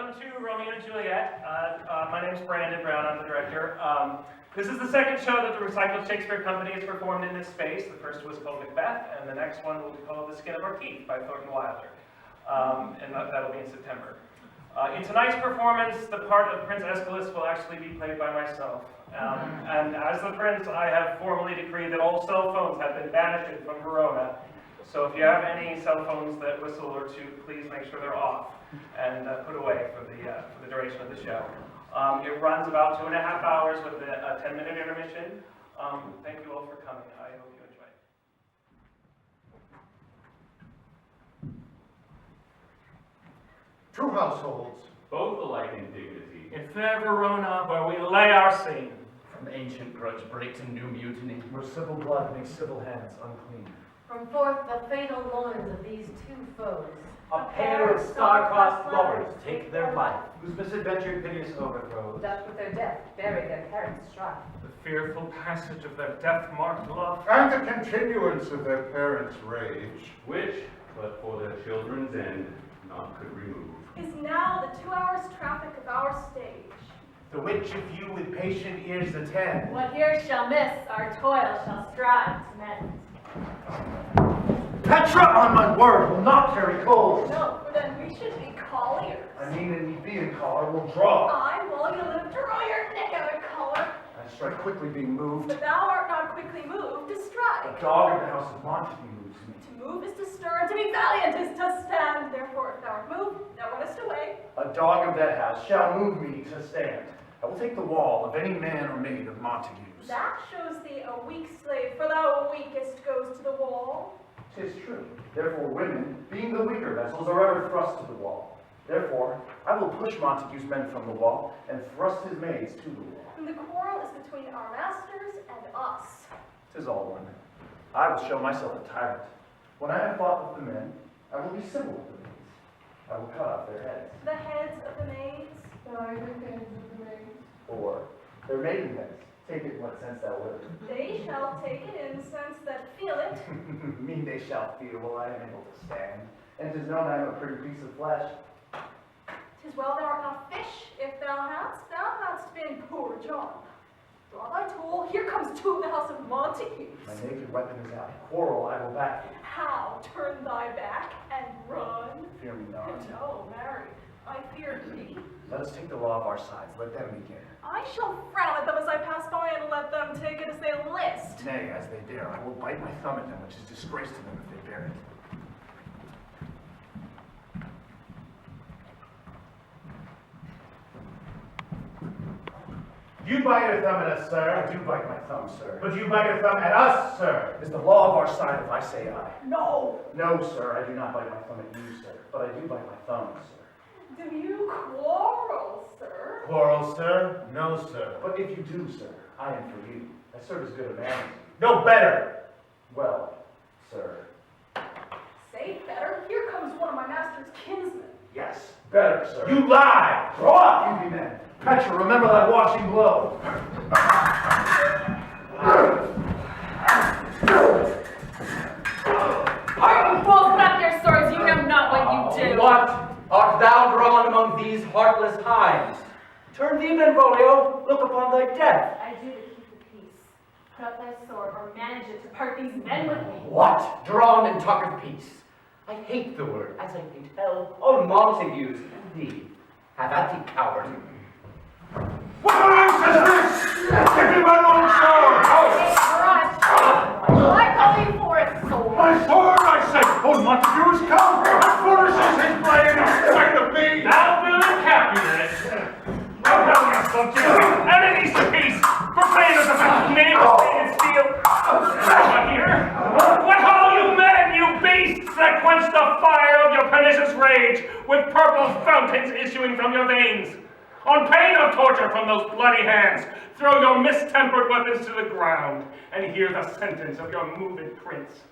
Welcome to Romeo and Juliet. My name is Brandon Brown, I'm the director. This is the second show that the Recycled Shakespeare Company has performed in this space. The first was called Macbeth, and the next one will be called The Skin of Our Teeth by Thornton Wilder. And that'll be in September. In tonight's performance, the part of Prince Aeschylus will actually be played by myself. And as the prince, I have formally decreed that all cell phones have been banished from Verona. So if you have any cell phones that whistle or toot, please make sure they're off and put away for the duration of the show. It runs about 2.5 hours with a 10-minute intermission. Thank you all for coming. I hope you enjoy it. Two households, both alike in dignity. In fair Verona, where we lay our scene. From ancient grudge break to new mutiny. Where civil blood makes civil hands unclean. From forth the fatal loins of these two foes. A pair of star-crossed lovers take their life, Whose misadventured Phineas overthrows. Doth with their death bury their parents' strife. The fearful passage of their death-marked love. and the continuance of their parents' rage. Which, but for their children's end, none could remove. Is now the 2 hours traffic of our stage. The which if you with patient ears attend. What here shall miss, our toil shall strive to mend. Petra, on my word, will not carry coals. No, for then we should be colliers. I mean, and ye being collar will draw. I will you live to roll your neck out of collar, I strike quickly being moved. but thou art not quickly moved to The strike. dog of the house of Montague moves me. To move is to stir, and to be valiant is to stand. Therefore, if thou art moved, thou runnest away. A dog of that house shall move me to stand. I will take the wall of any man or maid of Montague's. That shows thee a weak slave, for thou weakest goes to the wall. 'Tis true. Therefore women, being the weaker vessels, are ever thrust to the wall. Therefore, I will push Montague's men from the wall, and thrust his maids to the wall. And the quarrel is between our masters and us. 'Tis all one. I will show myself a tyrant. When I have fought with the men, I will be civil with the maids. I will cut off their heads, The heads of the maids. or their maiden heads. Take it in what sense thou wilt. They shall take it in sense that feel it. Me they shall feel while I am able to stand. And 'tis known I am a pretty piece of flesh. 'Tis well thou art not fish, if thou hadst been poor John. Draw thy tool, here comes two of the house of Montague. My naked weapon is out. Quarrel, I will back you. How? Turn thy back and run? Fear me not. No, marry, I fear thee. Let us take the law of our sides. Let them begin. I shall frown at them as I pass by and let them take it as they list. Nay, as they dare, I will bite my thumb at them, which is disgrace to them if they bear it. You bite your thumb at us, sir. I do bite my thumb, sir. But you bite your thumb at us, sir. Is the law of our side if I say I? No! No, sir, I do not bite my thumb at you, sir. But I do bite my thumb, sir. Do you quarrel, sir? Quarrel, sir? No, sir. But if you do, sir, I am for you. I serve as good a man as you. No better. Well, sir. Say better, here comes one of my master's kinsmen. Yes, better, sir. You lie. Grow up, you be men. Petra, remember that washing blow. Pardon, fools, put up your swords, you know not what you do. What? Art thou drawn among these heartless hinds? Turn thee, Benvolio, look upon thy death. I do to keep the peace. Put up thy sword, or manage it to part these men with me. What? Drawn and talk of peace? I hate the word, as I hate hell. All Montagues, indeed. Have at thee, coward. What nonsense is this? Give me my long sword. I call you for it, sword. My sword, I say. Old Montague has come. As foolish as his blade in spite of me. Thou will Capulet. Well done, my subject. Enemies to peace. Profane as a name of stated steel. What here? What call you men, you beasts, that quench the fire of your pernicious rage with purple fountains issuing from your veins? On pain of torture from those bloody hands, throw your mistempered weapons to the ground and hear the sentence of your moved prince.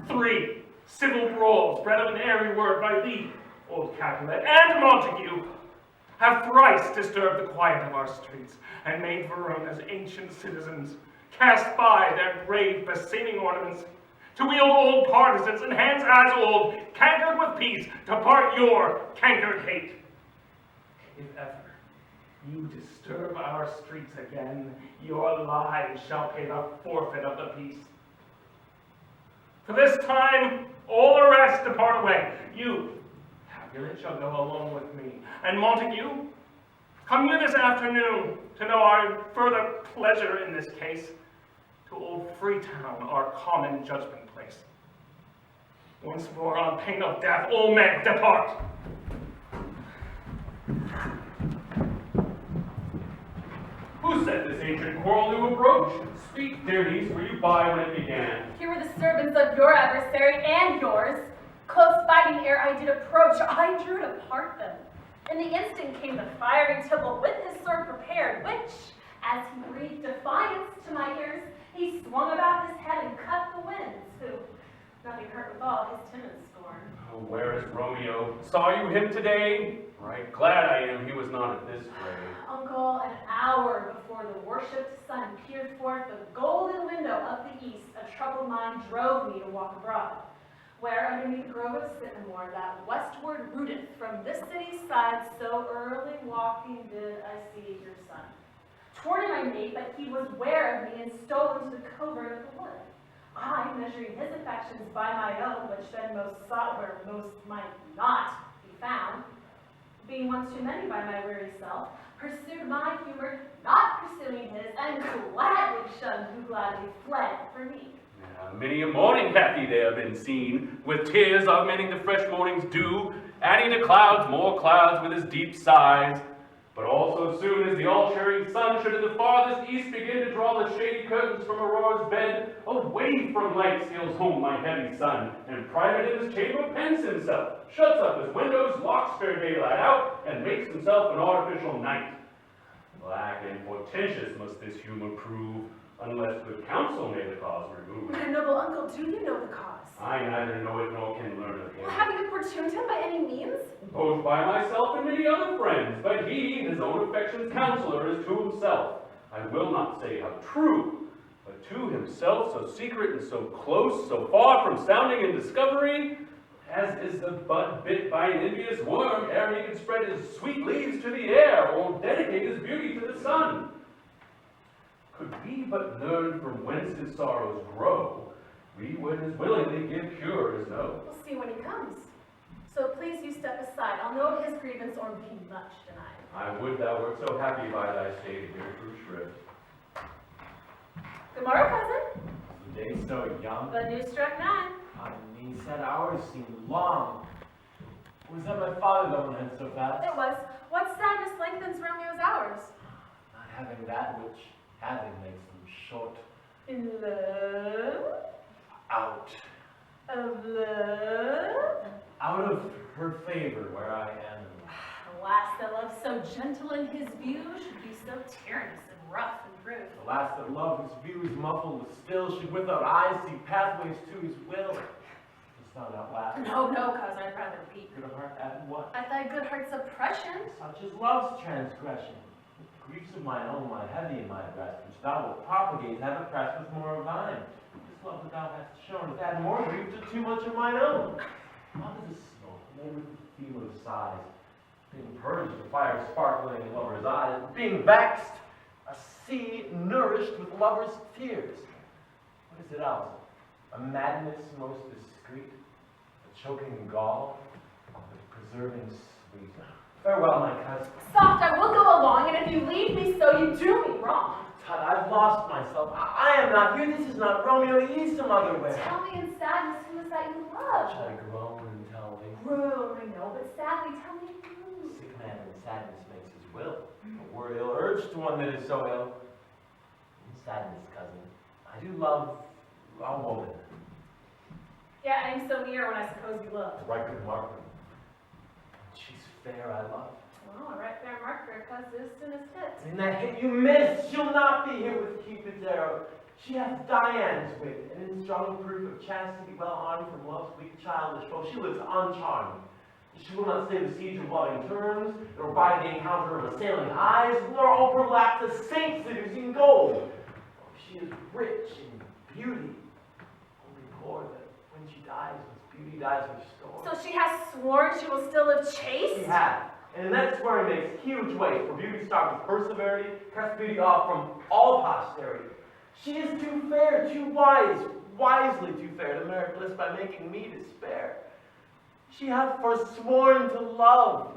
3 civil brawls, bred of an airy word by thee, old Capulet, and Montague, have thrice disturbed the quiet of our streets, and made Verona's ancient citizens cast by their grave beseeming ornaments, to wield old partisans and hands as old, cankered with peace, to part your cankered hate. if ever you disturb our streets again, your lives shall pay the forfeit of the peace. For this time, all the rest depart away. You, Capulet, shall go along with me. And Montague, come you this afternoon to know our further pleasure in this case to old Freetown, our common judgment place. Once more, on pain of death, all men depart. Who said this ancient quarrel to approach? Speak, dear niece, were you by when it began? Here were the servants of your adversary and yours. Close fighting ere I did approach, I drew to part them. In the instant came the fiery Tybalt with his sword prepared, which, as he breathed defiance to my ears, he swung about his head and cut the winds, who, nothing hurt withal his timid scorn. Oh, where is Romeo? Saw you him today? Right glad I am he was not at this fray. Uncle, an hour before the worshipped sun peered forth the golden window of the east, a troubled mind drove me to walk abroad, where underneath the grove of sycamore that westward rooteth from this city's side, so early walking did I see your son. Toward him I made, but he was ware of me and stole into the covert of the wood. I, measuring his affections by my own, which then most sought where most might not be found, being once too many by my weary self, pursued my humor, not pursuing his, and gladly shunned who gladly fled for me. Many a morning hath he there been seen, with tears augmenting the fresh morning's dew, adding to clouds more clouds with his deep sighs. But also soon as the all-cheering sun should in the farthest east begin to draw the shady curtains from Aurora's bed, away from light steals home my heavy son, and private in his chamber pens himself, shuts up his windows, locks fair daylight out, and makes himself an artificial night. Black and portentous must this humor prove, unless good counsel may the cause remove. My noble uncle, do you know the cause? I neither know it nor can learn of him. Well, have you importuned him by any means? Both by myself and many other friends, but he, his own affection's counselor, is to himself. I will not say how true, but to himself so secret and so close, so far from sounding and discovery, as is the bud bit by an envious worm ere he can spread his sweet leaves to the air, or dedicate his beauty to the sun. Could we but learn from whence his sorrows grow, we would as willingly give cure as no. We'll see when he comes. So please you step aside. I'll know of his grievance or be much denied. I would thou wert so happy by thy state here through shrift. Good morrow, cousin. The day so young. The news struck 9. Me said hours seemed long. Was that my father that went so fast? It was. What sadness lengthens Romeo's hours? Not having that which having makes them short. In love? Out. Of love? Out of her favor where I am. Alas, that love so gentle in his view should be so tyrannous and rough and rude. Alas, that love whose view is muffled with still should without eyes see pathways to his will. It's not out loud. No, cousin, I'd rather repeat. Good heart add what? At thy good heart's oppression. Such as love's transgression. Griefs of mine own lie heavy in my breast, which thou wilt propagate, have oppressed with more of thine. This love that thou hast shown hath add more grief to too much of mine own. Love is a smoke, made with the feel of sighs, being purged the fire sparkling in lover's eyes, being vexed, a sea nourished with lover's tears. What is it, Alison? A madness most discreet, a choking gall, a preserving sweet. Farewell, my cousin. Soft, I will go along, and if you leave me so, you do me wrong. Tut, I've lost myself. I am not here. This is not Romeo. He is some other way. Tell me in sadness who is that you love. Shall I groan and tell thee? Groan, I know, but sadly tell me who. Sick man in sadness makes his will. A word ill urged to one that is so ill. In sadness, cousin, I do love a woman. Yeah, I'm so near when I suppose you love. Right good marker. She's fair, I love. Well, a right fair marker, cause as soon as hit. In that hit you missed, she'll not be here with Cupid's arrow. She hath Diane's wit, and in strong proof of chastity well armed from love's weak childish foe, she lives uncharmed. She will not stay the siege of loving terms, nor bide the encounter of assailing eyes, nor overlap the saint seducing gold. She is rich in beauty, only poor that when she dies, with beauty dies restored. So she has sworn she will still live chaste? She hath. And in that swearing makes huge waste, for beauty starved with her severity, casts beauty off from all posterity. She is too fair, too wise, wisely too fair to merit bliss by making me despair. She hath forsworn to love.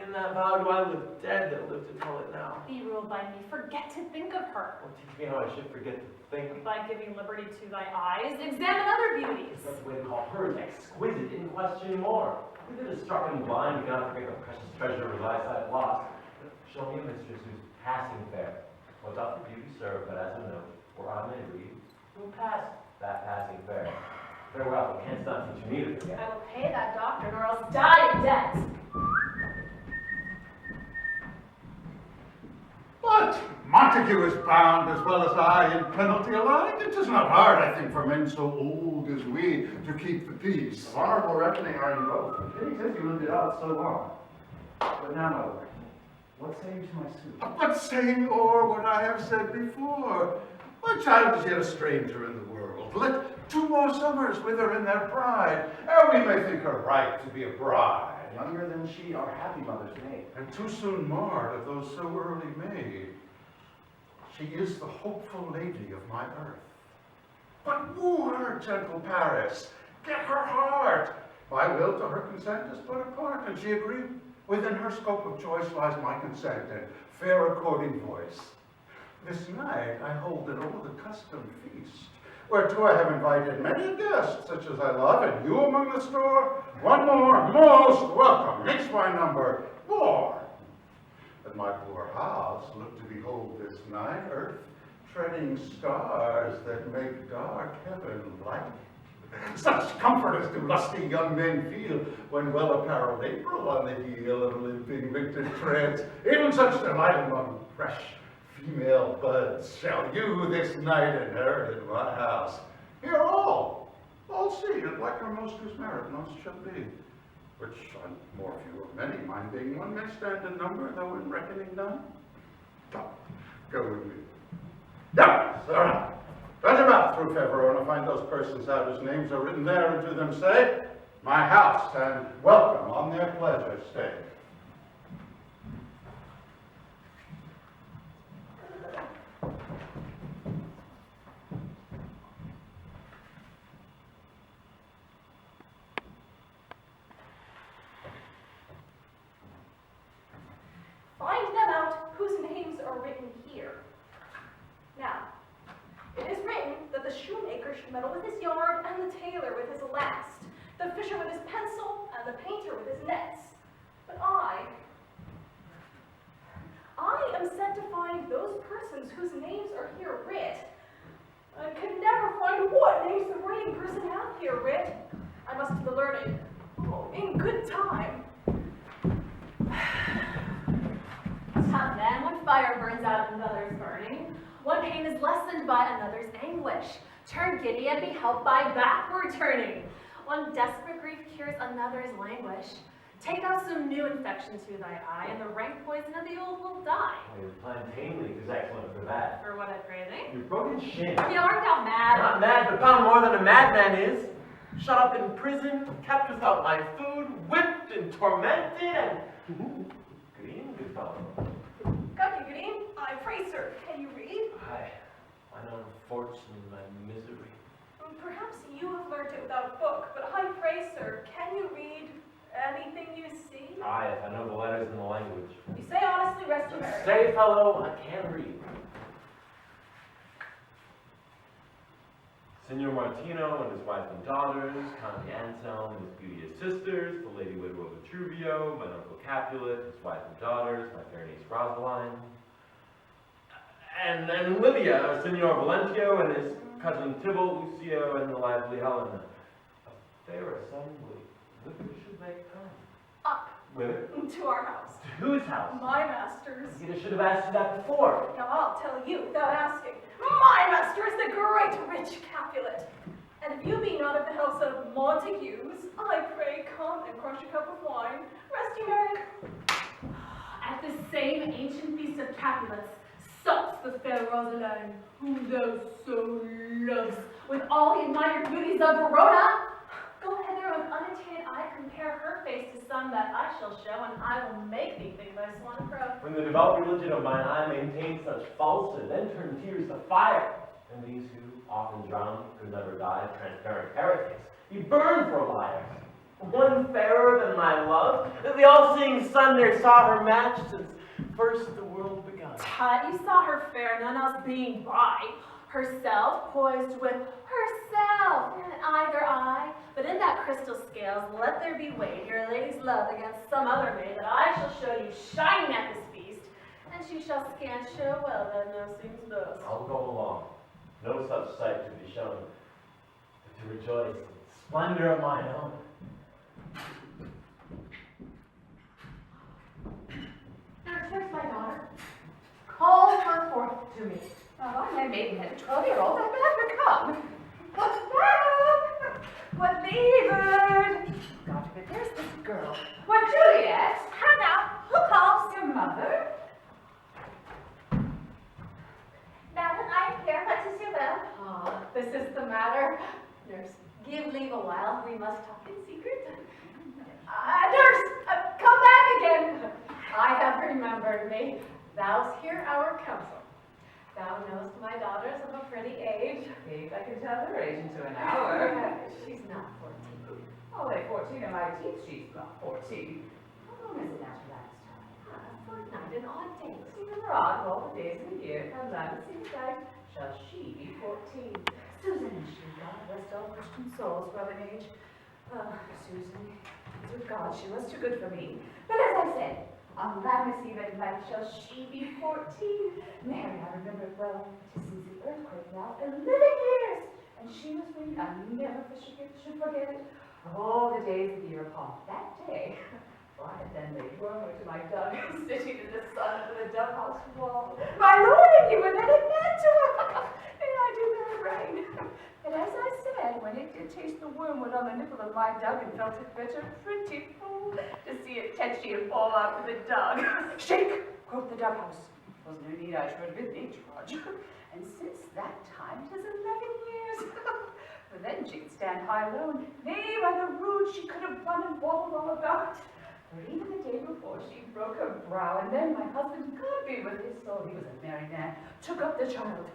In that vow do I live dead that live to tell it now. Be ruled by me, forget to think of her. Oh, teach me how I should forget to think. By giving liberty to thy eyes, examine other beauties. That's the way to call hers exquisite, in question more. We that is struck and blind, we cannot forget the precious treasure of thy sight lost. Show me a mistress who's passing fair. What doth the beauty serve but as a note, or I may read, who passed that passing fair? Farewell, canst not teach me to forget. I will pay that doctrine, or else die in debt. But Montague is bound as well as I in penalty alike. It is not hard, I think, for men so old as we to keep the peace. Of honorable reckoning are you both. Pity says you lived it out so long. But now, my lord, what say you to my suit? But saying o'er what I have said before, my child is yet a stranger in the world. Let 2 more summers wither in their pride, ere we may think her right to be a bride. Younger than she, our happy mother's maid. And too soon marred of those so early made. She is the hopeful lady of my earth. But woo her, gentle Paris, get her heart. My will to her consent is but a part, and she agreed. Within her scope of choice lies my consent and fair according voice. This night I hold an old accustomed feast, whereto I have invited many a guest, such as I love, and you among the store, one more, most welcome, next my number, more. At my poor house look to behold this night, earth treading stars that make dark heaven light. Such comfort as do lusty young men feel when well-apparelled April on the heel of limping victor treads. Even such delight among fresh female buds shall you this night inherit in my house. Hear all see it like her most whose merit most shall be. Which I'm more few of many, mine being one, may stand in number, though in reckoning none. Come, go with me. Now, sir, run about through fair Verona, find those persons out whose names are written there, and to them say, my house, and welcome on their pleasure stay. Find them out whose names are written here. Now, it is written that the shoemaker should meddle with his yard, and the tailor with his last, the fisher with his pencil, and the painter with his nets. But I am sent to find those persons whose names are here writ. I can never find what names the writing person hath here writ. I must be learned, in good time. Then, when fire burns out another's burning, one pain is lessened by another's anguish. Turn giddy and be helped by backward turning. One desperate grief cures another's languish. Take out some new infection to thy eye, and the rank poison of the old will die. Oh, your plantain leaf is excellent for that. For what I pray thee? Your broken shin. You art thou mad? Not mad, but found more than a madman is. Shut up in prison, kept without my food, whipped and tormented, and green, good fellow. Come, Green. I pray, sir, can you read? I know fortune in my misery. Perhaps you have learnt it without book, but I pray, sir, can you read anything you see? Aye, if I know the letters in the language. You say honestly, rest your merit. Say, fellow, I can read. Signor Martino and his wife and daughters, Conte Anselm and his beauteous sisters, the lady widow of Vitruvio, my uncle Capulet, his wife and daughters, my fair niece Rosaline, and Lydia, Signor Valentio and his cousin Tybalt, Lucio, and the lively Helena. A fair assembly. Whither should they come? Up Whither? to our house. To whose house? My master's. You should have asked you that before. Now I'll tell you without asking. My master is the great rich Capulet. And if you be not of the house of Montagues, I pray come and crush a cup of wine. Rest ye merry. At the same ancient feast of Capulets, sups the fair Rosaline, whom thou so loves, with all the admired beauties of Verona. Go hither with unattained eye I compare her face to some that I shall show, and I will make thee think thy swan a crow. When the devout religion of mine eye maintains such falsehood, then turn tears to fire. And these who, often drowned, could never die, transparent heretics, be burned for liars. One fairer than my love, that the all-seeing sun there saw her match since first the world begun. Tut, you saw her fair, none else being by. Herself poised with herself in either eye. But in that crystal scales, let there be weighed your lady's love against some other maid that I shall show you shining at this feast, and she shall scant show well that no seems boast. I'll go along. No such sight to be shown, but to rejoice in the splendor of mine own. Here's my daughter. Call her forth to me. Oh, my maidenhead, 12-year-old, I better come. What's that? What levered? God forbid, there's this girl. What, Juliet? How now? Who calls your mother? Madam, I am here. What is your will? Ah, this is the matter. Nurse, give leave a while. We must talk in secret. Nurse, come back again. I have remembered me. Thou's hear our counsel. Thou knowest my daughter's of a pretty age. Faith, I can tell her age into an hour. She's not 14. Oh, wait, 14 in my teeth, she's not 14. How long is it after last time? A fortnight and odd days. Even odd, all the days of the year. Comes on to see the night. Shall she be 14? Susan, is she? God rest all Christian souls from an age. Susan, with God, she was too good for me. But as I said, on Vladimir at night shall she be 14. Mary, I remember it well. It is since the earthquake now, 11 years. And she was with me. I never should forget it. Of all the days of the year upon that day, for I had then laid warmer to my dove, sitting in the sun under the dove house wall. My lord, and you were then in bed to her. And I do not rain. And as I said, when it did taste the wormwood on the nipple of my dug and felt it bitter, pretty fool, to see it tetchy and fall out with the dug. Shake, quoth the dove house. Was no need I should have been thee, Trudge. And since that time, 'tis 11 years. For then she could stand high alone. Nay, by the rood she could have run and wobbled all about. For even the day before she broke her brow, and then my husband, God be with his soul, he was a merry man, took up the child.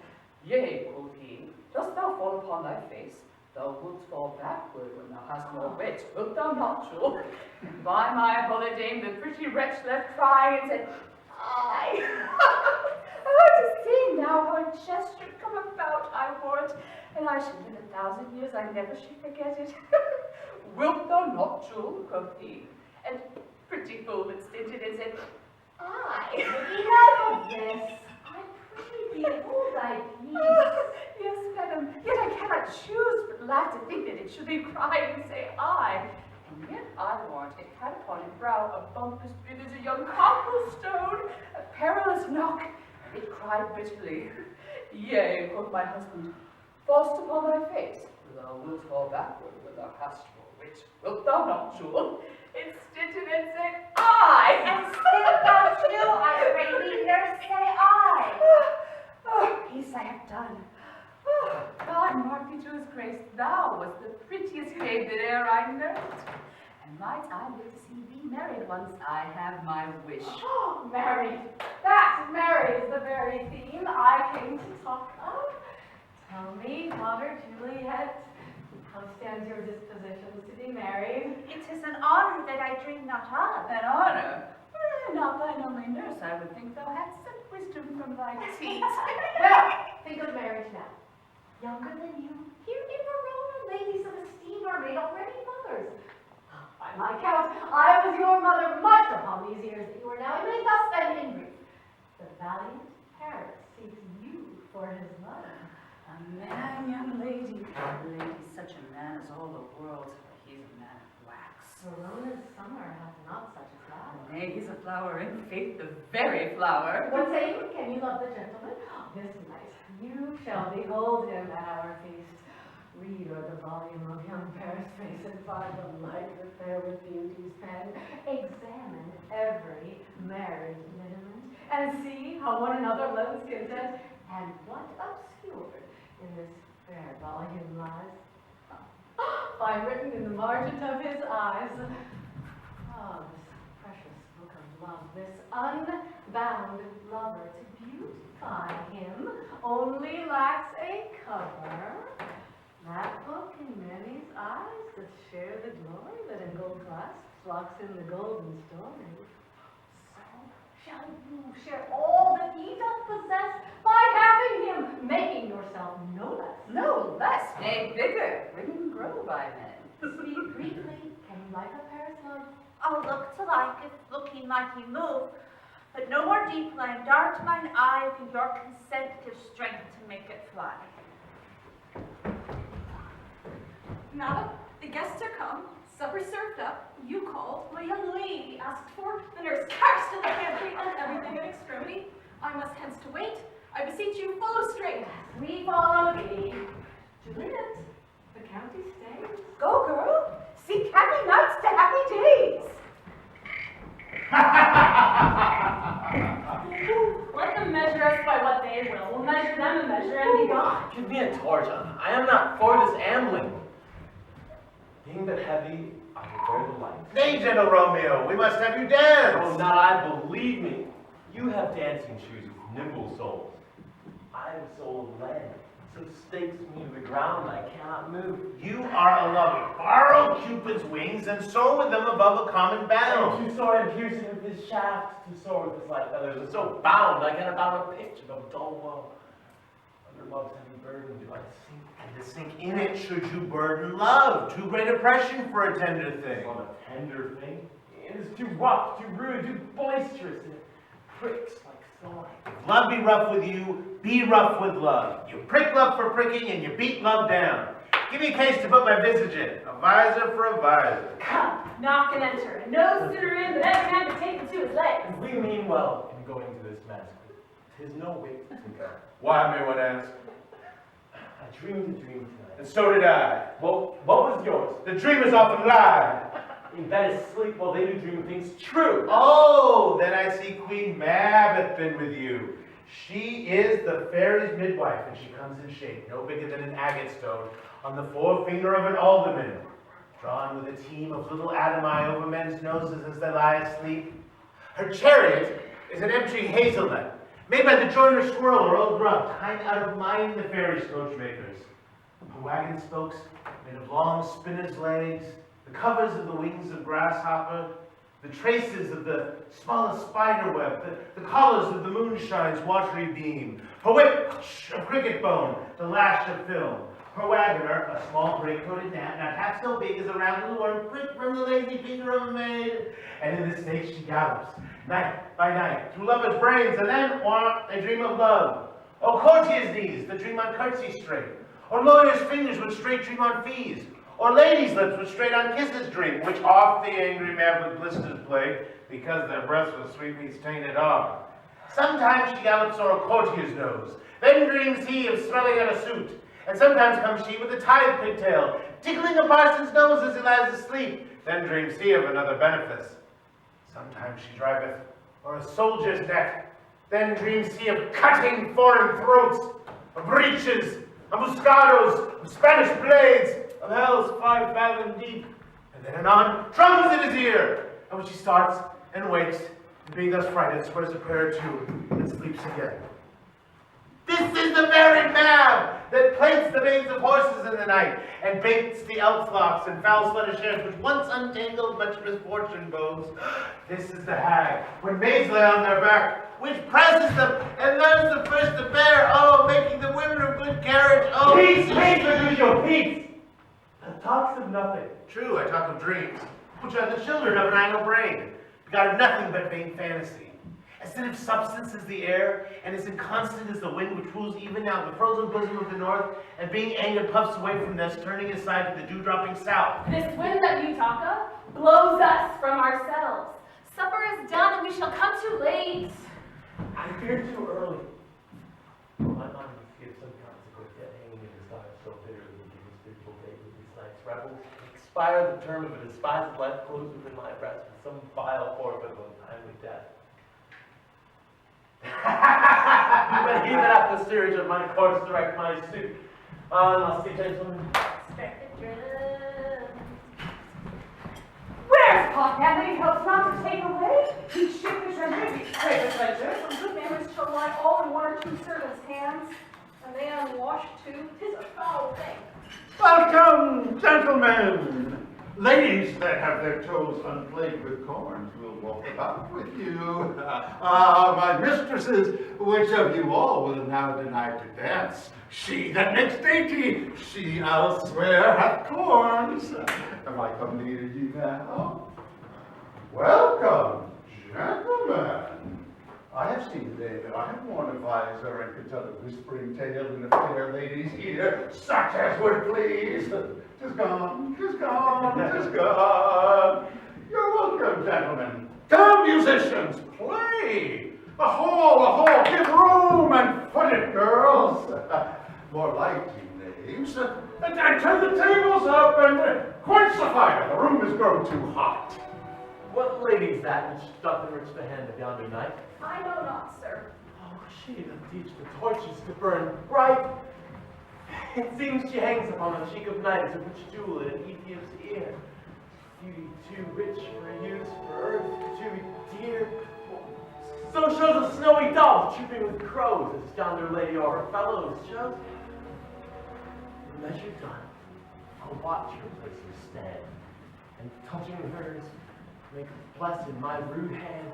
Yea, quoth he, dost thou fall upon thy face? Thou wilt fall backward when thou hast no wit, wilt thou not, Jewel? And by my holy dame, the pretty wretch left crying and said, I. Oh, to see now how her chest should come about, I warrant, and I should live 1,000 years, I never should forget it. Wilt thou not, Jewel? Quoth he, and pretty fool that stinted and said, I. Enough of this. I pray thee, hold thy peace. Yes, madam, yet I cannot choose but laugh to think that it should be crying and say I. And yet I warrant it had upon its brow a bump as big as a young copplestone, a perilous knock, and it cried bitterly. Yea, quoth my husband, fall'st upon thy face, thou wilt fall backward when thou hast no wit. Wilt thou not, Jewel? It stinted and said, I. And still thou too, I pray thee, nurse, say I. Peace I have done. Oh, God mark thee to his grace, thou was the prettiest babe that e'er I nursed. And might I live to see thee married once, I have my wish. Oh, married. That, married, is the very theme I came to talk of. Tell me, daughter Juliet, how stands your dispositions to be married? It is an honor that I dream not of. An honor? Not thine only nurse, I would think thou hadst some wisdom from thy teats. Well, think of marriage now. Younger than you, here in Verona, ladies of esteem are made already mothers. By my count, I was your mother much upon these years that you are now made thus and in brief. The valiant Paris seeks you for his love. A man, young lady. A lady, such a man as all the world, for he's a man of wax. Verona's summer hath not such a flower. Nay, he's a flower, in faith, the very flower. What say you? Can you love the gentleman? This night you shall behold him at our feast. Read o'er the volume of young Paris' face and find the light that there with beauty's pen. Examine every married lineament, and see how one another lends content, and what obscured in this fair volume lies. Find written in the margin of his eyes. Oh, this precious book of love, this unbound lover to beautify him only lacks a cover. That book in many's eyes doth share the glory that in gold clasps locks in the golden story. So shall you share all that he doth possess by having him, making yourself no less. No less, nay, bigger, wouldn't grow by men. Speak briefly, can you like a Paris love? I'll look to like if looking like you move, but no more deep line dart mine eye if your consent gives strength to make it fly. Madam, the guests are come, supper served up, you called, my young lady asked for, the nurse cast in the pantry, and everything in extremity. I must hence to wait. I beseech you, follow straight. We follow thee. Juliet, the county stays. Go, girl, seek happy nights to happy days. Let them measure us by what they will. We'll measure them a measure and be gone. Give me a torch. I am not for this ambling. Being but heavy, I will bear the light. Nay, gentle Romeo, we must have you dance. Oh, not I, believe me. You have dancing shoes with nimble soles. I am a soul of lead, so stakes me to the ground I cannot move. You are a lover. Borrow Cupid's wings and soar with them above a common bound. To soar and pierce it with his shaft, to soar with his light feathers, and so bound I cannot bound a pitch above a dull woe. Under love's heavy burden do I sink. And to sink in it should you burden love, too great oppression for a tender thing. On a tender thing? It is too rough, too rude, too boisterous, and it pricks like thorns. If love be rough with you, be rough with love. You prick love for pricking and you beat love down. Give me a case to put my visage in, a visor for a visor. Come, knock and enter, and no sooner in than every man to take him to his legs. And we mean well in going to this mask. 'Tis no wait to go. Why, may one ask? I dreamed a dream tonight. And so did I. Well, what was yours? The dreamers often lie. In bed asleep while they do dream of things true. Oh, then I see Queen Mab hath been with you. She is the fairy's midwife, and she comes in shape, no bigger than an agate stone, on the forefinger of an alderman, drawn with a team of little adami over men's noses as they lie asleep. Her chariot is an empty hazelnut, made by the joiner squirrel or old grub, tied out of mine the fairy's coachmakers. Her wagon spokes, made of long spinner's legs, the covers of the wings of grasshopper, the traces of the smallest spider web, the collars of the moonshine's watery beam, her whip of cricket bone, the lash of film, her wagoner, a small gray-coated gnat, not half so big as a round little worm, pricked from the lazy finger of a maid, and in this state she gallops, night by night, through lovers' brains, and then, they dream of love. Oh, courtiers these, that dream on curtsy straight, or lawyers' fingers which straight dream on fees, or ladies' lips which straight on kisses drink, which oft the angry man with blisters plague, because their breaths with sweetmeats tainted are. Sometimes she gallops o'er a courtier's nose, then dreams he of smelling at a suit, and sometimes comes she with a tithe pigtail, tickling a parson's nose as he lies asleep, then dreams he of another benefice. Sometimes she driveth o'er a soldier's neck, then dreams he of cutting foreign throats, of breeches, of muscados, of Spanish blades, of hell's 5 fathom deep, and then anon drums in his ear, and when she starts and wakes, and being thus frighted, swears a prayer or two, and sleeps again. This is the very Mab that plaits the manes of horses in the night, and baits the elf's locks and foul sluttish hairs, which once untangled much misfortune bodes. This is the hag, when maids lay on their back, which presses them, and learns the first to bear, oh, making the women of good carriage, oh. Peace, peace, Mercutio, peace! That talks of nothing. True, I talk of dreams, which are the children of an idle brain, begot of nothing but vain fantasy. As then of substance as the air, and as inconstant as the wind which rules even now the frozen bosom of the north, and being angered puffs away from this, turning aside to the dew-dropping south. This wind that you talk of blows us from ourselves. Supper is done, and we shall come too late. I fear too early. My mind must give some consequence, yet hanging in desire so bitterly in giving spiritual day with these night's revels. Expire the term of a despised life closed within my breast with some vile forfeit of untimely death. But he that hath the steerage of my course direct my suit. Lusty gentlemen. Strike the drum. Henry helps not to take away. Each ship the treasure, each trade the treasure. Some good manners shall lie all in one or two servants' hands, and they unwashed too. 'Tis a foul thing. Welcome, gentlemen. Ladies that have their toes unplagued with corns will walk about with you. My mistresses, which of you all will now deny to dance? She that makes dainty, she I'll swear hath corns. Am I come near you now? Welcome, gentlemen. I have seen today that I have worn a visor and could tell a whispering tale in a fair lady's ear, such as would please. 'Tis gone, 'tis gone, 'tis gone. You're welcome, gentlemen. Come, musicians, play. A hall, give room and foot it, girls. More light, you knaves. And turn the tables up and quench the fire. The room has grown too hot. What lady's that which doth enrich the hand of yonder knight? I know not, sir. Oh, she doth teach the torches to burn bright. It seems she hangs upon the cheek of night as a rich jewel in an Ethiop's ear. Beauty too rich for use, for earth too dear. So shows a snowy dove trooping with crows, as yonder lady or her fellows shows. The measure done, I'll watch her place her stand, and touching hers, make blessed my rude hand.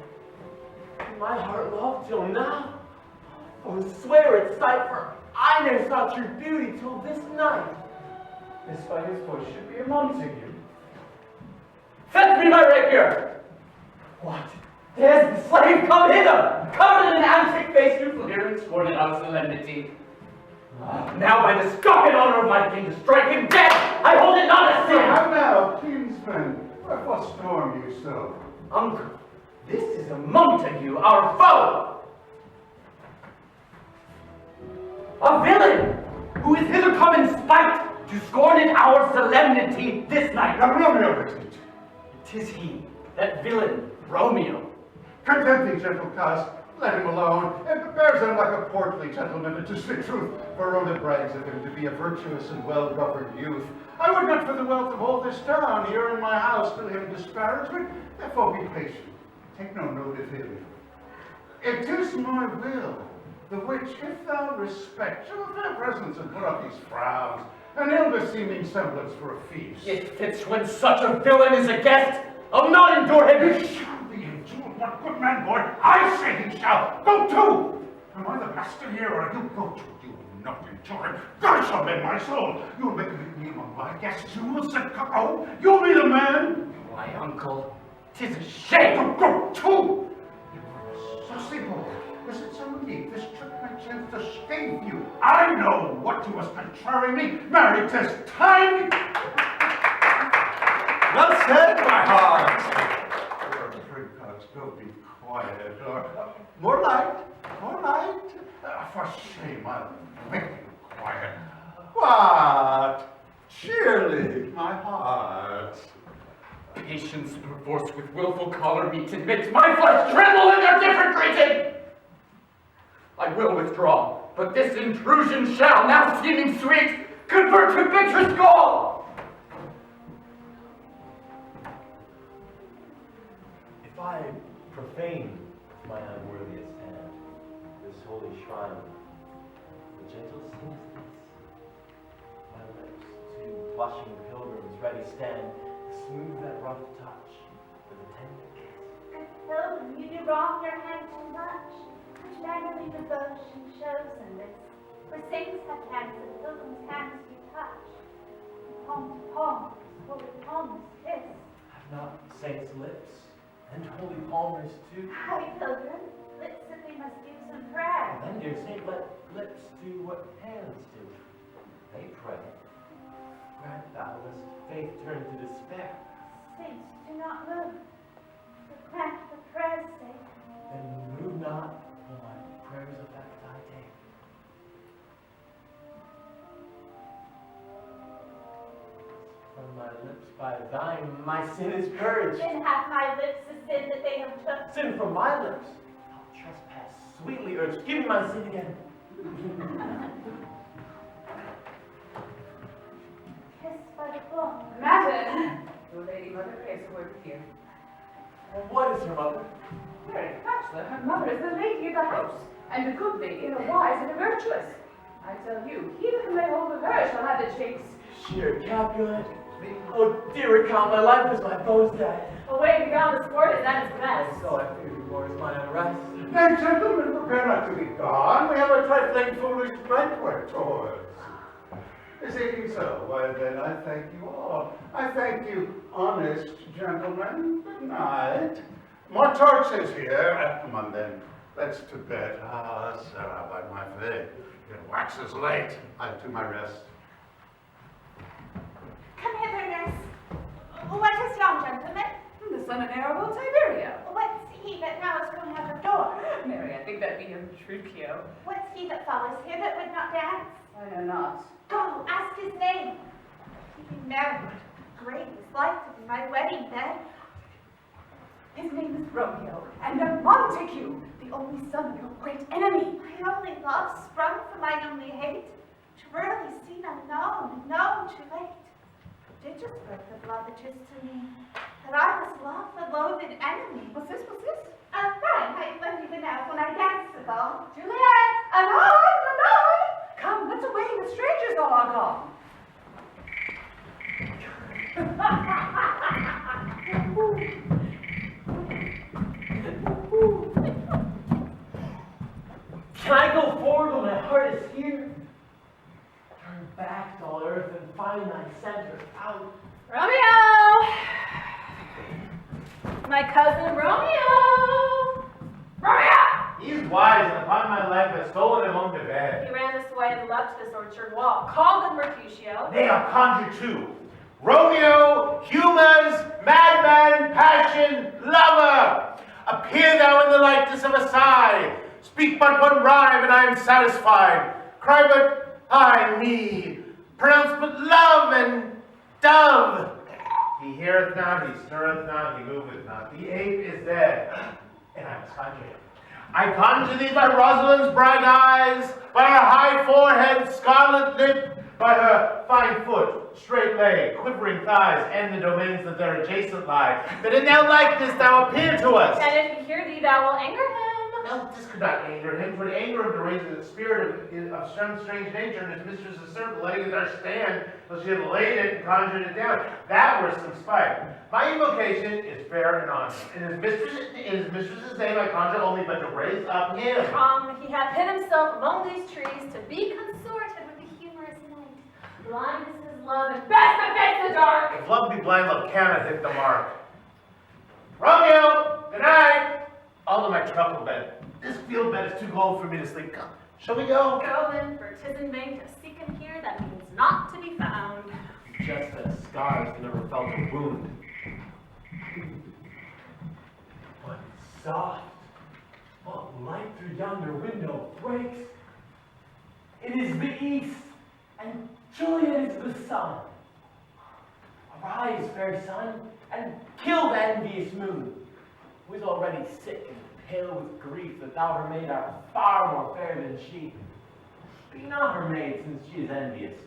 My heart loved till now, or swear its sight, for I ne'er saw true beauty till this night. This by his voice should be a Montague. Fetch me my rapier! What? There's the slave come hither, covered in an antique face who fleer and scorned our solemnity. Now by the stock and honor of my king to strike him dead, I hold it not a sin! How now, kinsman? Wherefore storm you so? Uncle, this is a Montague, our foe! A villain, who is hither come in spite to scorn in our solemnity this night. Now, Romeo is it. 'Tis he, that villain, Romeo. Content thee, gentle coz, let him alone, and bears him like a portly gentleman, and to speak truth, Verona brags of him to be a virtuous and well-governed youth. I would not for the wealth of all this town here in my house do him disparagement, therefore be patient, take no note of him. It is my will, the which, if thou respect, shall fair presence and put up these frowns, an ill-beseeming semblance for a feast. It fits when such a villain is a guest. I'll not endure him. He shall be endured, what good man, boy, I say he shall. Go to! Am I the master here, or you go to? You will not endure him. God shall mend my soul. You'll make me among my guests. You will set oh, you'll be the man. My uncle, 'tis a shame. Go to! You are a saucy boy. Is it so neat this trick my chance to escape you? I know what you must contrary me. Marry, 'tis time. Well said, my heart. Go be quiet, or more light, more light. For shame, I'll make you quiet. What? Cheerly, my heart. Patience perforce with willful choler meets admits my flesh tremble in their different greeting. I will withdraw, but this intrusion shall, now seeming sweet, convert to bitterest gall. If I profane with my unworthiest hand this holy shrine, the gentle sin is this. My lips to blushing pilgrims ready stand, smooth that rough touch with a tender kiss. Good pilgrim, you do wrong your hand too much, which mannerly devotion shows in this. For saints have hands that pilgrims' hands do touch. Palm to palm, holy palms kiss. Have not saints' lips, and holy palmers too? Happy pilgrim, lips that we must use in prayer. Then, dear saint, let lips do what hands do. They pray. Grant thou lest faith turn to despair. Saints do not move, but grant for prayer's sake. Then move not, for my prayers affect thy day. From my lips by thine, my sin is purged. Then hath my lips the sin that they have took. Sin from my lips, thou trespass sweetly urged. Give me my sin again. Kiss by the book. Madam, your lady mother craves a word with you. What is her mother? Mary Bachelor, her mother is the lady of the house, and a good lady, and a wise and a virtuous. I tell you, he that can lay hold of her shall have the chase. Sheer Capulet. Oh, dear account, my life is my bow's dead. Away be gone the sport is at its best. So I fear before is my unrest. Now, gentlemen, prepare not to be gone. We have a trifling foolish night work towards. Seeking so, why then I thank you all. I thank you, honest gentlemen. Good night. More torches here. Come on then, let's to bed. Ah, Sarah, by my faith, it waxes late. I'll do my rest. Come hither, nurse. What is yon gentleman? The son and heir of old Tiberia. What's he that now is going out of door? Mary, I think that be a Trucio. What's he that follows here that would not dance? I know not. Go, ask his name. He be married. Great is life to be my wedding bed. His name is Romeo, and a Montague, the only son of your great enemy. My only love sprung from my only hate. Truly seen unknown, and known too late. Prodigious birth of love it is to me, that I must love the loathed enemy. What's this? Fine, I love you enough when I dance withal. Juliet! Anon! Come, let's away, the strangers all are gone. Can I go forward when my heart is here? Turn back to all earth and find my center out. Romeo! My cousin Romeo! Romeo! He's wise, and upon my life I've stolen him home to bed. He ran this way and left this orchard wall. Call good Mercutio. They are conjured too. Romeo, humours, madman, passion, lover. Appear thou in the likeness of a sigh. Speak but one rhyme, and I am satisfied. Cry but I, me. Pronounce but love and dove. He heareth not, he stirreth not, he moveth not. The ape is dead, and I must conjure him. I conjure thee by Rosalind's bright eyes, by her high forehead, scarlet lip, by her fine foot, straight leg, quivering thighs, and the domains that there adjacent lie, that in their likeness thou appear to us. And if he hear thee, thou wilt anger him. No, this could not anger him. 'Twould anger him to raise the spirit of some strange nature, and his mistress's servant letting it there stand till she had laid it and conjured it down. That were some spite. My invocation is fair and honest. In his mistress's name I conjure only but to raise up him. He hath hid himself among these trees to be consorted with the humorous night. Blind is his love, and best to face the dark. If love be blind, love cannot hit the mark. Romeo, good night. I'll to my truckle bed. This field bed is too cold for me to sleep. Come, shall we go? Go then, for 'tis in vain to seek him here that means not to be found. Just as scars never felt a wound. What soft, what light through yonder window breaks. It is the east, and Juliet is the sun. Arise, fair sun, and kill the envious moon, who is already sick and pale with grief that thou, her maid, art far more fair than she. Be not her maid, since she is envious.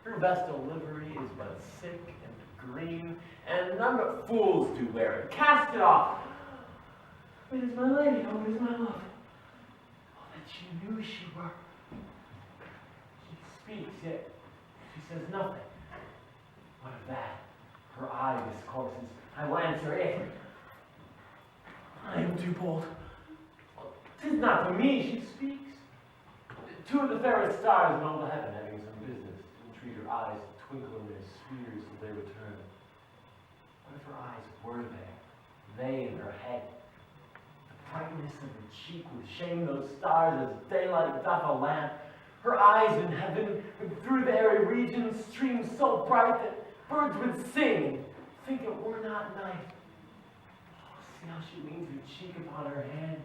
Her vestal livery is but sick and green, and none but fools do wear it. Cast it off. It is my lady, oh, it is my love. Oh, that she knew she were. She speaks, yet she says nothing. What of that? Her eye discourses. I will answer it. I am too bold. 'Tis not to me she speaks. Two of the fairest stars in all the heaven having some business, entreat her eyes to twinkle in their spheres till they return. What if her eyes were there, they in her head? The brightness of her cheek would shame those stars as daylight doth a lamp. Her eyes in heaven would through the airy regions stream so bright that birds would sing, think it were not night. Oh, see how she leans her cheek upon her hand.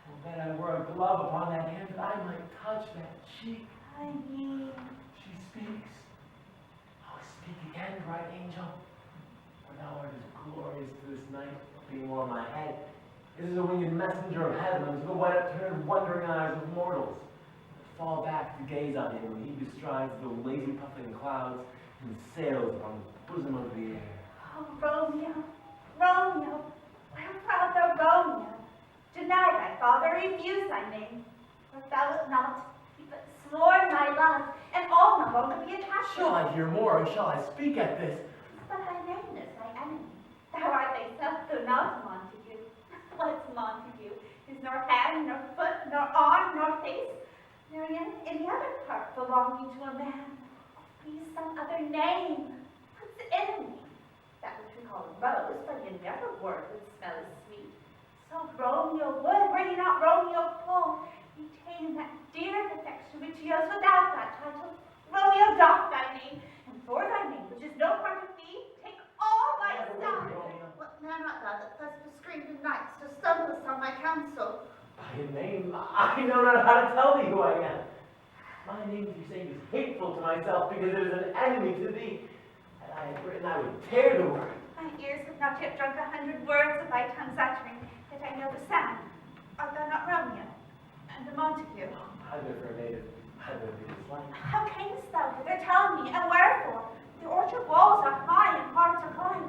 Oh, that I were a glove upon that hand, that I might touch that cheek. I mean, She speaks. Oh, speak again, bright angel. For thou art as glorious to this night, being o'er my head. It is a winged messenger of heaven unto the wet upturned wondering eyes of mortals, that fall back to gaze on him when he bestrides the lazy puffing clouds and sails upon the bosom of the air. oh, Romeo, Romeo, deny thy father, refuse thy name. For thou wilt not, but sworn my love, and all no longer be attached to Shall I hear more, or shall I speak at this? But thy name is thy enemy. Thou art thyself, though not Montague. What's Montague? Is nor hand, nor foot, nor arm, nor face, nor any other part belonging to a man. Be some other name. What's enemy? That which we call a rose, but you never word would smell as sweet. So Romeo would, were he not Romeo full, retain that dear affection which he owes without that title. Romeo doff thy name, and for thy name, which is no part of thee, take all thy stuff. What man art thou that thus discreet nights to stumblest on my counsel? By a name, I know not how to tell thee who I am. My name, you say, is hateful to myself because it is an enemy to thee. Had I had written, I would tear the word. My ears have not yet drunk 100 words of thy tongue's uttering, yet I know the sound. Art thou not Romeo? And the Montague? Either for a native, either be dislike. How camest thou hither? Tell me, and wherefore? The orchard walls are high and hard to climb,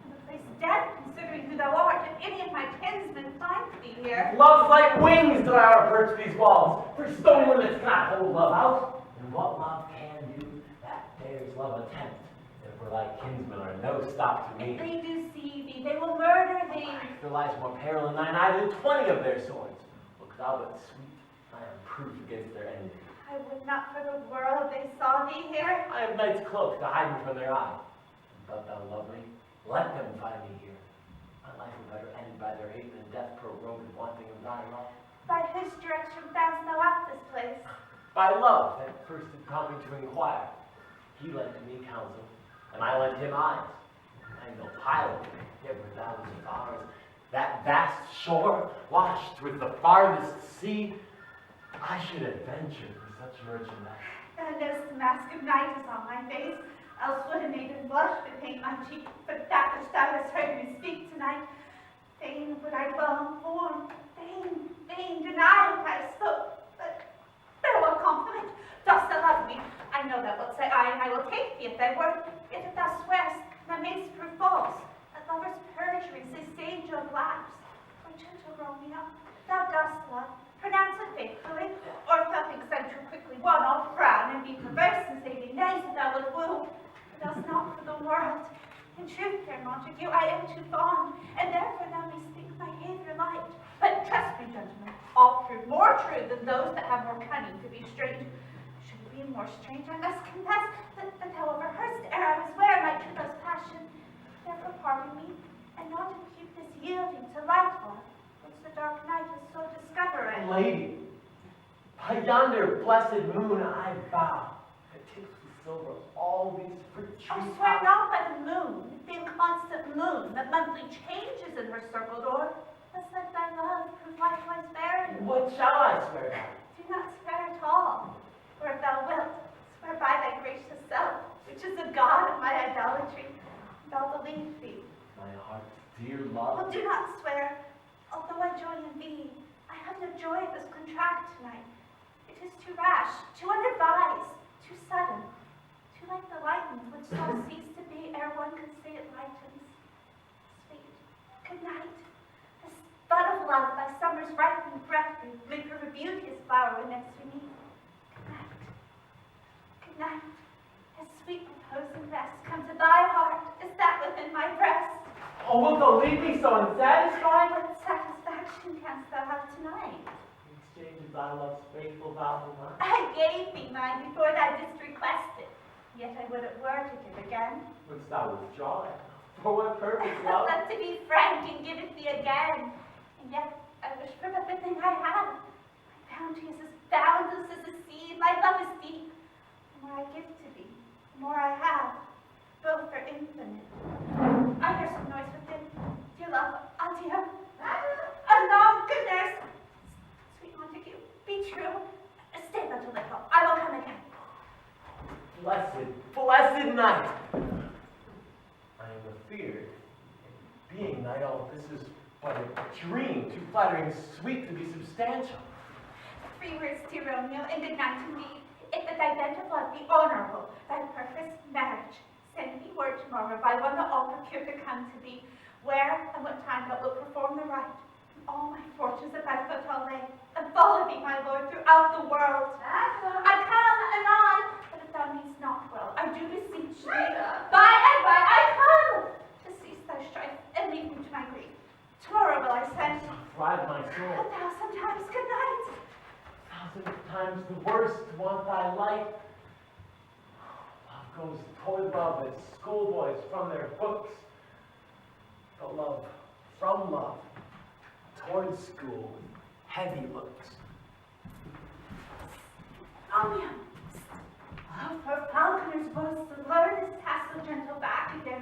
and the place dead, considering who thou art, if any of my kinsmen find thee here. Love's like wings do I approach these walls, for stone limits cannot hold love out. And what love can do, that dares love attempt. Therefore thy kinsmen are no stop to me. If they do see thee, they will murder thee. If there lies more peril in thine eye than 20 of their swords. Look thou but sweet, I am proof against their envy. I would not for the world they saw thee here. I have night's cloak to hide me from their eye. And doth thou love me? Let them find me here. My life will better end by their hate than death prorogued wanting of thy love. By whose direction foundst thou out this place? By love that first did prompt me to inquire. He lent me counsel, and I lent him eyes. I am no pilot, yet were thou as far as that vast shore, washed with the farthest sea, I should adventure for such merchandise. Thou knowest the mask of night is on my face, else would a native blush bepaint my cheek, but that which thou hast heard me speak tonight. Fain would I dwell in form, fain deny what I spoke, but farewell compliment. Dost thou love me? I know thou wilt say aye, and I will take thee at thy word. Yet if thou swearest, thou mayst prove false. At lovers' perjury, say sage of laughs. O gentle Romeo, thou dost love. Pronounce it faithfully, or if thou think send too quickly one, I'll frown and be perverse and say thee nay, so thou wilt woo. But dost not for the world. In truth, fair Montague, I am too fond, and therefore thou mayst think my behavior light. But trust me, gentlemen, all prove more true than those that have more cunning to be strange. Should it be more strange, I must confess that however rehearsed ere I was ware my true love's passion. Therefore pardon me, and not impute this yielding to light one, which the dark night is so discovering. Lady, by yonder blessed moon I vow, that tips with silver all these fruit trees. I swear not by the moon, the inconstant moon that monthly changes in her circled orb. Thus let thy love prove likewise barren. What shall I swear by? Do not swear at all, or if thou wilt, swear by thy gracious self, which is the god of my idolatry, and I'll believe thee. My heart's dear love. Well, do not swear, although I joy in thee. I have no joy of this contract tonight. It is too rash, too unadvised, too sudden, too like the lightning which shall cease to be ere one can say it lightens. Sweet, good night. This bud of love by summer's ripening breath may prove a beauteous flower when next we meet. Good night. Good night. As sweet repose and rest come to thy heart as that within my breast. Oh, wilt thou leave me so unsatisfied? What satisfaction canst thou have tonight? In exchange of thy love's faithful vow for mine. I gave thee mine before thou didst request it, yet I would it were to give again. Wouldst thou withdraw it? For what purpose, love? But to be frank and give it thee again. And yet I wish for but the thing I have. My bounty is as boundless as the sea, my love is deep. The more I give to thee, the more I have. Both are infinite. I hear some noise within. Dear love, adieu. Anon, good nurse. Sweet Montague, be true. Stay but a little. I will come again. Blessed night! I am afeard. Being night, all this is but a dream, too flattering sweet to be substantial. 3 words, dear Romeo, and good night indeed. If that thy bent of love be honorable, thy purpose marriage, send me word tomorrow by one that I'll procure to come to thee, where and what time thou wilt perform the rite. all my fortunes at thy foot I'll lay, and follow thee, my lord, throughout the world. I come anon, but if thou meanest not well, I do beseech thee, by and by I come, to cease thy strife, and leave me to my grief. Tomorrow will I send, Thrive my soul. 1,000 times good night. 1,000 times the worst to want thy light. Love goes toward love as schoolboys from their books. But love from love towards school with heavy looks. Romeo, oh, for falconer's voice to learn his tassel gentle back again.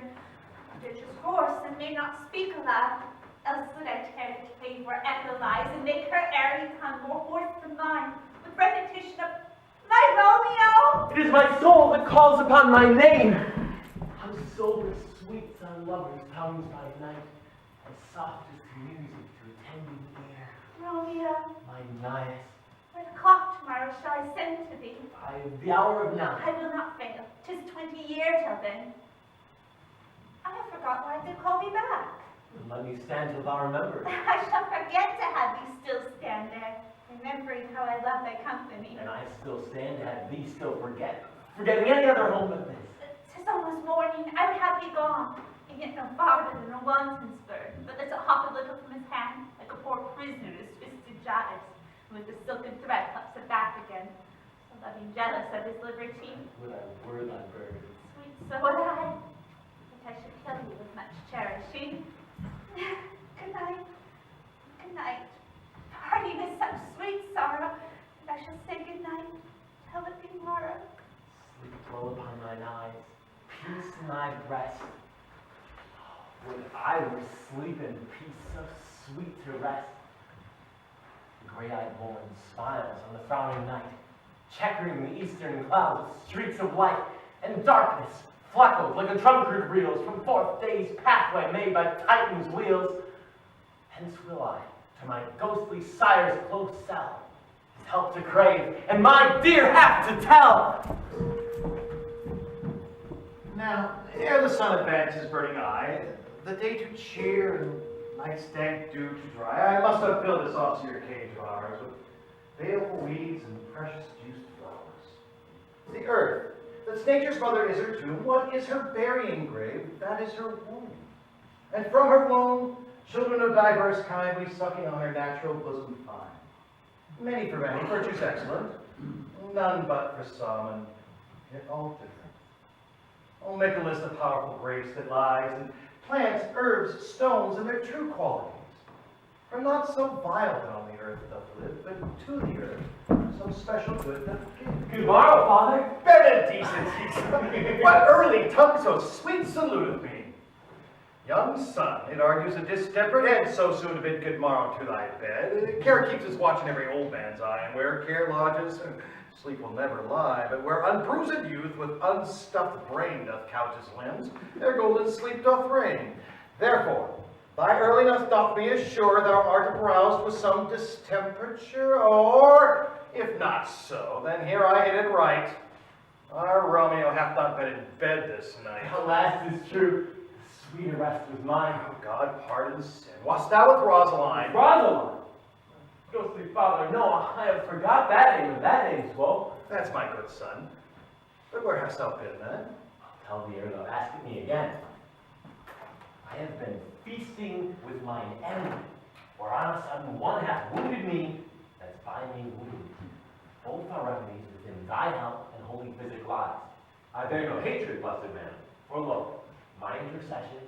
Ditch is hoarse and may not speak aloud, else would I tear the cave where echo lies and make her airy tongue more hoarse than mine, with repetition of my Romeo. It is my soul that calls upon my name. How sober sweets our lovers' tongues by night, as soft as music to attending ear. Romeo, My Naias, what o'clock tomorrow shall I send to thee? by the hour of 9. I will not fail. 'Tis 20 years till then. I have forgot why they call me back. Let me stand till thou remember. I shall forget to have thee still stand there, remembering how I love thy company. And I still stand to have thee still forgetting any other home but this. 'Tis almost morning. I would have thee gone, and yet no farther than a wanton's but lets it hop a little from his hand, like a poor prisoner's twisted gyves, and with the silken thread plucks it back again, so loving jealous of his liberty. Would I were thy bird. Sweet, so would I, but I should kill you with much cherishing. Good night, good night. Parting is such sweet sorrow, that I shall say good night till it be morrow. Sleep low upon thine eyes, peace in thy breast. Would I were sleep in peace so sweet to rest. The gray-eyed woman smiles on the frowning night, checkering the eastern clouds with streaks of light, and darkness fleckles like a drunkard reels from forth day's pathway made by Titan's wheels. Hence will I to my ghostly sire's close cell, his help to crave, and my dear hap to tell. Now, ere the sun advances burning eye, the day to cheer and night's dank dew to dry, I must upfill this austere cage of ours with baleful weeds and precious juiced flowers. The earth, that's nature's mother is her tomb, what is her burying grave? That is her womb. And from her womb, children of diverse kind we sucking on her natural bosom find. Many for many, virtues excellent, none but for some, and yet all different. Oh, make a list of powerful grace that lies in plants, herbs, stones, and their true qualities. For not so vile that on the earth doth live, but to the earth some special good doth give. Good morrow, Father. Benedicent, what early tongue so sweet saluteth me? Young son, it argues a distempered head so soon to bid good morrow to thy bed. Care keeps us watching every old man's eye, and where care lodges, sleep will never lie, but where unbruised youth with unstuffed brain doth couch his limbs, their golden sleep doth reign. Therefore, thy earliness doth me assure thou art aroused with some distemperature, or, if not so, then here I hit it right. Our Romeo hath not been in bed this night. Alas, 'tis true. Sweeter rest was mine. Oh, God pardon sin. Wast thou with Rosaline? Rosaline? Ghostly father, no, I have forgot that name, and that name's woe. That's my good son. But where hast thou been, then? I'll tell thee ere thou ask it me again. I have been feasting with mine enemy, where on a sudden one hath wounded me, that's by me wounded. Both are remedies within thy help and holy physic lies. I bear no hatred, blessed man, for lo, my intercession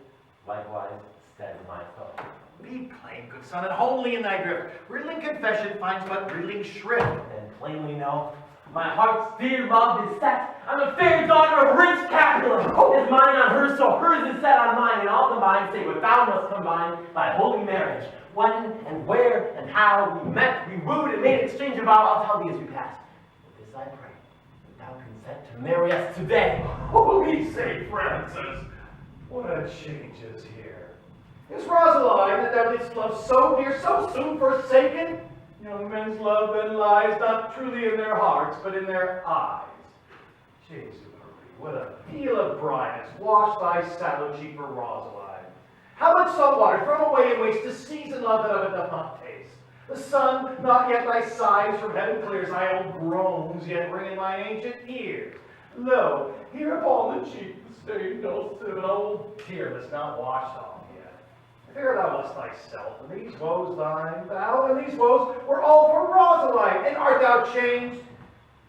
likewise steads my foe. Be plain, good son, and homely in thy drift. Riddling confession finds but riddling shrift. And plainly know, my heart's dear love is set on the fair daughter of rich Capulet. Is mine on hers, so hers is set on mine, and all combined, say what thou must combine by holy marriage. When and where and how we met, we wooed and made exchange of vow, I'll tell thee as we pass. But this I pray, that thou consent to marry us today. Holy St. Francis, what a change is here. Is Rosaline that thou didst love so dear, so soon forsaken? Young men's love then lies not truly in their hearts, but in their eyes. Jesu Marie, what a peal of brightness washed thy sallow cheek for Rosaline. How much salt water thrown away in waste to season love that of it doth not taste? The sun, not yet thy sighs from heaven clears, thy old groans yet ring in mine ancient ears. Lo, here upon the cheek the stain doth sit, an old tear that's not washed off yet. Fear thou wast thyself, and these woes thine, thou and these woes were all for Rosaline, and art thou changed?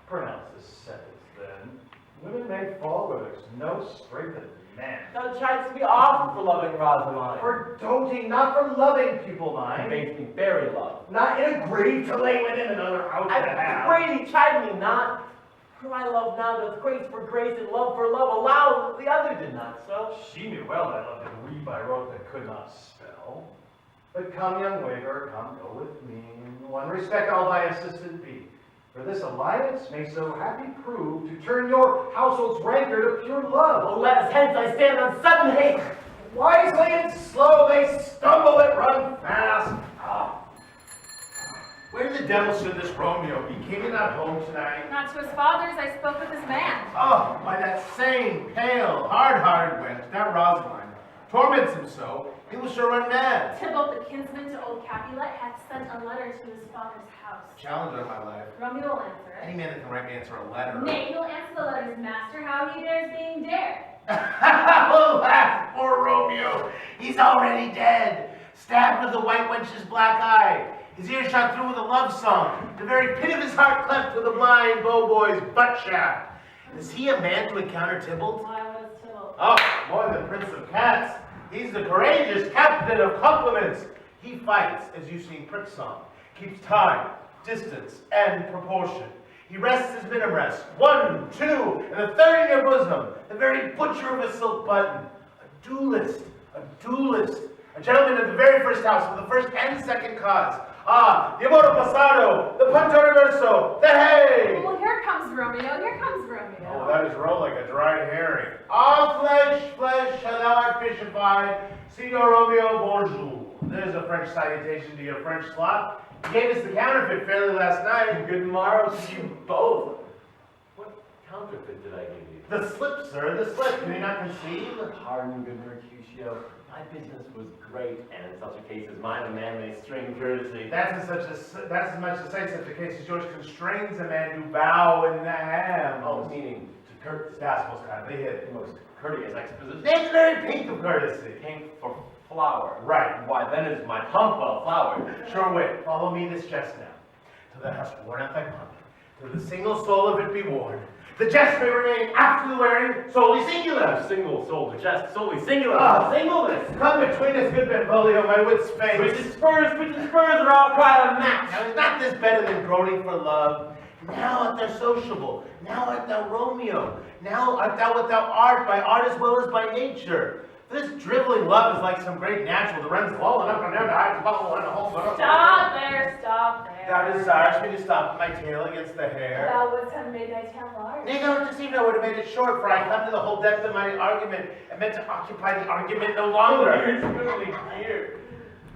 Pronounce this sentence then. Women may fall where there's no strength in men. Thou chidest me often for loving Rosaline. For doting, not for loving, pupil mine. It makes me very love. Not in a grave to lay within another out to have. Pray thee, chide me not. For my love now doth grace for grace and love for love allow, the other did not so. She knew well I loved and read by rote that could not spell. But come, young waver, come, go with me. One respect all thy assistant be. For this alliance may so happy prove to turn your household's rancor to pure love. Oh, let us hence, I stand on sudden hate. Wisely and slow they stumble that run fast. Where the devil should this Romeo be? Came he not home tonight? Not to his father's, I spoke with his man. Oh, by that same pale, hard-hearted wench, that Rosaline, torments him so, he will sure run mad. Tybalt, the kinsman to old Capulet, hath sent a letter to his father's house. Challenge on my life. Romeo will answer it. Any man that can write me answer a letter. Nay, he'll answer the letter's master, how he dares being dared. Alas, poor Romeo, he's already dead, stabbed with the white wench's black eye. His ear shot through with a love song, the very pit of his heart cleft with a blind bow boy's butt shaft. Is he a man to encounter Tybalt? Why, what is Tybalt? Oh, more than Prince of Cats. He's the courageous captain of compliments. He fights, as you've seen Prick's song, keeps time, distance, and proportion. He rests his minim rest, 1, 2, and a third in your bosom, the very butcher of a silk button. A duelist, a gentleman of the very first house, with the first and second cause. Ah, the amor pasado, the punto reverso, the hey! Well, here comes Romeo, here comes Romeo. Oh, that is rolled like a dried herring. All flesh, thou art fishified. Signor Romeo, bonjour. There's a French salutation to your French slop. You gave us the counterfeit fairly last night. Good morrow to you both. What counterfeit did I give you? The slip, sir, the slip. Can you not conceive? Pardon, good Mercutio. My business was great, and in such a case as mine, a man may strain courtesy. That's as much to say such a case as yours constrains a man to bow in the ham. Oh, meaning to courtesy. That's most kindly hit. Most courteous exposition. It's the very pink of courtesy. Pink for flower. Right. Why, then is my pump well flowered. Sure wait, follow me this jest now. Till thou hast worn out thy pump, till the single soul of it be worn. The jest may remain after the wearing solely singular. Single soul, the jest solely singular. Ah, singleness. Come between us, good Benvolio, my wit's face. Which is spurs, are all cry of match. Now is not this better than groaning for love? Now art thou sociable, now art thou Romeo, now art thou what thou art, by art as well as by nature. This driveling love is like some great natural that runs lolling up and down the eyes, bubble and a whole sort of. Stop there, stop there. Thou desirest me to stop my tail against the hair. Thou wouldst have made thy tail large. Nay, don't deceive me, I would have made it short, for I come to the whole depth of my argument, and meant to occupy the argument no longer. It's really clear.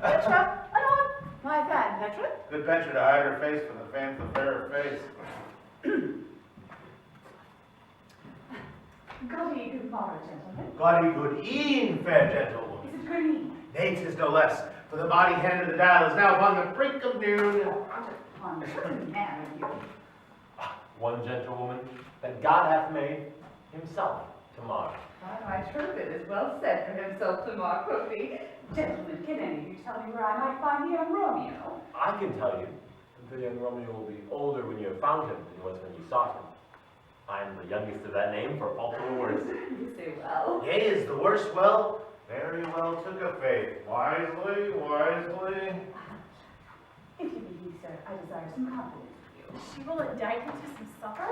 Petra, anon, my fan, Petra. Good Petra to hide her face from the fans of fairer face. Godly good morrow, gentlemen. Glad good e'en, fair gentlewoman. Is it good evening? Nay, 'tis no less, for the body hand of the dial is now upon the brink of noon. What a man of you. One gentlewoman that God hath made himself tomorrow. My trumpet is well set for himself tomorrow, could be. Gentlemen, can any of you tell me where I might find the young Romeo? I can tell you that the young Romeo will be older when you have found him than he was when you sought him. I am the youngest of that name, for fault of the worst. You say well. Yea, is the worst well? Very well took a faith. Wisely, wisely. If you be he, sir, I desire some confidence with you. She will indict him to some supper?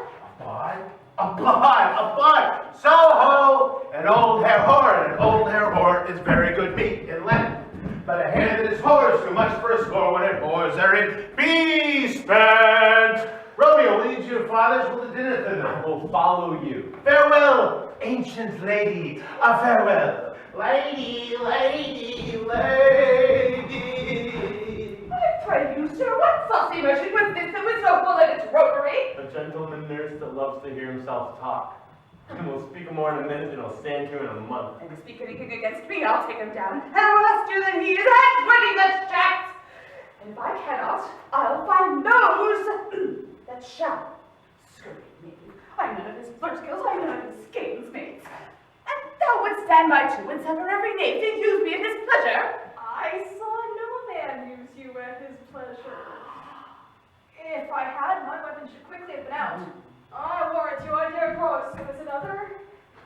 A bud. So-ho! An old hair whore, and an old hair whore is very good meat in Lent. But a hand that is whores too much for a score when it whores therein be spent. Romeo, lead your fathers with the dinner thither. I will follow you. Farewell, ancient lady, a farewell. Lady. I pray you, sir, what saucy motion was this that was so full of its roguery? A gentleman nurse that loves to hear himself talk. And we'll speak more in a minute than I'll stand here in a month. And to speak anything against me, I'll take him down. And I will ask you that he is hand-winning that shaft. And if I cannot, I'll find those that shall. Scurry me. I'm none of his flirt skills, I'm none of his games mates. And thou wouldst stand by too and suffer every knave to use me at his pleasure. I saw no man use you at his pleasure. If I had, my weapon should quickly have been out. I warrant you, I dare grow as soon as another.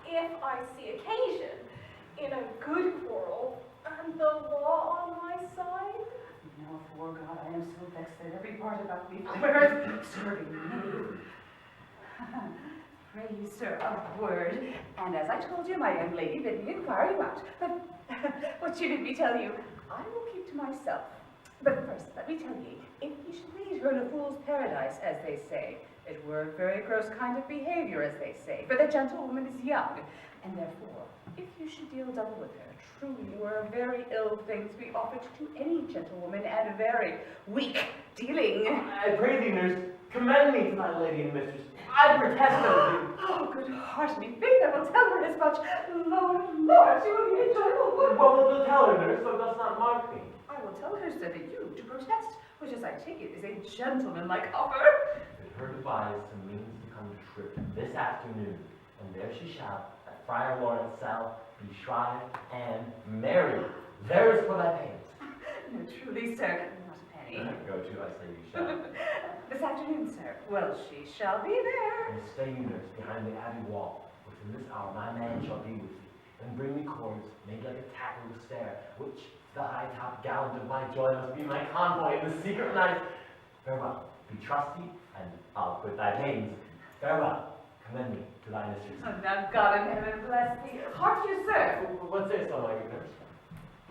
If I see occasion in a good quarrel, and the law on my side. Now, for God, I am so vexed that every part about me quivers, serving me. Pray you, sir, a word. And as I told you, my young lady bid me inquire you out. But what she bid me tell you, I will keep to myself. But first, let me tell ye, if ye should lead her in a fool's paradise, as they say, it were a very gross kind of behavior, as they say, for the gentlewoman is young, and therefore, if you should deal double with her, truly were a very ill thing to be offered to any gentlewoman, and very weak dealing. I pray thee, nurse, commend me to my lady and mistress. I protest unto thee. Oh, good heart me, faith, I will tell her as much. Lord, Lord, she will be a joyful woman. What wilt thou tell her, nurse, thou dost not mark me? I will tell her, sir, that you, to protest, which as I take it, is a gentlemanlike offer. Bid her devise some means to come to trip this afternoon, and there she shall, at Friar Lawrence cell, be shrived and married. There is for thy pains. No, truly, sir, not a penny. Go to, I say you shall. This afternoon, sir. Well, she shall be there. And stay you, nurse, behind the abbey wall. Within this hour my man shall be with thee, and bring me cords made like a tackle to stare, which the high-top gallant of my joy must be my convoy in the secret night. Farewell, be trusty, and I'll quit thy pains. Farewell, commend me to thy mistress. Oh, now God in heaven bless thee. Hark you, sir. What sayest thou, my good nurse?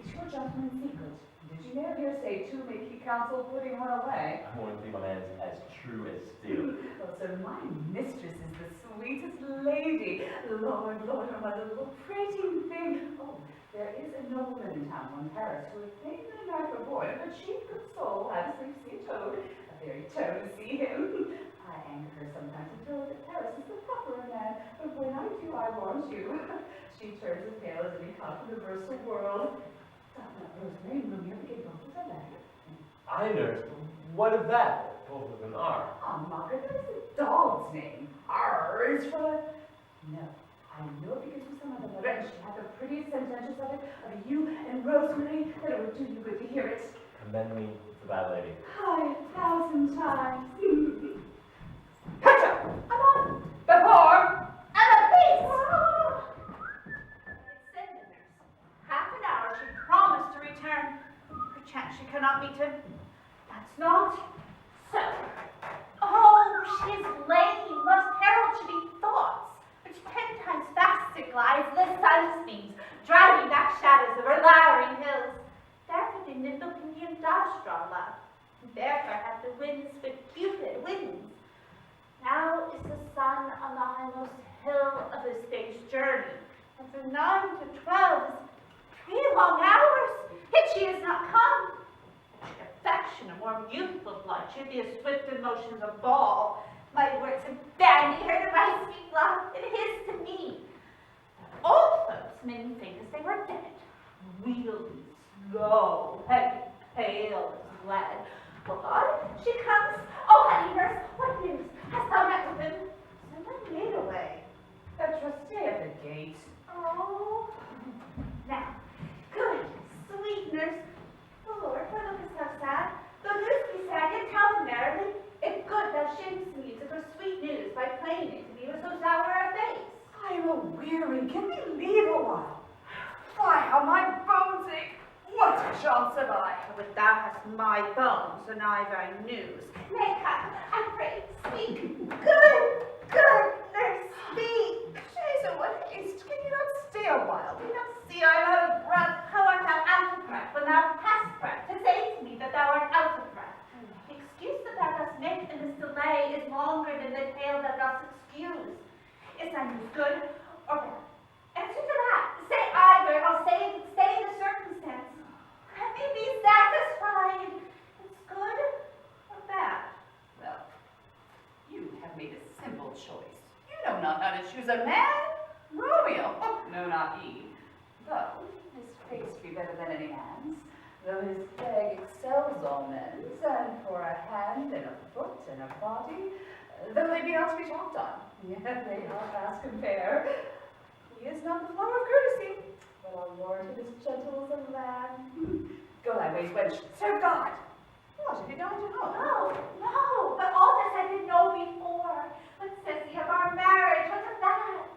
Is your gentleman secret? Did you never hear say to make he counsel putting her away? I want to be my man's as true as steel. Well, sir, my mistress is the sweetest lady. Lord, Lord, oh, my little pretty thing. Oh, there is a nobleman in town, one Paris, who is plain and knife a boy, but she, good soul, had sleep see a toad. A very toad to see him. I anger her sometimes and tell her that Paris is the proper man, but when I do, I warn you, she turns as pale as any controversial world. Doth not Rosemary and Romeo begin both with a letter? I nurse, but what of that? Both of them are. Ah, Margaret, that is a dog's name. Ours for a... No, I know it begins with some other letter, and she hath the prettiest sentences of it, of you and Rosemary, that it would do you good to hear it. Commend me to thy lady. 5,000 times. Petra! I'm on! Before! And a peace! Send the nurse. Half an hour she promised to return. Perchance she cannot meet him. That's not so. Oh, she is lame. What herald should be thoughts, which 10 times faster glides the sunbeams, driving back shadows over lowering hills. Therefore the nimble pinion does draw love. Therefore have the winds with Cupid wings. Now is the sun on the highmost hill of this day's journey, and from 9 to 12 is 3 long hours, yet she has not come. Affection, a warm youthful blood, should be as swift in motions of ball. My words have bandied her to my sweet love, and his to me. But old folks made me think as they were dead, wheeling, slow, heavy, pale as lead. Well, God, she comes. Oh, honey nurse, what news? Hast thou met with him? Send my maid away. Petra, stay at the gate. Oh. Now, good, sweet nurse. The Lord, why lookest thou sad? Though news be sad, yet tell them merrily. If good, thou shamest me to for sweet news by playing it to me with so sour a face. I am a-weary. Can we leave a while? Why, how my bones ache. What chance have I? But thou hast my bones, and I thy news. Nay, come, I pray, speak. Good, nurse, speak. Jesus, what haste. Can you not stay a while? Do you not see I am out of breath? How art thou out of breath when thou hast breath? To say to me that thou art out of breath. The excuse that thou dost make in this delay is longer than the tale that dost excuse. Is thy news good or bad? Answer to that. Say either, I'll say the circumstance. Let me be satisfied. It's good or bad? Well, you have made a simple choice. You know not how to choose a man better than any man's, though his leg excels all men's, and for a hand and a foot and a body, though they be not to be talked on, yet they not ask compare. He is not the flower of courtesy, but our Lord is as gentle as a lamb. Go thy ways, wench, serve God. What, have you dined at home? No, no, but all this I didn't know before. What says he of our marriage? What of that?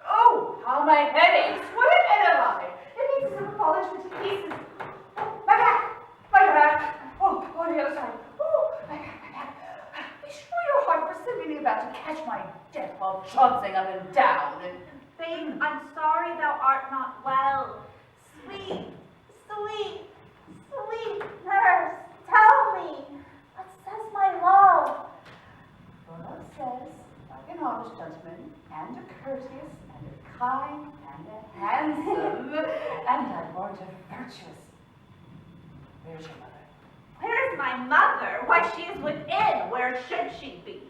Oh, how my head aches! What a head am I! It means as if it fallen to pieces. Oh, my back! My back! Oh, on the other side. Oh, my back, my back. Be sure your heart for sending me about to catch my death while chancing up and down. Babe, I'm sorry thou art not well. Sweet, sweet, sweet nurse, tell me, what says my love? For love says, like an honest gentleman, and a courteous, and a kind, and a handsome, and a more virtuous. Where's your mother? Where's my mother? Why, she is within. Where should she be?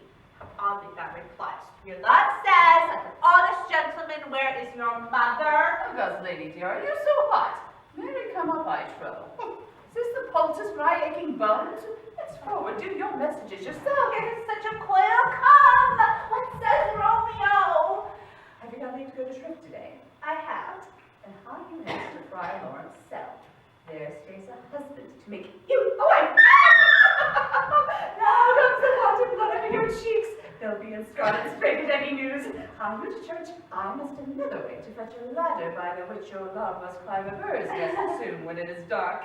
Oddly that replies. Your love says, like an honest gentleman, where is your mother? Oh, God's lady dear, are you so hot? Mary, come up, I trow. Is this the poultice for my aching bones? Let's forward, do your messages yourself. It is such a quail. Come! What says Romeo? Have you got leave to go to shrift today? I have. And how you hence to Friar Lawrence cell. There stays a husband to make you a wife. Now comes the water blood under your cheeks. They'll be in scarlet sprig at any news. On you to church, I must another way to fetch a ladder by the which your love must climb a bird's nest soon when it is dark.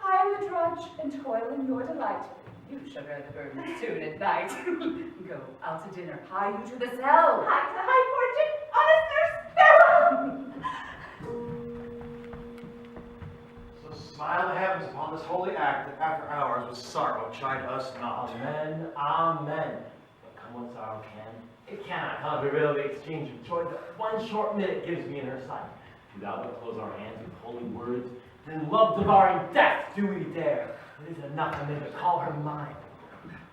I am the drudge and toil in your delight. You shall bear the burden soon at night. Go out to dinner, hie you to the cell. High to high fortune, honest nurse, farewell! So smile the heavens upon this holy act that after hours with sorrow chide us not. Amen, amen. But come what sorrow can, it cannot countervail the exchange of joy that one short minute gives me in her sight. Do thou but close our hands with holy words, then love-devouring death do we dare. It is enough for me to call her mine.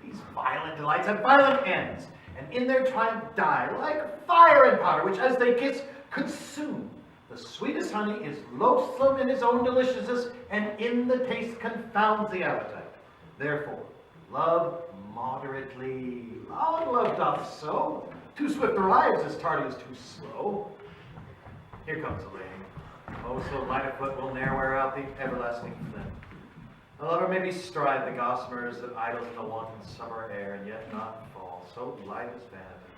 These violent delights have violent ends, and in their triumph die like fire and powder, which as they kiss consume. The sweetest honey is loathsome in its own deliciousness, and in the taste confounds the appetite. Therefore, love moderately. Long love doth so. Too swift arrives as tardy as too slow. Here comes the lady. Oh, so light a foot will ne'er wear out the everlasting flint. A lover may bestride the gossamers that idles in the wanton summer air, and yet not fall. So light is vanity.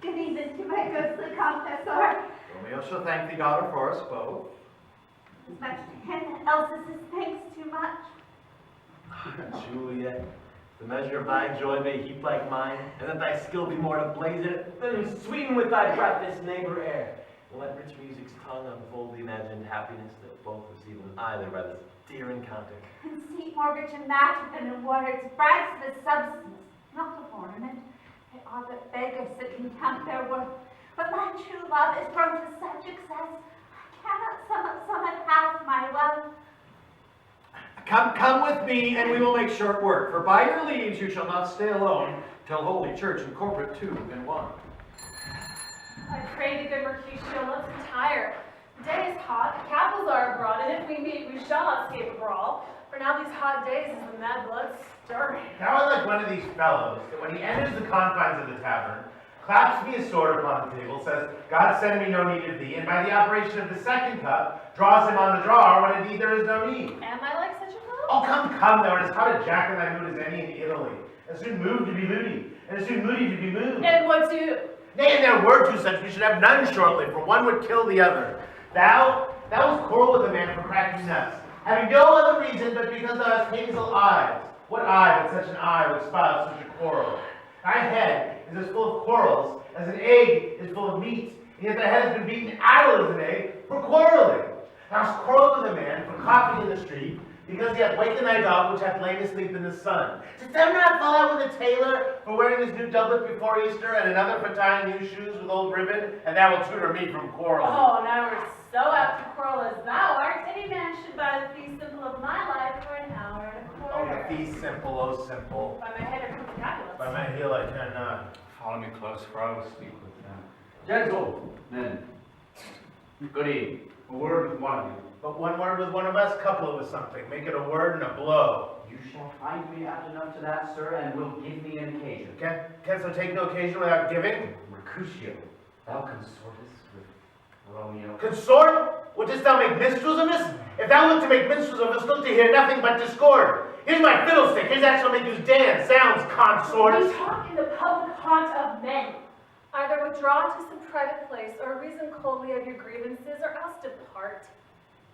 Good evening to my ghostly confessor. Romeo shall thank the daughter for us both. As much to him else is his thanks too much. Juliet, the measure of thy joy may heap like mine, and that thy skill be more to blaze it, than sweeten with thy breath this neighbor air. And let rich music's tongue unfold the imagined happiness that both receive in either by this dear encounter. Conceit more rich in matter than in words, brags of the substance, not of ornament. They are but beggars that can count their worth. But my true love is grown to such excess, I cannot sum up half my wealth. Come with me, and we will make short work. For by your leaves you shall not stay alone, till Holy Church and corporate two in one. I pray thee, good Mercutio, let's retire. The day is hot, the capitals are abroad, and if we meet, we shall not escape a brawl. For now these hot days is the mad blood stirring. Now I like one of these fellows, that when he enters the confines of the tavern, claps me his sword upon the table, says, God send me no need of thee, and by the operation of the second cup, draws him on the drawer when indeed there is no need. Am I like such a fellow? Oh, come, thou art as hot a jack in thy mood as any in Italy. As soon moved to be moody, and as soon moody to be moved. And what do? Nay, and there were two such, we should have none shortly, for one would kill the other. Thou hast quarreled with a man for cracking nuts, having no other reason but because thou hast hazel eyes. What eye but such an eye would spout such a quarrel? Thy head is as full of quarrels as an egg is full of meat, and yet thy head has been beaten idle as an egg for quarreling. Thou hast quarreled with a man for coughing in the street, because he hath wakened thy dog which hath lain asleep in the sun. Didst thou not fall out with a tailor for wearing his new doublet before Easter, and another for tying new shoes with old ribbon? And thou wilt tutor me from quarreling. Oh, now we're so apt to quarrel as thou art. Any man should buy the fee simple of my life for an hour and a Oh, quarter. the fee simple, oh simple. By my head I come to Capulet. By my heel I turn not. Follow me close, for I will speak with them. Gentlemen, good evening. A word with one of you. But one word with one of us, couple it with something. Make it a word and a blow. You shall find me apt enough to that, sir, and will give me an occasion. Canst thou take no occasion without giving? Mercutio, thou consortest with Romeo. Consort? Wouldst thou make minstrels of us? If thou look to make minstrels of us, look to hear nothing but discord. Here's my fiddlestick, here's that shall make you dance. Sounds, consort. We talk in the public haunt of men. Either withdraw to some private place, or reason coldly of your grievances, or else depart.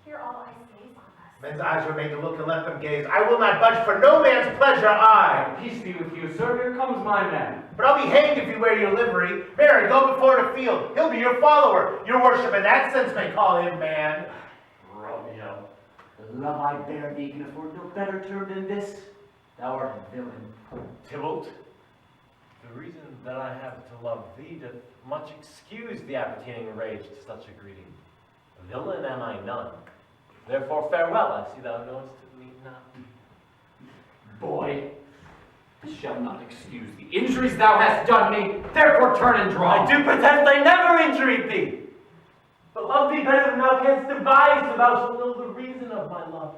Hear all I say on us. Men's eyes were made to look and let them gaze. I will not budge for no man's pleasure, I. Peace be with you, sir. Here comes my man. But I'll be hanged if you wear your livery. Mary, go before the field. He'll be your follower. Your worship in that sense may call him man. Romeo, the love I bear thee can afford no better term than this. Thou art a villain. Tybalt, the reason that I have to love thee doth much excuse the appertaining rage to such a greeting. Villain am I none. Therefore farewell, I see thou knowest me not. Boy, this shall not excuse the injuries thou hast done me, therefore turn and draw. I do protest I never injuried thee, but love thee better than thou canst devise, so thou shalt know the reason of my love.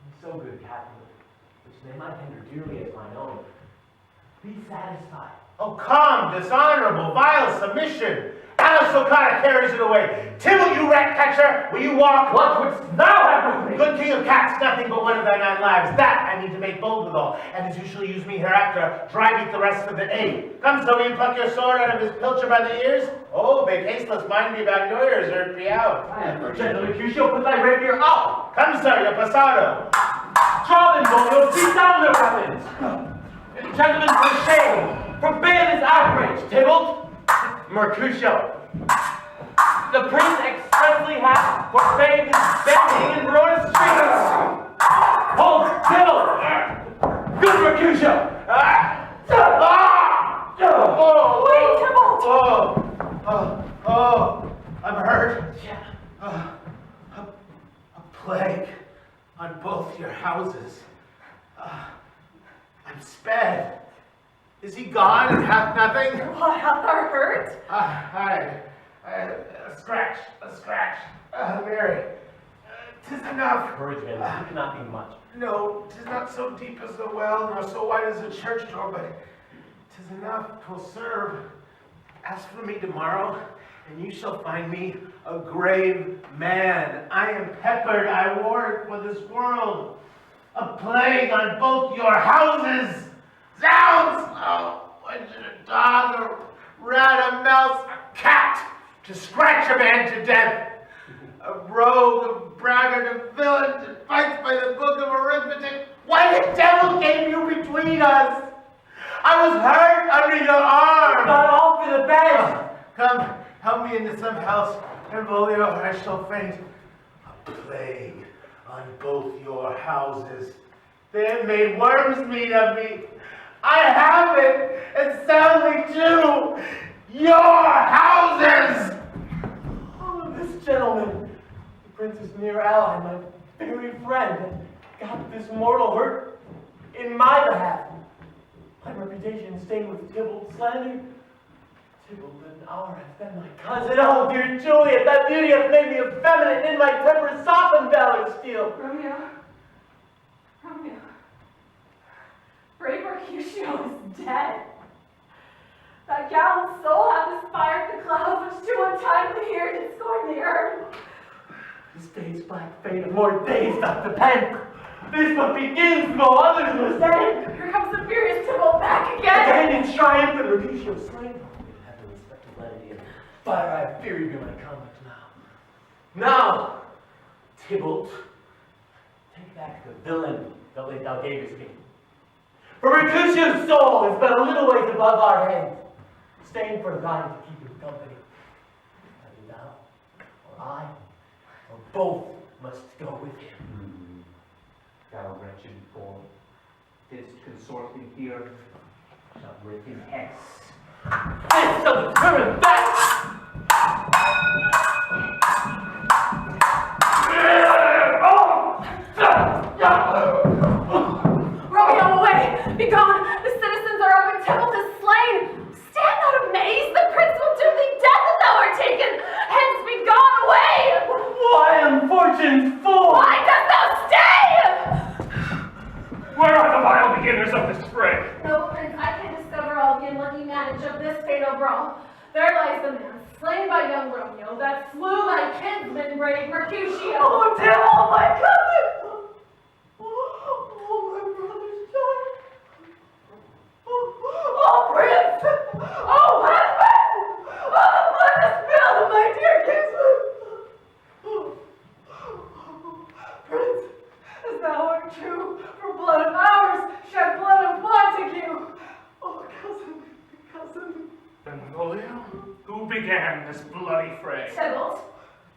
And so good Capulet, which name I tender dearly as mine own, be satisfied. Oh, calm, dishonorable, vile submission. Alison carries it away. Tybalt, you rat catcher, will you walk? What wouldst thou have with me? Good king of cats, nothing but one of thy 9 lives. That I need to make bold withal, and as you shall use me hereafter, dry beat the rest of the 8. Come, so will you pluck your sword out of his pilcher by the ears? Oh, make hasteless, mind me about your ears, or it be out. I am gentle Mercutio, put thy rapier up. Come, sir, your passado. Draw them, Romeo, see down their weapons. Gentlemen, for shame, forbid this outrage, Tybalt. Mercutio, the prince expressly hath forbade this bending in Verona streets. Hold, Tybalt! Good Mercutio! Wait, Tybalt! I'm hurt. A plague on both your houses. I'm sped. Is he gone and hath nothing? What, hath thou hurt? A scratch. Mary, 'tis enough. Courage, man, it cannot be much. No, 'tis not so deep as the well, nor so wide as the church door, but 'tis enough, 'twill serve. Ask for me tomorrow, and you shall find me a grave man. I am peppered, I warrant, for this world. A plague on both your houses. Zounds! Oh, when should a dog, a rat, a mouse, a cat, to scratch a man to death? A rogue, a braggart, a villain, that fights by the book of arithmetic. Why the devil came you between us? I was hurt under your arm. Not all for the best. Come, help me into some house, Benvolio, or I shall faint. A plague on both your houses. They have made worms meat of me. I have it, and soundly too. Your houses! Oh, this gentleman, the prince's near ally, my very friend, got this mortal hurt in my behalf. My reputation stained with Tybalt's slander. Tybalt an hour hath been my cousin. Oh, dear Juliet, that beauty hath made me effeminate, and in my temper softened valor steel. Romeo. Brave Mercutio is dead. That gallant soul hath aspired the clouds which too untimely here did scorn the earth. This day's black fate of more days doth depend. This but begins, though others must end. Here comes the furious Tybalt back again. Again in triumph, and Mercutio slain. Have the respect of Vladimir and fire I fear you be my conduct now. Now, Tybalt, take back the villain that thou gavest me. For Mercutio's soul is but a little ways above our heads, staying for thine to keep him company. Either thou, or I, or both must go with him. Thou wretched boy, didst consort me here, shalt rip his head. I shall determine that! Romeo, away! Begone! The citizens are up and Tybalt is slain! Stand not amazed! The prince will do thee death if thou art taken! Hence, begone away! brawl. There lies the man, slain by young Romeo, that slew thy kinsman brave Mercutio. Oh, Tybalt, my cousin! Oh, my brother's child! Oh, Prince! Oh, husband! Oh, let us build, my dear kinsman! Prince, as thou art true, for blood of ours shed blood of Montague! Oh, cousin! Benvolio, who began this bloody fray? Tybalt,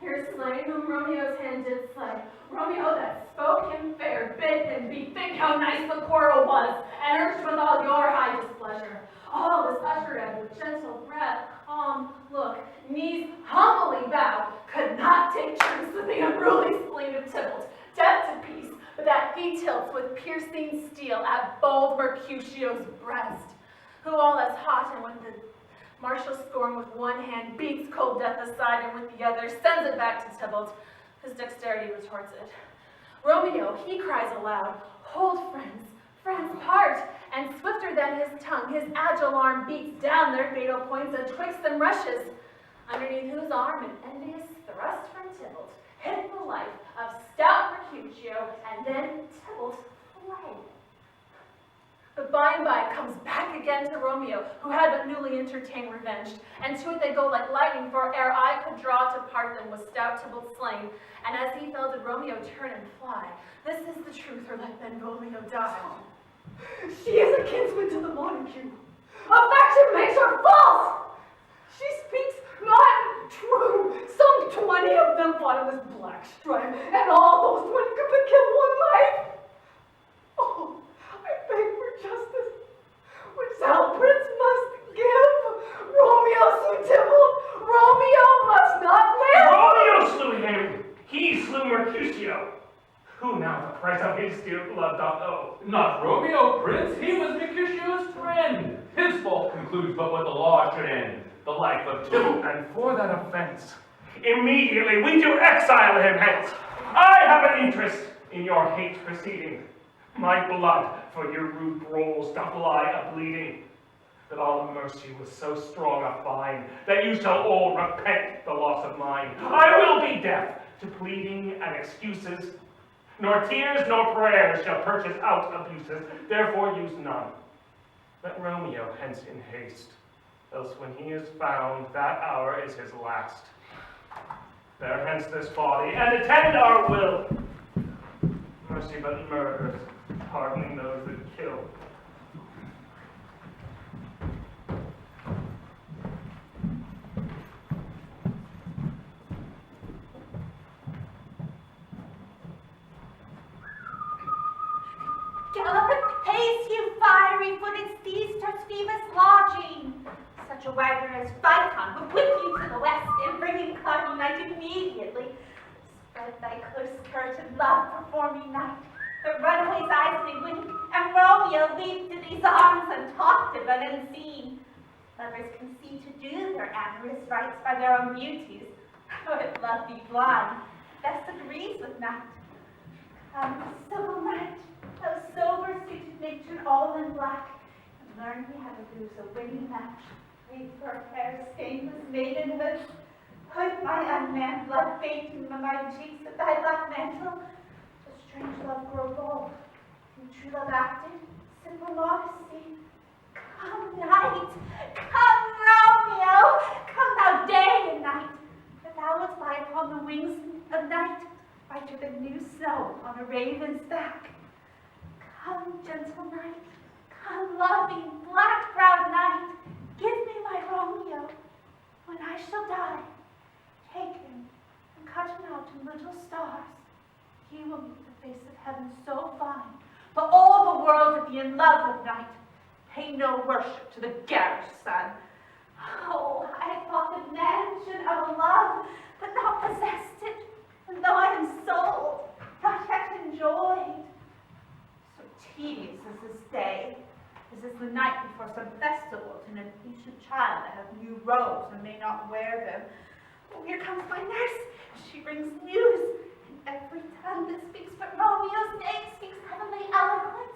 here slain whom Romeo's hand did slay. Romeo that spoke him fair, bid him beat. Think how nice the quarrel was, and urged with all your high displeasure. All this ushered with gentle breath, calm look, knees humbly bowed, could not take truce with the unruly spleen of Tybalt, deaf to peace, but that he tilts with piercing steel at bold Mercutio's breast, who all as hot and with the martial scorn with one hand beats cold death aside, and with the other sends it back to Tybalt. His dexterity retorts it. Romeo, he cries aloud, hold friends, friends part, and swifter than his tongue, his agile arm beats down their fatal points, and twixt them rushes, underneath whose arm an envious thrust from Tybalt hid the life of stout Mercutio, and then Tybalt fled. But by and by comes back again to Romeo, who had but newly entertained revenge, and to it they go like lightning, for ere I could draw to part them was stout Tybalt slain, and as he fell did Romeo turn and fly. This is the truth, or let Benvolio die. She is a kinsman to the Montague. Affection makes her false. She speaks not true. Some 20 of them fought in this black strife, and all those 20 could but kill one life. Oh, I beg for justice, which thou, Prince, must give. Romeo slew Tybalt. Romeo must not live. Romeo slew him. He slew Mercutio. Who now the price of his dear blood doth owe? Not Romeo, Prince. He was Mercutio's friend. His fault concludes but what the law should end, the life of Tybalt. And for that offense, immediately we do exile him hence. I have an interest in your hate proceeding. My blood for your rude brawls doth lie a-bleeding. That all the mercy was so strong a fine, that you shall all repent the loss of mine. I will be deaf to pleading and excuses, nor tears nor prayers shall purchase out abuses, therefore use none. Let Romeo hence in haste, else when he is found, that hour is his last. Bear hence this body, and attend our will. Mercy but murders, pardoning those that kill. Gallop apace, you fiery-footed steeds, towards Phoebus' lodging. Such a wagon as Viscount would whip you to the west, and bringing Cloud united immediately. Spread thy close skirted love for formy night. The runaway's eyes they wink, and Romeo leaps to these arms untalked of and unseen. Lovers conceive to do their amorous rites by their own beauties. Oh, if love be blind, best agrees with night. Come, civil night, thou sober-suited matron all in black, and learn me how to lose a winning match. Leave for hair stainless maidenhood. Put my unmanned blood fainting in my cheeks at thy black mantle. The strange love grow bold. In true love acted, simple modesty. Come night, come Romeo, come thou day and night. That thou wouldst lie upon the wings of night, right to the new snow on a raven's back. Come, gentle night, come, loving, black-browed night, give me my Romeo. When I shall die, take him and cut him out in little stars. He will meet the face of heaven so fine, for all the world to be in love with night. Pay no worship to the garish sun. Oh, I thought the mansion of a love, but not possessed it, and though I am sold, not yet enjoyed. So tedious is this day, as is the night before some festival to an impatient child that has new robes and may not wear them. Oh, here comes my nurse. She brings news, and every tongue that speaks but Romeo's name speaks heavenly eloquence.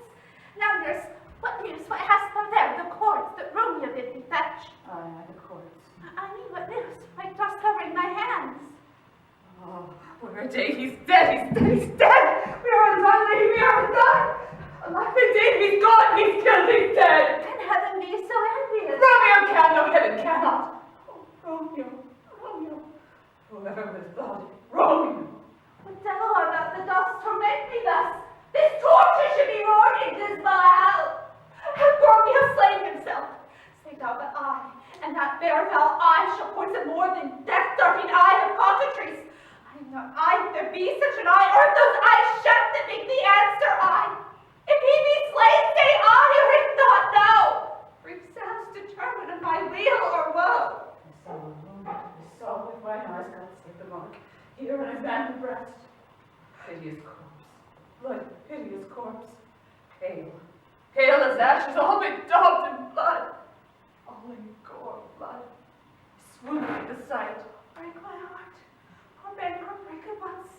Now, nurse, what news? What hast thou there? The cords that Romeo bid me fetch. The Poor Dave, he's dead, he's dead! We are undone, we are undone! Alack, the Dave, he's gone, he's killed, he's dead! Can heaven be so envious? Romeo can, no, heaven cannot! Oh, Romeo, whoever would have thought it, Romeo! What devil art thou that dost torment me thus? This torture should be roared in dismal hell! Hath Romeo slain himself? Say thou that I, and that bare foul eye, shall poison more than death-darting eye of cockatrice. I am not I, if there be such an eye, or if those eyes shut that make the answer I. If he be slain, say I, or if not, no. Brief sounds determine of my weal or woe. I saw with mine eyes, God save the monk, here in his manly breast. Hideous corpse, blood, hideous corpse, pale as ashes, all bedaubed in blood, all in gore blood. Swooned at the sight. Break my heart, or beg or break at once.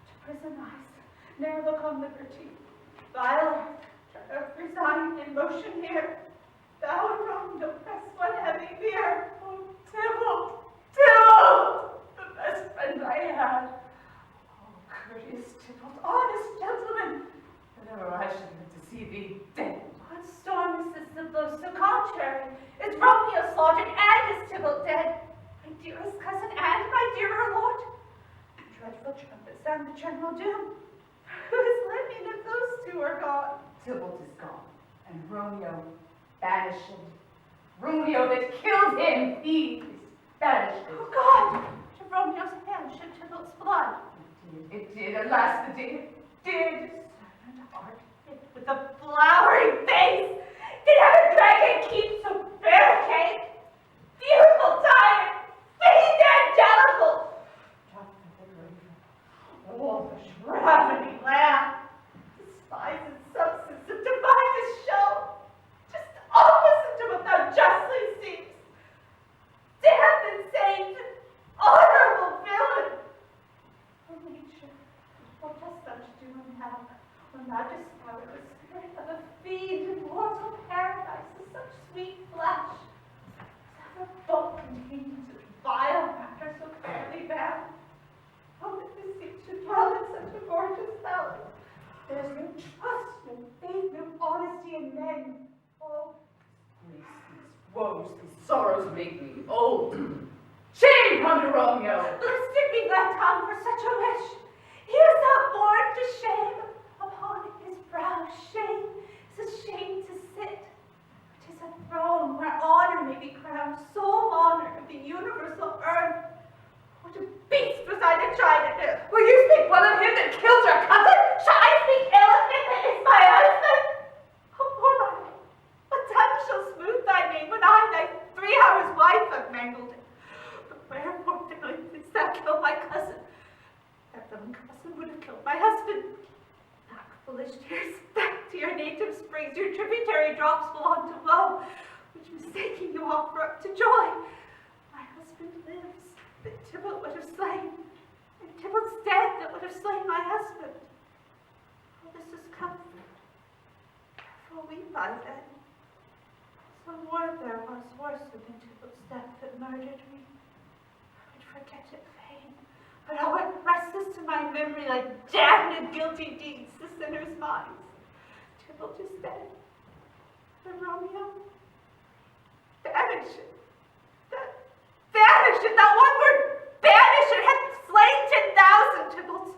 To prison eyes, ne'er look on liberty. Vile earth, resign in motion here. Thou and Rome don't press one heavy fear. Oh, Tybalt, the best friend I had. Oh, courteous Tybalt, honest gentleman, whenever I should live to see thee dead. What storm is this that blows so contrary? Is Romeo slaughtered and is Tybalt dead? My dearest cousin and my dearer lord? Dreadful trumpets sound the general doom. Who is living if those two are gone? Tybalt is gone, and Romeo banished. Romeo that killed him, he is banished. Oh God! To Romeo's hand should Tybalt's blood. It did, alas, the day it did. Silent heart, with a flowery face. Did ever dragon keep so fair a cake? Beautiful tyrant, fiend angelical. Oh, the ravening lamb. Despise and substance of divinest show. Just opposite to what thou justly seemst. Damned and saint, honorable villain. O nature, what dost thou to do in hell, when thou discover the spirit of a fiend in mortal paradise of such sweet flesh? Is ever book containing such vile matter so clearly banned? Oh, that this seat should dwell in such a gorgeous hell. There is no trust, no faith, no honesty in men. Oh, These woes, these sorrows make me old. Shame unto Romeo! blessed be thy tongue for such a wish. He is not born to shame. Upon his brow shame is a shame to sit. It is a throne where honor may be crowned, sole honor of the universal earth. What a beast was I to try to do? Will you speak well of him that killed your cousin? Shall I speak ill of him that is my husband? Oh, poor my name. What tongue shall smooth thy name when I, thy 3 hours wife, have mangled it? But wherefore, Damain, didst thou kill my cousin? That villain cousin would have killed my husband. Back, foolish tears, back to your native springs. Your tributary drops belong to woe, which mistaking you offer up to joy. My husband lives, that Tybalt would have slain, and Tybalt's dead that would have slain my husband. Oh, this is comfort. Therefore weep I then. Some word there was worse than Tybalt's death that murdered me. I would forget it fain, but how it presses to my memory like damned and guilty deeds to sinners' minds. Tybalt is dead. And Romeo? Banish it. Banish it, that one word, banish it, hath slain 10,000 Tybalts.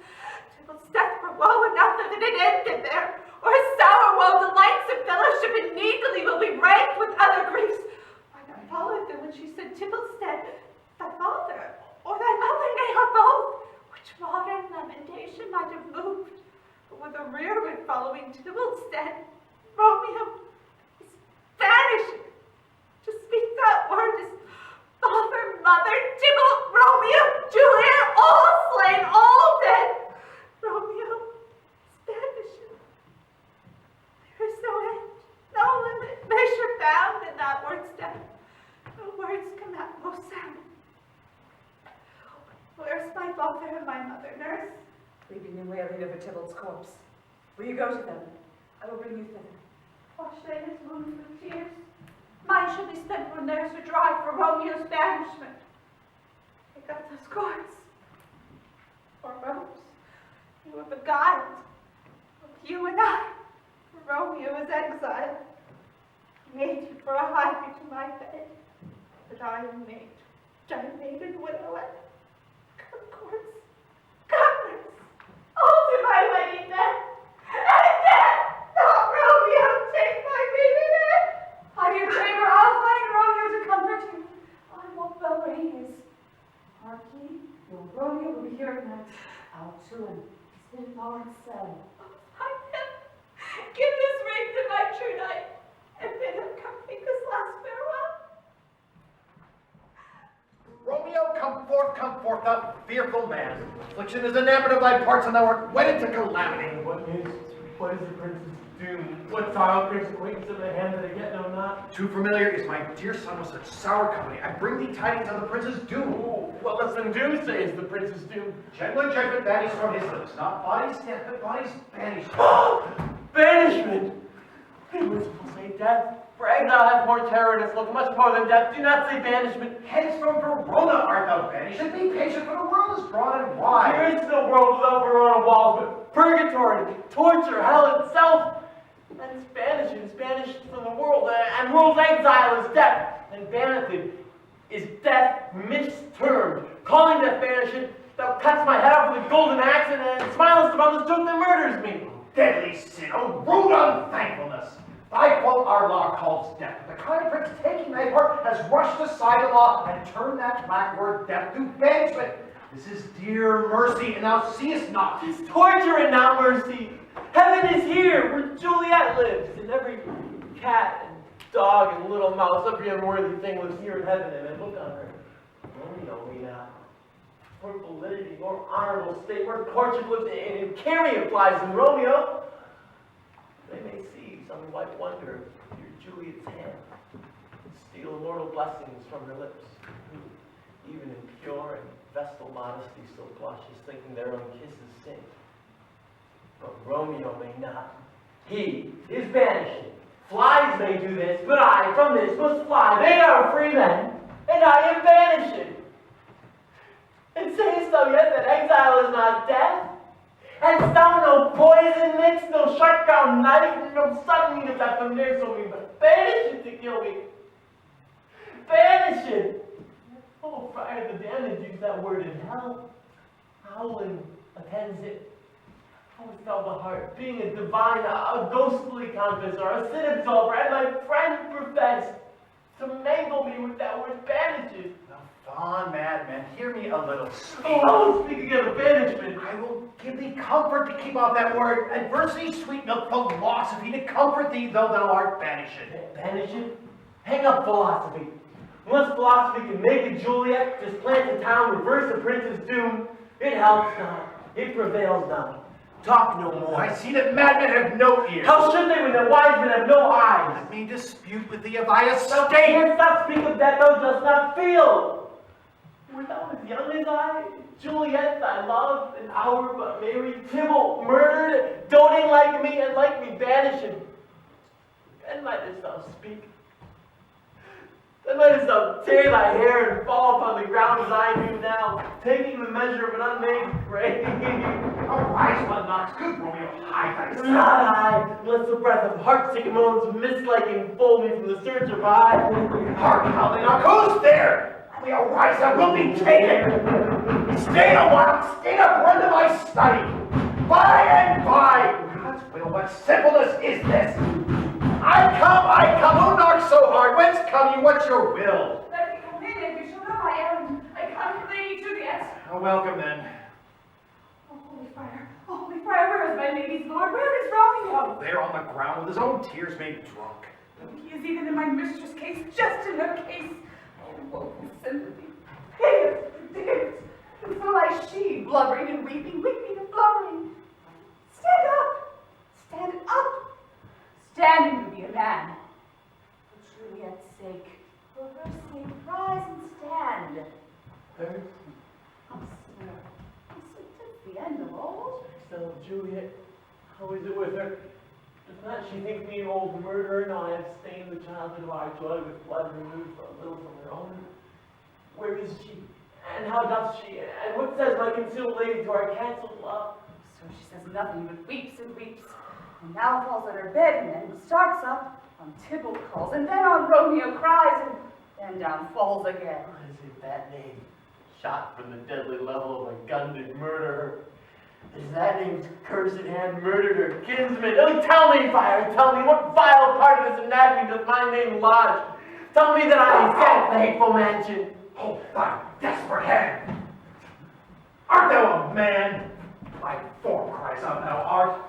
Tybalt's death were woe enough if it had ended there, or his sour woe, delights of fellowship and needly will be ranked with other griefs. Why not follow then when she said Tybalt's dead, thy father, or thy mother, nay, or both, which modern lamentation might have moved, but with a rearward following Tybalt's dead, Romeo is vanishing. To speak that word is father, mother, Tybalt, Romeo, Juliet, all slain, all dead. Romeo is vanishing. There is no end, no limit, measure bound in that word's death. No words come out most sound. Where's my father and my mother, nurse? Weeping and wailing over Tybalt's corpse. Will you go to them? I will bring you thither. Wash they his wounds with tears. Mine should be spent when theirs are dry for Romeo's banishment. Take up those cords, or beguiled. With you and I, Romeo is exiled. I made you for a hiding to my bed, but I am made a widow and of course, goodness, all to my wedding death, and death, not Romeo, take my baby there. Hide your chamber, I'll find Romeo to comfort you. I won't bell rain is. Hark ye, your Romeo will be here at night. Out to him, he's in our cell. Find him, give this ring to my true knight, and bid him come take his last farewell. Romeo, come forth, thou fearful man. Affliction is enamored of thy parts, and thou art wedded to calamity. What is the prince's doom? What sorrow craves acquaintance of the hand that I yet know not? Too familiar is my dear son with such sour company. I bring thee tidings of the prince's doom. Ooh, what less than doom says the prince's doom? Gentle judgment banished from his lips, not body's death, but body's banished. Banishment! Hey, merciful, say death. For exile hath more terror in its look, much more than death. Do not say banishment. Hence from Verona art thou banished, and be patient, for the world is broad and wide. There is no world without Verona walls, but purgatory, torture, hell itself. And banishment is banished from the world, and world's exile is death. And banishment is death mistermed. Calling death banishment, thou cuts my head off with a golden axe, and smilest upon the stroke that murders me. Deadly sin, oh rude unthankfulness! Thy fault our law calls death. The kind prince taking thy part has rushed aside the law and turned that black word death to banishment. This is dear mercy, and thou seest not. It's torture and not mercy. Heaven is here, where Juliet lives, and every cat and dog and little mouse, every unworthy thing lives here in heaven, and I look on her. Romeo me not. More validity, more honorable state, where courtship lives in carrion flies in Romeo. They may see some white wonder of your Juliet's hand, and steal immortal blessings from her lips, who, even in pure and vestal modesty, still blushes, thinking their own kisses sing. But Romeo may not. He is banishing. Flies may do this, but I from this must fly. They are free men, and I am banishing. And sayest thou yet that exile is not death? Hadst thou no poison mixed, no sharp-crowned knife, no sudden need of that familiar so me, but banishing to kill me? Banishing! Oh, Friar, the damned use that word in hell. Howling attends it. Knowest thou the heart, being a divine, a ghostly confessor, a sin absolver, and my friend professed to mangle me with that word banishes. Fond madman, hear me a little. Oh, speaking of banishment, I will give thee comfort to keep off that word. Adversity, sweet milk, philosophy, to comfort thee, though thou art banished. Banished? Hang up philosophy. Unless philosophy can make a Juliet, just plant a town, reverse the prince's doom, it helps not. It prevails not. Talk no more. I see that madmen have no ears. How should they when the wise men have no eyes? Let me dispute with thee of thy estate. Thou canst not speak of that thou dost not feel. Wert thou as young as I, Juliet, thy love, an hour but Mary, Tybalt murdered, doting like me, and like me banishing. Then mightest thou speak. Then mightest thou tear thy hair and fall upon the ground as I do now, taking the measure of an unmade grave. Arise, one knocks, good Romeo, hide thyself. Not I, unless the breath of heart-sick moans mist-like enfold me from the surge of eye. Hark how they knock, who's there? Romeo, rise, thou wilt be taken. Stay a while, stay up, run to my study. By and by. God's will, what simpleness is this? I come, who knocks so hard? Whence come you, what's your will? Let me come in, and you shall know my errand. I come from Lady Juliet. Welcome then. Oh, Holy Friar, where is my lady's lord? Where is Romeo? There on the ground with his own tears made drunk. He is even in my mistress' case, just in her case. Oh, woeful sympathy. Piteous, predict. And so lies she, blubbering and weeping, weeping and blubbering. Stand up! Stand up! Stand and be a man. For Juliet's sake, for her sake, rise and stand. Her? Oh, sir, it's the end of all. So, Juliet, how is it with her? Does not she think me an old murderer, and I have stained the childhood of our joy with blood removed a little from her own? Where is she? And how doth she? And what says my concealed lady to our cancelled love? So she says nothing but weeps and weeps, and now falls on her bed, and then starts up, on Tybalt calls, and then on Romeo cries, and then down falls again. What is it, that name? Shot from the deadly level of a gun to murder her. Is that name's cursed hand murdered her kinsman? Oh, tell me, fire, tell me what vile part of this anatomy does my name lodge? Tell me that I may set the hateful mansion. Hold thy desperate hand! Art thou a man? Thy form cries out thou art.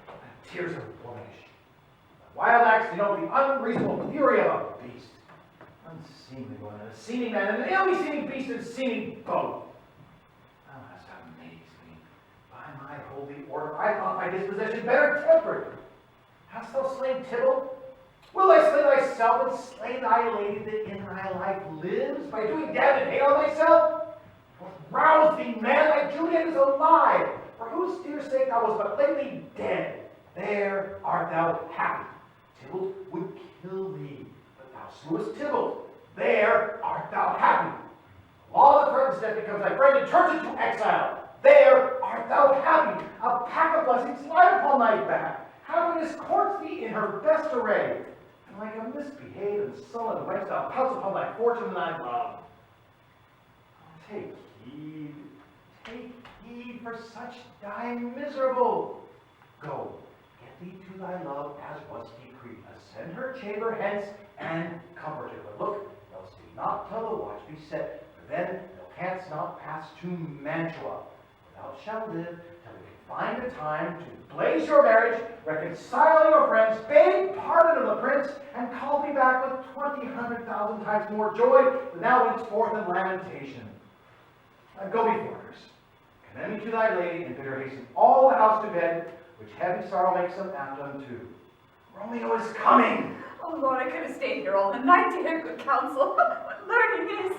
Thy tears are womanish. Thy wild acts denote the unreasonable fury of a beast. Unseemly woman, a seeming man, and an ill-seeming beast, and seeming both. Thou hast amazed me. By my holy order, I thought my disposition better tempered. Hast thou slain Tybalt? Will thy slay thyself, and slay thy lady that in thy life lives, by doing damn and hate on thyself? Rouse thee, man, thy Juliet is alive, for whose dear sake thou was but lately dead. There art thou happy. Tybalt would kill thee, but thou slewest Tybalt. There art thou happy. Law that threatens death becomes thy friend and turns into exile. There art thou happy. A pack of blessings light upon thy back. Happiness courts thee in her best array. And like a misbehaved and sullen wench, thou pouts upon thy fortune and thy love. Take heed, for such die miserable. Go, get thee to thy love as was decreed. Ascend her chamber hence and comfort her. But look, thou see not till the watch be set, for then thou canst not pass to Mantua. Thou shalt live till we can find a time to blaze your marriage, reconcile your friends, beg pardon of the prince, and call thee back with 1,000 times more joy than thou wentest forth in lamentation. Go before us. Commend me to thy lady, and bid her hasten all the house to bed, which heavy sorrow makes them apt unto. Romeo is coming! Oh, Lord, I could have stayed here all the night to hear good counsel. What learning is!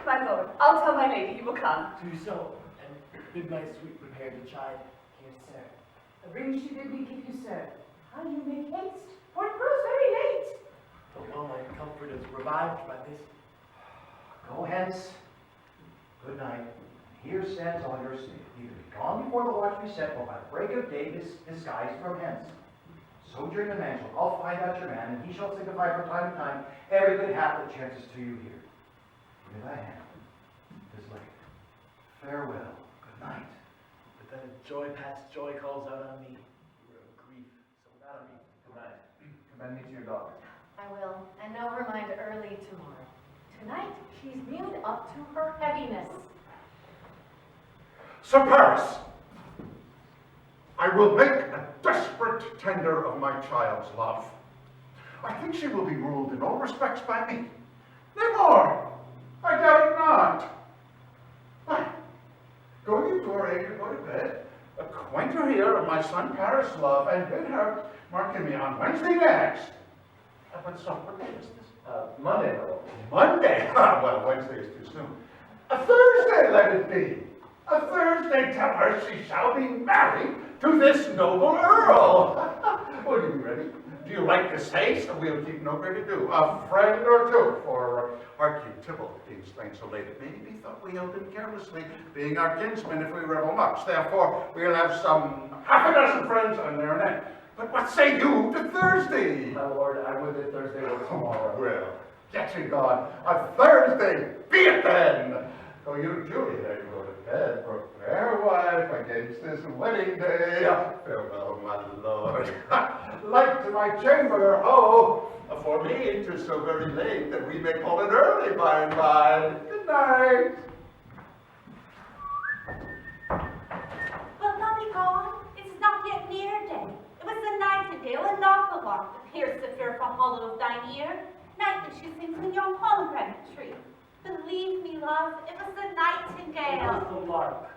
My lord, I'll tell my lady he will come. Do so, and bid my sweet prepared to chide. Here, sir. The ring she bid me give you, sir. How you make haste, for it grows very late. But well, my comfort is revived by this. Go hence. Good night. Here stands all your state. Either be gone before the watch be set, or by break of day disguised from hence. So during the mansion, I'll find out your man, and he shall signify from time to time every good hap that chances to you here. Give thy hand. It is late. Farewell. Good night. But then joy past joy calls out on me. You were of grief, so without me. Good night. Commend me to your daughter. I will, and know her mind early tomorrow. Tonight, she's mewed up to her heaviness. Sir Paris, I will make a desperate tender of my child's love. I think she will be ruled in all respects by me. Nay more, I doubt it not. Why, going into her age to go to bed, acquaint her here of my son Paris' love, and bid her, marking me on Wednesday next. But so, what day is this? Monday, my lord. Monday? Well, Wednesday is too soon. A Thursday let it be. A Thursday, tell her she shall be married to this noble earl. Will you be ready? Do you like this haste? We'll keep no great ado. A friend or two, for hark you, Tybalt being slain so late, it may be thought we held him carelessly, being our kinsman if we revel much. Therefore, we'll have some half a dozen friends on their neck. But what say you to Thursday? My lord, I would that Thursday were tomorrow. Well, get you gone. A Thursday, be it then. Oh, you, Juliet, you go to bed, for fair wife, against this wedding day. Farewell, my lord. Light to my chamber, oh, for me it is so very late that we may call it early by and by. Good night. Will not be gone? It is not yet near day. It was the nightingale and not the lark that pierced the fearful hollow of thine ear. Night that she sings in yon pomegranate tree. Believe me, love, it was the It nightingale. was the lark,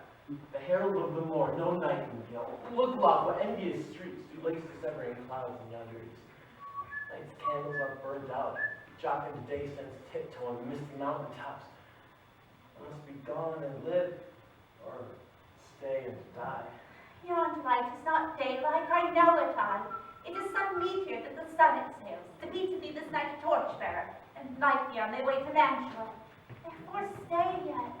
the herald of the morn, no nightingale. Look, love, what envious streaks do lace the severing clouds in yonder east. Night's candles are burned out, jocund day sends tiptoe on misty mountain tops. I must be gone and live, or stay and die. Yon light is not daylight, I know it I. It is some meteor that the sun exhales, to be to thee this night a torchbearer, and light thee on thy way to Mantua. Therefore stay yet.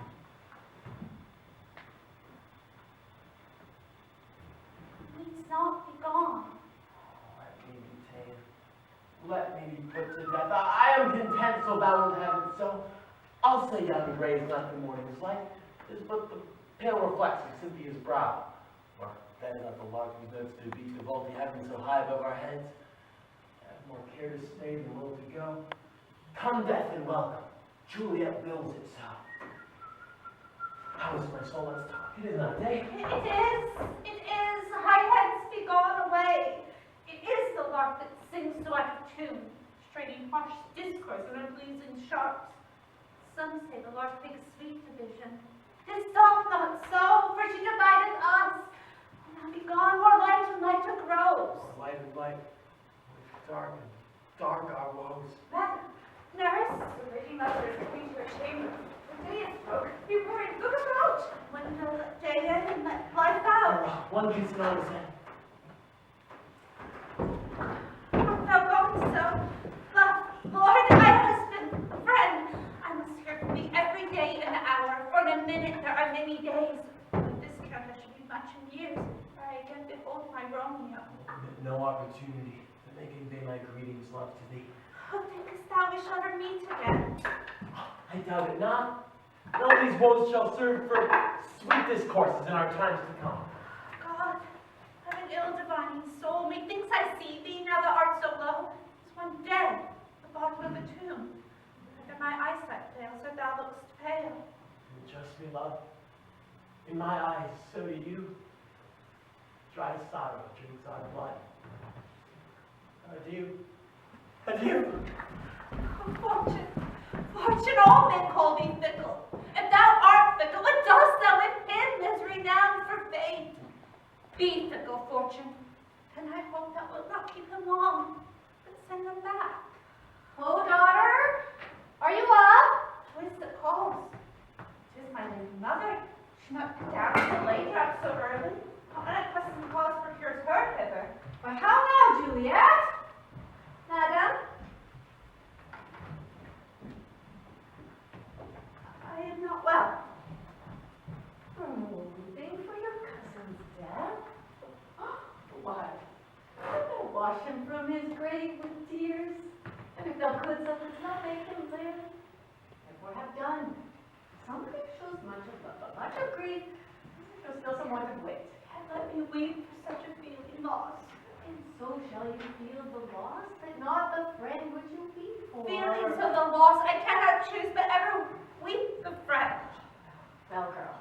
death. I am content, so thou wilt have it so. I'll say young rays not the morning's light, is but the pale reflex of Cynthia's brow. Or that is not the lark whose notes do beat the vaulty heaven so high above our heads. I have more care to stay than will to go. Come, death, and welcome. Juliet wills it so. How is my soul? Let's talk. It is not day. It is. High heads be gone away. It is the lark that sings so out of tune, straining harsh discourse and unpleasing sharps. Some say the lark makes sweet division. 'Tis doth not so, for she divideth us. Now be gone, more light and lighter grows. More light and light, dark and dark our woes. Madam, nurse, the lady mother is coming to her chamber. The day is broke. Be worried, look about. Window let day in and let life out. One piece and all is in. Thou going so? Lord, my husband, friend, I must hear from thee every day and hour, for in a minute there are many days. With this count I should be much in years, for I again behold my Romeo. No opportunity to make convey my greetings, love, to thee. Oh, thinkest thou we shall ever meet again? I doubt it not. And all these woes shall serve for sweet discourses in our times to come. God, I have an ill divining soul. Methinks I see thee, now thou art so low, as one dead, at the bottom of a tomb. Whether my eyesight fails, or thou look'st pale. And just me, love. In my eyes, so do you. Dry sorrow drinks our blood. Adieu. Adieu. Fortune, all men call thee fickle. If thou art fickle, what dost thou with him that is renowned for fame? Be fickle, Fortune, and I hope thou wilt not keep him long, but send him back. Oh, daughter, are you up? Who is that calls? 'Tis my lady mother. She not come down to the late up so early. Unaccustomed cause procures her hither. Why, how now, Juliet? Madam? I am not well. Mourning for your cousin's death? Why, could thou wash him from his grave with tears? And if thou couldst, thou wouldst not make him live. Therefore have done. Some grief shows much of love, but much of grief shows still some want of wit. And let me weep for such a feeling loss. And so shall you feel the loss, but not the friend which you weep for. Feelings of the loss I cannot choose, but ever weep the friend. Well, girl,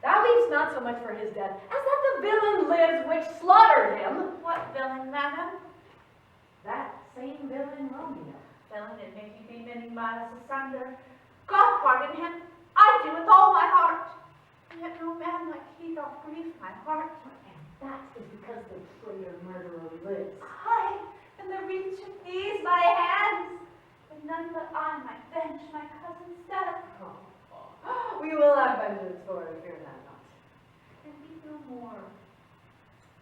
thou weepst not so much for his death as that the villain lives which slaughtered him. What villain, madam? That same villain, Romeo. Villain, it may be many miles asunder. God pardon him. I do with all my heart. And yet no man like he doth grieve my heart. And that is because the traitor murderer lives. I, in the reach of these my hands, and none but I might venge my cousin's death. We will have vengeance for it, fear that not. And weep no more.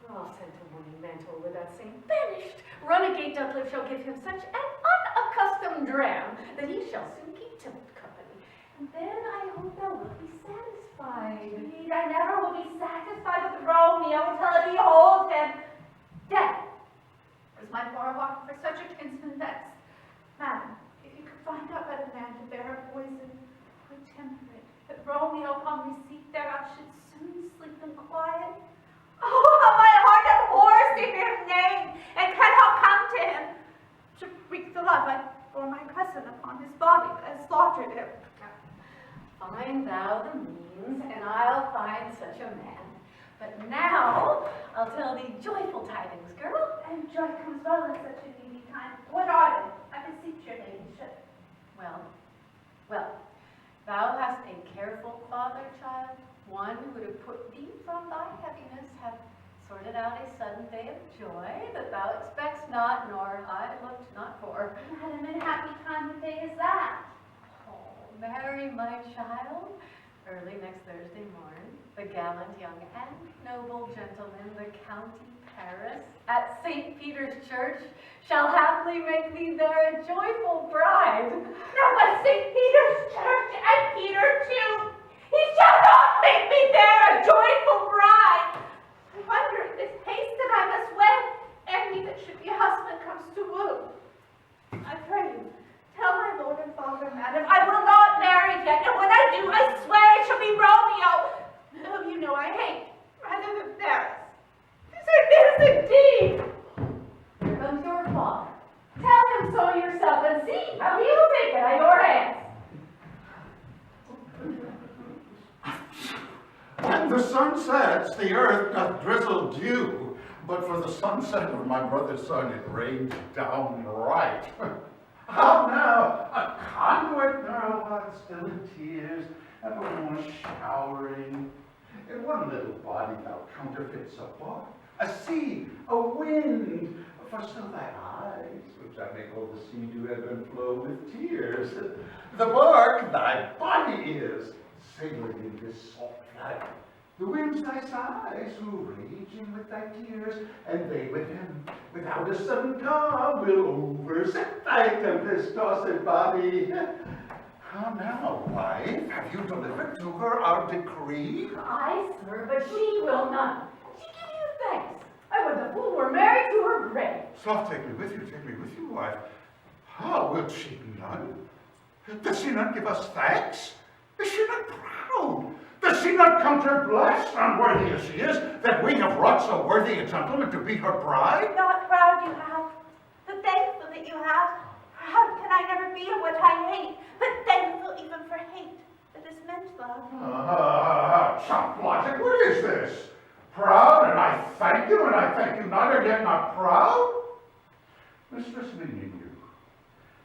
I'll send to morning mantle with that same banished renegade doth live shall give him such an unaccustomed dram that he shall soon keep timid company. And then I hope thou wilt be satisfied. Indeed, I never will be satisfied with Romeo until I behold him dead. Was my poor heart for such a kinsman vexed? Madam, if you could find out by the man to bear a poison, would temper it, that Romeo upon receipt thereof should soon sleep in quiet. Oh, how my heart abhors to hear his name, and cannot come to him, to wreak the love I bore my cousin upon his body that has slaughtered him. Find thou the means, and I'll find such a man. But now, I'll tell thee joyful tidings, girl. And joy comes well in such a needy time. What are they? I beseech your ladyship. Well, thou hast a careful father, child, one who to put thee from thy heaviness hath sorted out a sudden day of joy that thou expectst not, nor I looked not for. Madam, and happy time of day is that? Oh, Mary, my child, early next Thursday morn, the gallant young and noble gentleman, the county Paris, at St. Peter's Church, shall haply make thee there a joyful bride. Now by St. Peter's Church, and Peter too, he shall not make me there a joyful bride. I wonder if this haste that I must wed, ere he that should be a husband comes to woo. I pray you, it doth drizzle dew, but for the sunset of my brother's son it rains downright. How now, a conduit now still in tears, and one showering. In one little body thou counterfeits a bark, a sea, a wind, for still thy eyes, which I make all the sea do ebb and flow with tears. The bark thy body is, sailing in this salt flood. The winds thy sighs, who raging with thy tears, and they with him, without a sudden calm, will overset thy tempest-tossed body. How now, wife? Have you delivered to her our decree? Aye, sir, but she will not. She give you thanks. I would the fool were married to her grave. Soft, take me with you, wife. How will she none? Does she not give us thanks? Is she not proud? Does she not count her blessed, unworthy as she is, that we have wrought so worthy a gentleman to be her bride? Not proud you have, but thankful that you have. Proud can I never be of what I hate, but thankful even for hate that is meant love. Chump logic, what is this? Proud, and I thank you, and I thank you not, and yet not proud? Mistress Minion, you.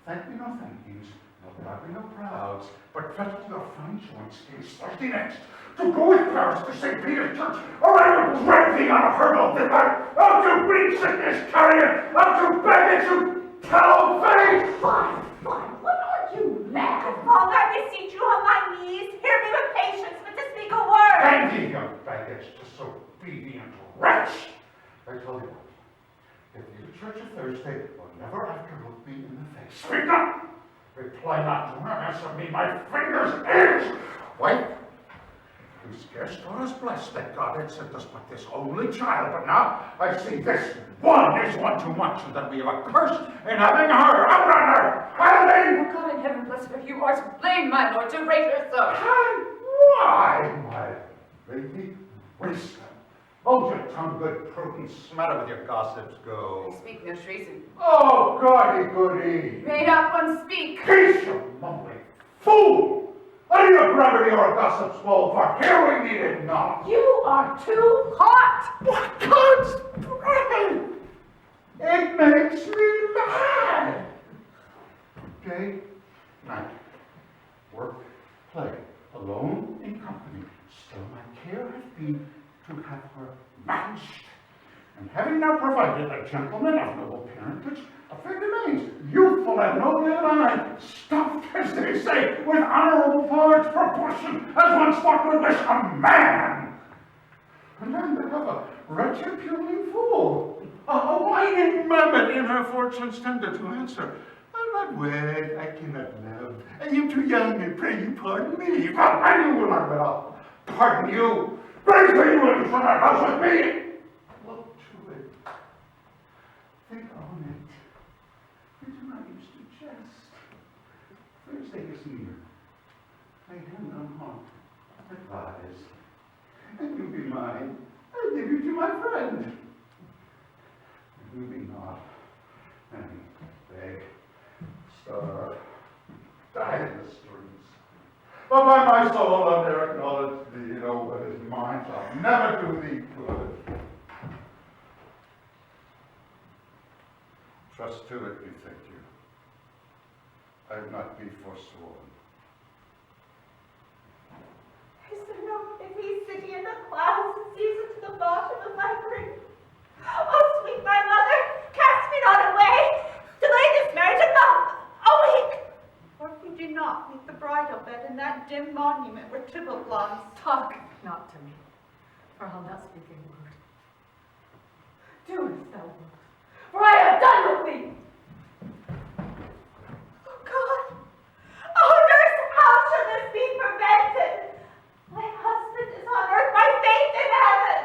Thank me no thank yous, no proud me no prouds, but fetch your fine joints case Thursday next, to go with Paris to St. Peter's Church, or I will drag thee on a hurdle thither, out to breed sickness carrion, out to beg it to tell face! Fine, what are you, mad? Father, I beseech you on my knees, hear me with patience, but to speak a word. Hang thee, young baggage, to so obedient wretch! I tell you what, if you to church of Thursday will never after look me in the face. Speak not! Reply not to her, answer me, my fingers itch! Wife, we scarce thought us blessed that God had sent us but this only child, but now I see this one is one too much, and that we have a curse in having her. Out on her! Hallelujah! Oh, God in heaven bless her, you are to blame, my lord, to rate her so. And why, my lady wisdom? Hold your tongue, good prudence, smatter with your gossips, go. I speak no treason. Oh, goody. May not one speak. Peace, you mumbling fool! Are you a gravity or a gossip's bowl, for here we need it not. You are too hot. What God's bread? It makes me mad. Day, night, work, play, alone, in company. Still my care hath been to have her matched. And having now provided a gentleman of noble parentage, a fair remains, youthful and nobly aligned, stuffed, as they say, with honorable parts, proportion, as one spot would wish a man. And then to have a wretched puling fool, a whining mammoth in her fortune's tender to answer. I'm not wed, I cannot love. I am too young, I pray you pardon me. But I will not well. Pardon you. Bring her you into my house with me. Look to it. Think on it. We do not use to jest. Thursday is near. I am unharmed. Advise. And you be mine. I'll give you to my friend. And you be not. And beg, starve, die in the streets. But by my soul, I'll never acknowledge thee, know what is mine shall never do thee good. Trust to it, bethink you. I'd not be forsworn. Is there no pity sitting in the clouds and sees into the bottom of my grief? Oh, sweet my mother, cast me not away. Delay this marriage a week. Or if you do not meet the bridal bed in that dim monument where Tybalt lies. Talk not to me, for I'll not speak a word. Do as thou wilt, for I have done with thee. Oh God! Oh nurse, how shall this be prevented? My husband is on earth, my faith in heaven.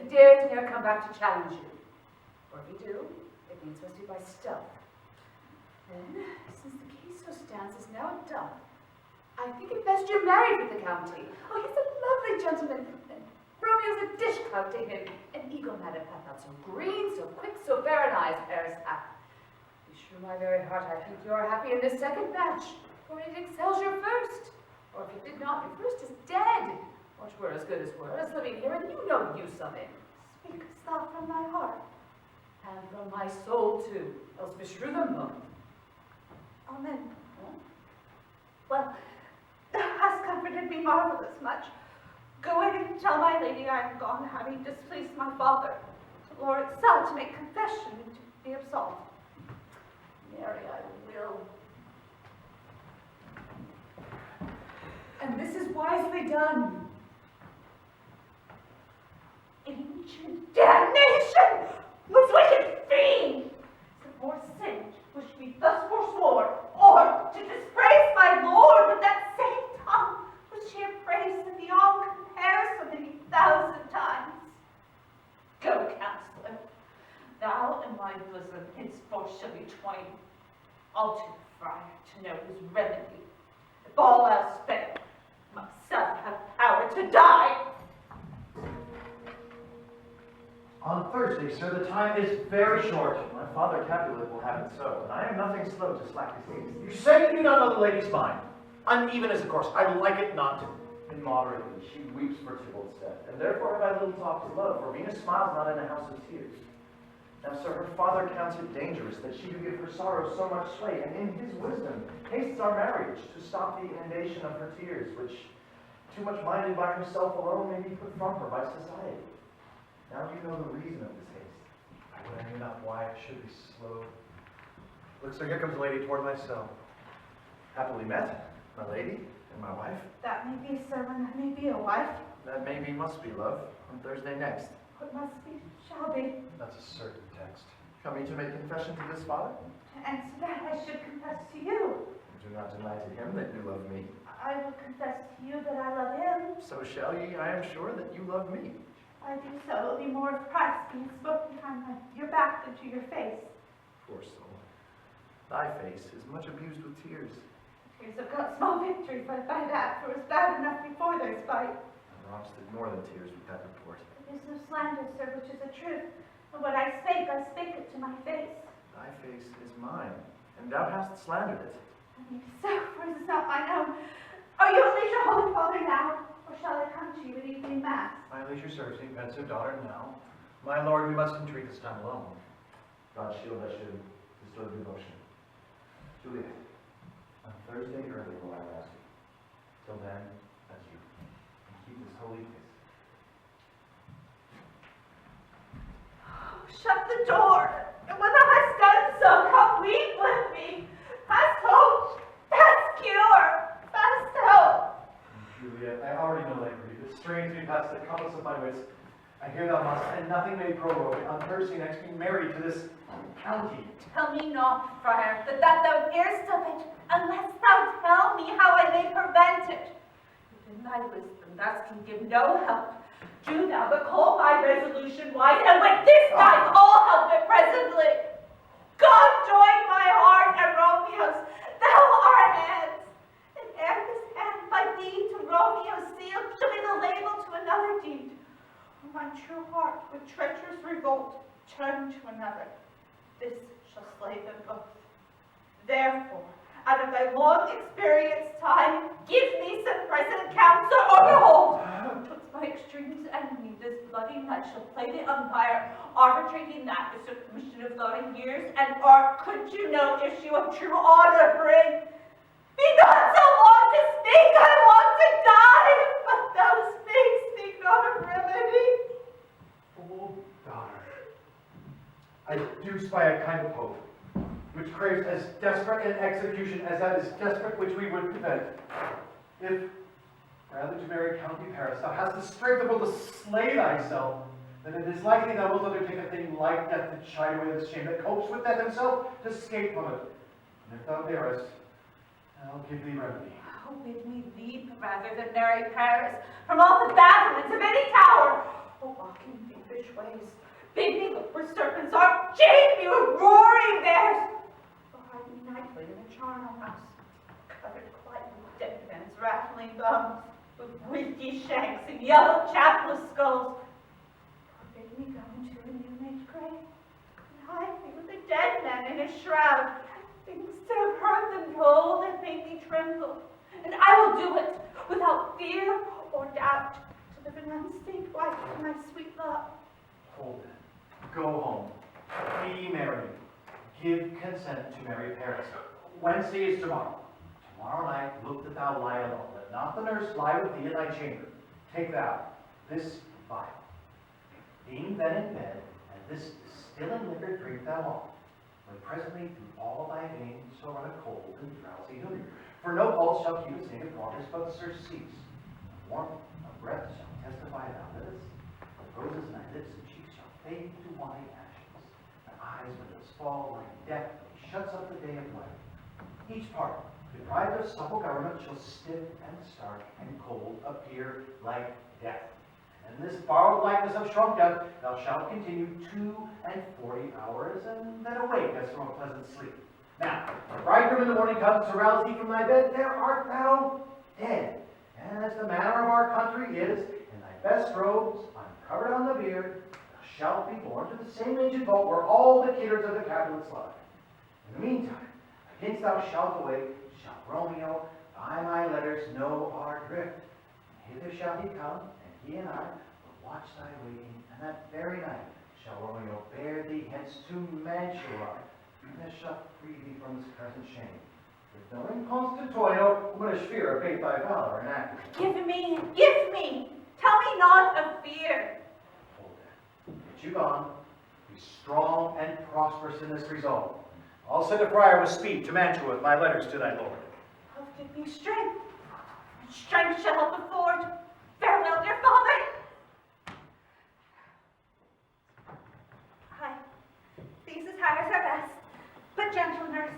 he dare to ne'er come back to challenge you. Or if he do, it means must be by stealth. Then, since the case so stands is now done, I think it best you're married with the county. Oh, he's a lovely gentleman, and Romeo's a dish clout to him. An eagle madam hath not so green, so quick, so fair an eye as Paris hath. Be sure my very heart I think you are happy in this second match, for it excels your first. Or if it did not, your first is dead. What were as good as were, as living here, and you no use of it. Speakest thou from thy heart? And from my soul too, else beshrew them both. Amen. Well, thou hast comforted me marvelous much. Go in and tell my lady I am gone, having displeased my father, to lower itself to make confession and to be absolved. Marry, I will. And this is wisely done. Ancient damnation! Most wicked fiend! The more sin which we thus forswore, or to dispraise my lord with that same tongue which he had praised in beyond comparison many thousand times. Go, counselor, thou and my bosom henceforth shall be twain. I'll to the friar to know his remedy. If all else fail, myself have power to die. On Thursday, sir, the time is very short. My father Capulet will have it so, and I am nothing slow to slack his haste. You say you do not know the lady's mind. Uneven is the course. I like it not. Immoderately, she weeps for Tybalt's death, and therefore have I little talk to love, for Venus smiles not in a house of tears. Now, sir, her father counts it dangerous that she do give her sorrow so much sway, and in his wisdom hastes our marriage to stop the inundation of her tears, which, too much minded by herself alone, may be put from her by society. Now you know the reason of this haste. I would I knew not why it should be slow. Look, sir, here comes the lady toward my cell. Happily met, my lady and my wife. That may be a servant, that may be a wife. That may be, must be, love, on Thursday next. What must be, shall be. That's a certain text. Come you to make confession to this father? To answer that, I should confess to you. Do not deny to him that you love me. I will confess to you that I love him. So shall ye, I am sure, that you love me. I do so, it will be more of Christ being spoken behind your back than to your face. Poor soul. Thy face is much abused with tears. Tears have got small victory by that, for it was bad enough before their spite. And Ross did more than tears with that report. It is no slander, sir, which is a truth. And what I spake it to my face. Thy face is mine, and thou hast slandered it. I mean, so, for it is not mine own. Are you at leisure, Holy Father, now? Or shall I come to you at evening mass? My leisure serves me, pensive daughter, now. My lord, we must entreat this time alone. God shield us should bestow devotion. Juliet, on Thursday early will I ask you. Till then, adieu. And keep this holy kiss. Shut the door, and when thou hast done so, come weep with me. Past hope, past cure, past hope. Juliet, I already know thy grief. It strains me past the compass of my wits. I hear thou must, and nothing may prorogue, on Thursday next be married to this county. Tell me not, friar, that thou hearest of it, unless thou tell me how I may prevent it. Within thy wisdom thou can give no help. Do thou but call my resolution wise, and with this time all help it presently. God join my heart and Romeo's, thou art hands, and ere this hand by thee to Romeo's seal shall be the label to another deed. Or my true heart with treacherous revolt turn to another. This shall slay them both. Therefore, out of thy long experience time, give me some present counsel, or behold, twixt my extremes enemy, this bloody knight shall play the umpire, arbitrating that the circummission of flowing years, and art could you no issue of true honor bring. Be not so long to speak, I want to die, but thou speakst, speak not of remedy. Oh, daughter, I do spy a kind of hope, which craves as desperate an execution as that is desperate which we would prevent. If, rather to marry Count Paris, thou hast the strength of will to slay thyself, then it is likely thou wilt undertake a thing like death to chide away this shame that copes with death himself to escape from it. And if thou darest, I'll give thee remedy. Oh, bid me leap rather than marry Paris from all the battlements of any tower. Oh, walking feverish fiendish ways. Bid me look where serpents are, chain me with roaring bears, or hide me nightly in a charnel house, covered quite with dead men's rattling thumbs, with whisky shanks and yellow chapless skulls. Or bid me go into a new-made grave, and hide me with a dead man in his shroud. Things to have heard them told and made me tremble, and I will do it without fear or doubt, to live an unstained wife to my sweet love. Hold it. Go home. Be merry. Give consent to marry Paris. Wednesday is tomorrow. Tomorrow night look that thou lie alone. Let not the nurse lie with thee in thy chamber. Take thou this vial. Being then in bed, and this distilling liquor drink thou on, when presently through all thy veins shall run a cold and drowsy hunger. For no pulse shall keep its native waters, but surcease. A warmth of breath shall testify thou livest. The roses in thy lips and cheeks shall fade to wine ashes. Thy eyes when those fall like death, that shuts up the day of life. Each part, deprived of supple government, shall stiff and stark and cold appear like death. And in this borrowed likeness of shrunk death, thou shalt continue 42 hours, and then awake as from a pleasant sleep. Now, the bridegroom in the morning comes to rouse thee from thy bed, there art thou dead. And as the manner of our country is, in thy best robes, uncovered on the bier, thou shalt be borne to the same ancient vault where all the kiddards of the Capulets lie. In the meantime, against thou shalt awake, shall Romeo by my letters know our drift. And hither shall he come, and he and I will watch thy waking, and that very night shall Romeo bear thee hence to Mantua, and this shall free thee from this present shame. If no inconstantorio, whom a sphere abate thy valor and active. Give me, give me, tell me not of fear. Hold it. Get you gone. Be strong and prosperous in this resolve. I'll send a friar with speed to Mantua with my letters to thy lord. Oh, give me strength, and strength shall help afford. Farewell, dear father. Aye, these attires are best, but gentle nurse,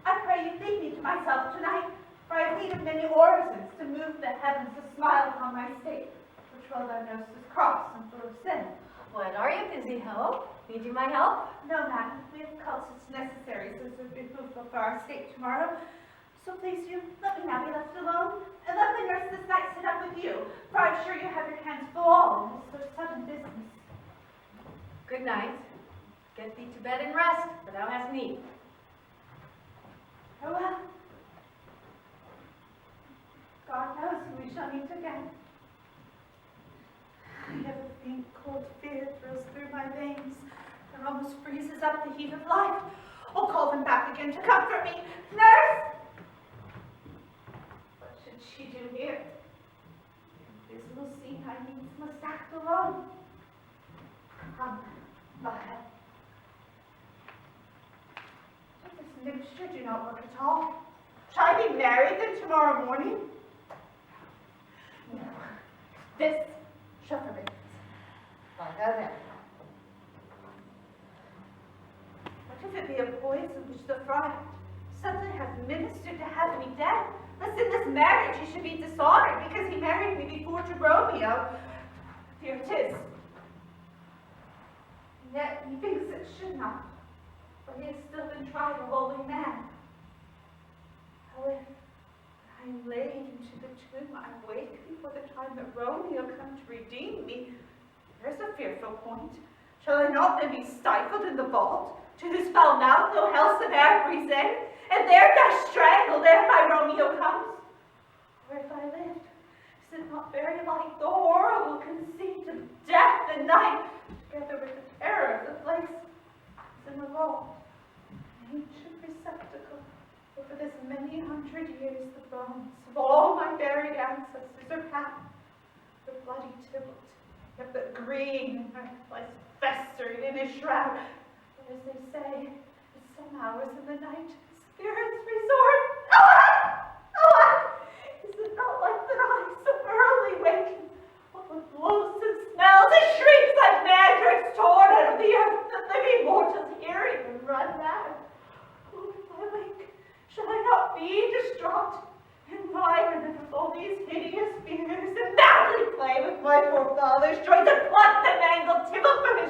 I pray you leave me to myself tonight, for I have need of many orisons to move the heavens to smile upon my state, which well thou knowest is cross and full of sin. What, are you busy, ho? Need you my help? No, madam, we have cultures necessary since we remove for our state tomorrow. So please you, let me now be left alone, and let the nurse this night sit up with you, for I'm sure you have your hands full all in this so sudden business. Good night. Get thee to bed and rest, for thou hast need. Farewell. God knows we shall meet again. I have a faint cold fear thrills through my veins, and almost freezes up the heat of life. Oh, call them back again to comfort me. Nurse! What should she do here? In this little scene I needs must act alone. Come, ahead. But this mixture do not work at all. Shall I be married then tomorrow morning? No. This shall forbid. Lie thou there. What if it be a poison which the friar suddenly hath ministered to have me dead, lest in this marriage he should be dishonored because he married me before to Romeo? Here it is. And yet he thinks it should not, for he has still been tried a holy man. How if I am laid into the tomb, I wake before the time that Romeo come to redeem me? There's a fearful point. Shall I not then be stifled in the vault, to whose foul mouth no halcyon air breathes in, and there die strangled ere my Romeo comes? Or if I lived, is it not very like the horrible conceit of death and night, together with the terror of the place? It's in the vault, an ancient receptacle. For this many hundred years, the bones of all my buried ancestors are packed. The bloody Tybalt, yet but green and lies festering in his shroud. But as they say, at some hours in the night, spirits resort. Alack! Alack! Is it not like that I so early waken? What with loathsome smells and shrieks like mandrakes torn out of the earth, that living mortals hearing and run mad? Oh, if I wake, shall I not be distraught, environed with all these hideous fears, and madly play with my poor father's joints, and pluck the mangled Tybalt from his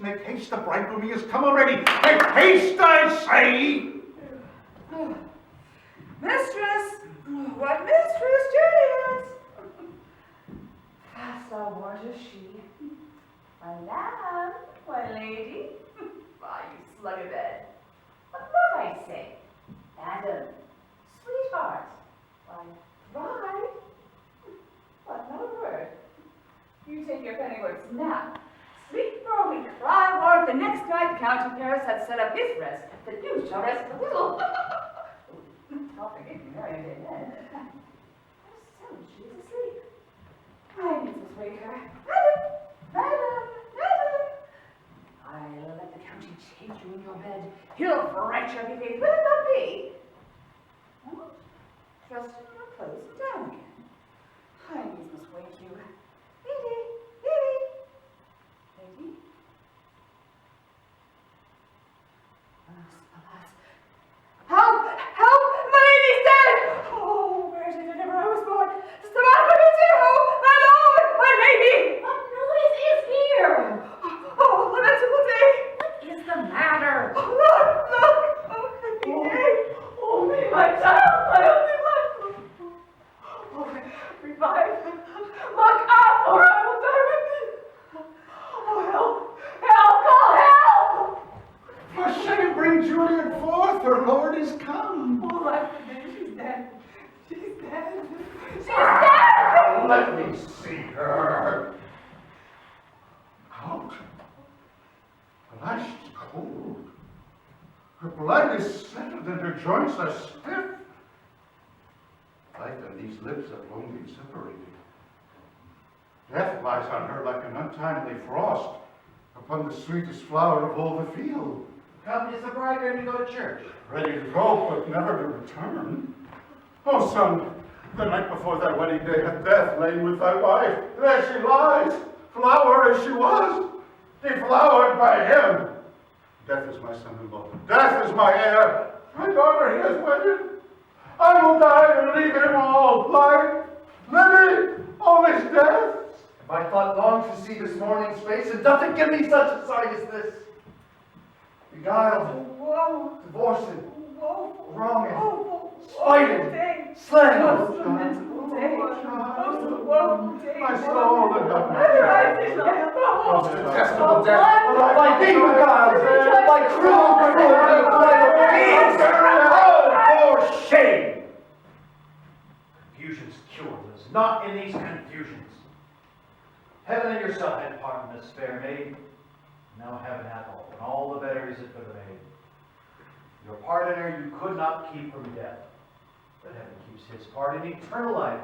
Make haste, the bridegroom has come already. Make haste, I say! Mistress! What mistress, Juliet? Fast our water she. My lamb, my lady. Why, you slug a bed. What love I say? Madam, sweetheart. Why, bride. What, not a word? You take your pennyworths now. Sleep for a week, cry warm. The next night the Count of Paris had set up his rest, that you shall rest a little. I'll forgive you, Mary, then. How so? She is asleep. I need to wake her. Madam! I'll let the county change you in your bed. He'll fright your behavior. Will it not be? What? Just your clothes down again. I must wake you. Lady! Alas. Help! My lady's dead! Oh, where did it ever I was born? Samantha, my lord! My lady! What noise is here? Oh, lamentable day! What is the matter? Oh, look! Oh, happy day! Oh, me, my child! My only one! Oh, revive! Look up, or I will die with thee! Oh, help! Call help! For shame, bring Juliet forth, her lord is come. Oh, life for me, she's dead. She's dead. Let me see her. Out. Alas, she's cold. Her blood is settled and her joints are stiff. Life and these lips have long been separated. Death lies on her like an untimely frost upon the sweetest flower of all the field. Come, is the bride ready to go to church? Ready to go, but never to return. Oh, son, the night before thy wedding day hath death lain with thy wife. There she lies, flower as she was, deflowered by him. Death is my son-in-law. Death is my heir. My daughter he has wedded. I will die and leave him all life, living, all his death. Have I thought long to see this morning's face, and doth it give me such a sight as this? Beguiled, divorced, wronged, spited, slain. Most lamentable day. Most woeful day. My soul and not my child. Most detestable death. By thee beguiled, by cruel cruelty, by the for shame. Confusion's cure lives not in these confusions. Heaven and yourself had part in this fair maid. Now heaven hath all, and all the better is it for the maid. Your part in her you could not keep from death, but heaven keeps his part in eternal life.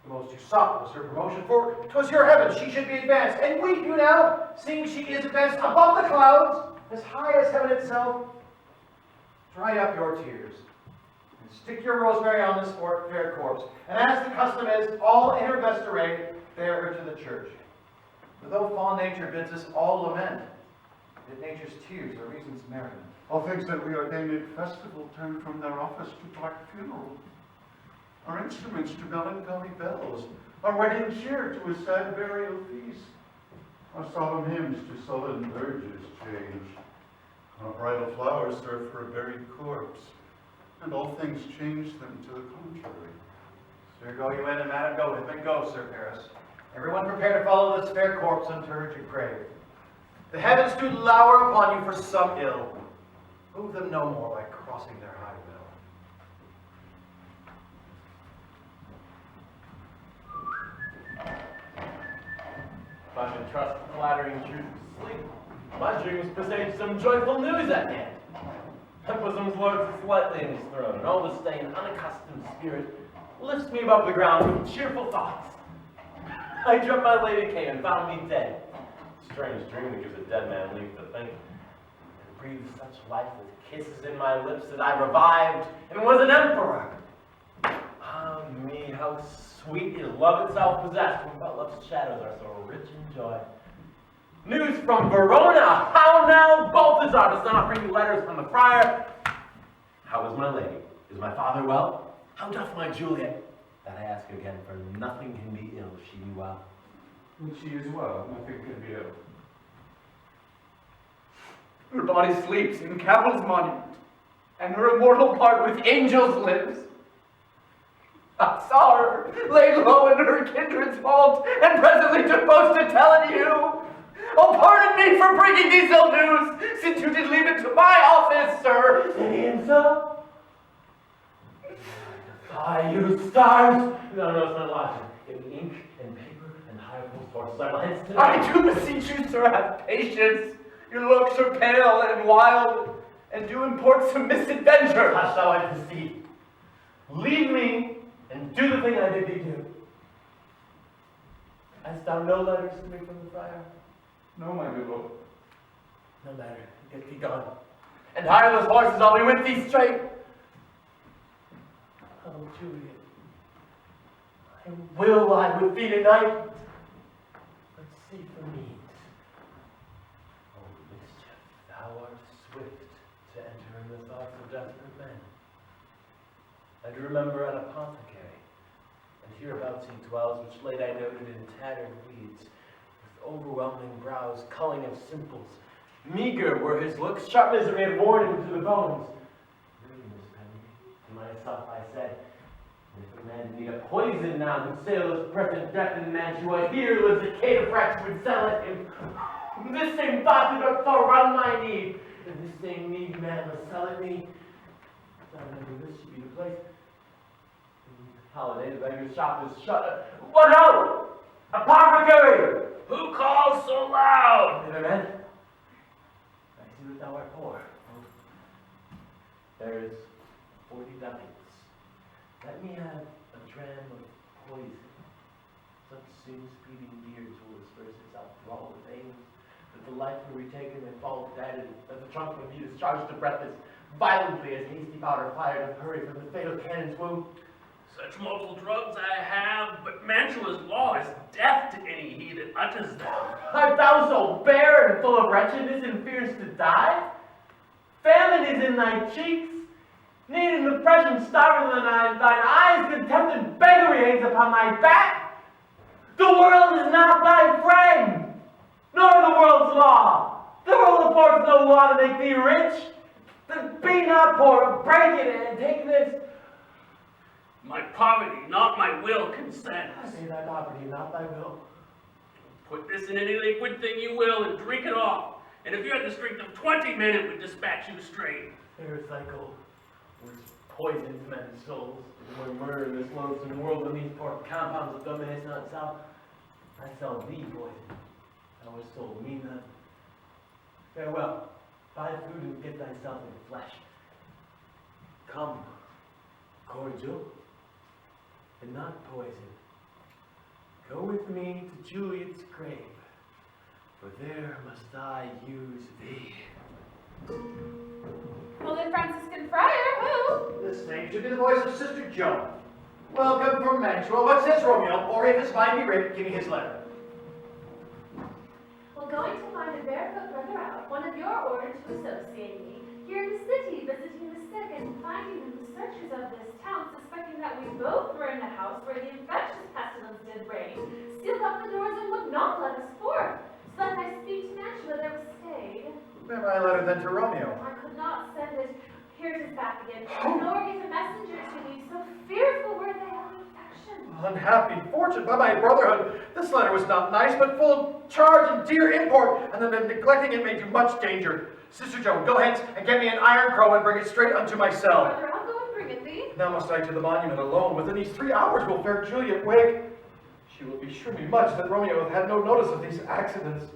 The most you sought was her promotion, for 'twas your heaven she should be advanced. And weep you now, seeing she is advanced above the clouds, as high as heaven itself. Dry up your tears, and stick your rosemary on this fair corpse, and as the custom is, all in her best array, bear her to the church. For though fond nature bids us all lament, yet nature's tears are reason's merriment. All things that we ordain in festival turn from their office to black funeral. Our instruments to melancholy bells, our wedding cheer to a sad burial feast. Our solemn hymns to sullen dirges change. Our bridal flowers serve for a buried corpse, and all things change them to the contrary. Sir, go you in, and madam, go with them. Go, Sir Paris. Everyone prepare to follow this fair corpse unto her to grave. The heavens do lower upon you for some ill. Move them no more by crossing their high will. If I should trust the flattering truth of sleep, my dreams presage some joyful news at hand. My bosom's lords slightly in his throne, and all this day an unaccustomed spirit lifts me above the ground with cheerful thoughts. I dreamt my lady came and found me dead. Strange dream that gives a dead man leave to think. And breathed such life with kisses in my lips that I revived and was an emperor. Ah me, how sweet is love itself possessed, when but love's shadows are so rich in joy. News from Verona! How now, Balthazar, does not bring letters from the friar? How is my lady? Is my father well? How doth my Juliet? That I ask again, for nothing can be ill if she be well. When she is well, nothing can be ill. Her body sleeps in Capul's monument, and her immortal part with angels lives. I saw her lay low in her kindred's vault, and presently took boast to tell it you. Oh, pardon me for bringing these ill news, since you did leave it to my office, sir. Damian, sir? I defy you, stars! No, it's not logic. Give me ink and paper and high-post horses. I lines tonight. I do beseech you, sir, have patience. Your looks are pale and wild, and do import some misadventure. Hush, thou I deceive. Leave me and do the thing I bid thee do. Hast thou no letters to me from the friar? No, my good lord. No matter, get thee gone. And hire those horses, I'll be with thee straight. Oh, Juliet, I will lie with thee tonight. Let's see for means. Oh, mischief, thou art swift to enter in the thoughts of desperate men. And remember an apothecary, and hereabouts he dwells, which late I noted in tattered weeds, with overwhelming brows, culling of simples. Meager were his looks, sharp misery had worn him to the bones. Reading this penny, to myself I said, if a man need a poison now who sails present death in man's joy, here lives a cave of wretch would sell at him. This same thought did but forerun my need, and this same need man must sell at me. I remember this should be the place. Holiday, the beggar's shop is shut. What ho! Apothecary! Who calls so loud? Hither, men. I see that thou art poor. There is 40 ducats. Let me have a dram of poison. Such soon speeding years will disperse itself through all the veins, that the life will retaken and fall dead, and that the trunk will be discharged to breath as violently as hasty powder fired with hurry from the fatal cannon's wound. Such mortal drugs I have, but Mantua's law is death to any he that utters them. Art thou so bare and full of wretchedness and fears to die? Famine is in thy cheeks, need and depression starving thine eyes, contempt and beggary hangs upon thy back. The world is not thy friend, nor the world's law. The world affords no law to make thee rich. Then be not poor, break it and take this. My poverty, not my will, consents. I say thy poverty, not thy will. Put this in any liquid thing you will and drink it off. And if you had the strength of 20 men, it would dispatch you straight. There is cycle, which poisons men's souls. Where murder in this loathsome world beneath poor compounds of domination on itself. I sell thee poison. Thou hast sold me none. Farewell. Buy food and get thyself in flesh. Come, cordial, and not poison. Go with me to Juliet's grave, for there must I use thee. Holy Franciscan friar, who? This name should be the voice of Sister Joan. Welcome from Mantua. What says Romeo? Or if his mind be writ, give me his letter. Well, going to find a barefoot brother out, one of your order to associate me, here in the city, visiting the sick and finding in the searchers of this town, suspecting that we both were in the house where the infectious pestilence did reign, sealed up the doors and would not let us forth, so that I speak to Mantua there was stayed. Bear my letter then to Romeo. I could not send it. Here it is back again, nor get a messenger to thee, so fearful were they of infection. Unhappy fortune, by my brotherhood, this letter was not nice, but full of charge and dear import, and then the neglecting it made you much danger. Sister Joan, go hence and get me an iron crow and bring it straight unto my cell. Brother, I'll go and bring it thee. Now must I to the monument alone. Within these 3 hours will fair Juliet wake. She will be sure me much that Romeo hath had no notice of these accidents.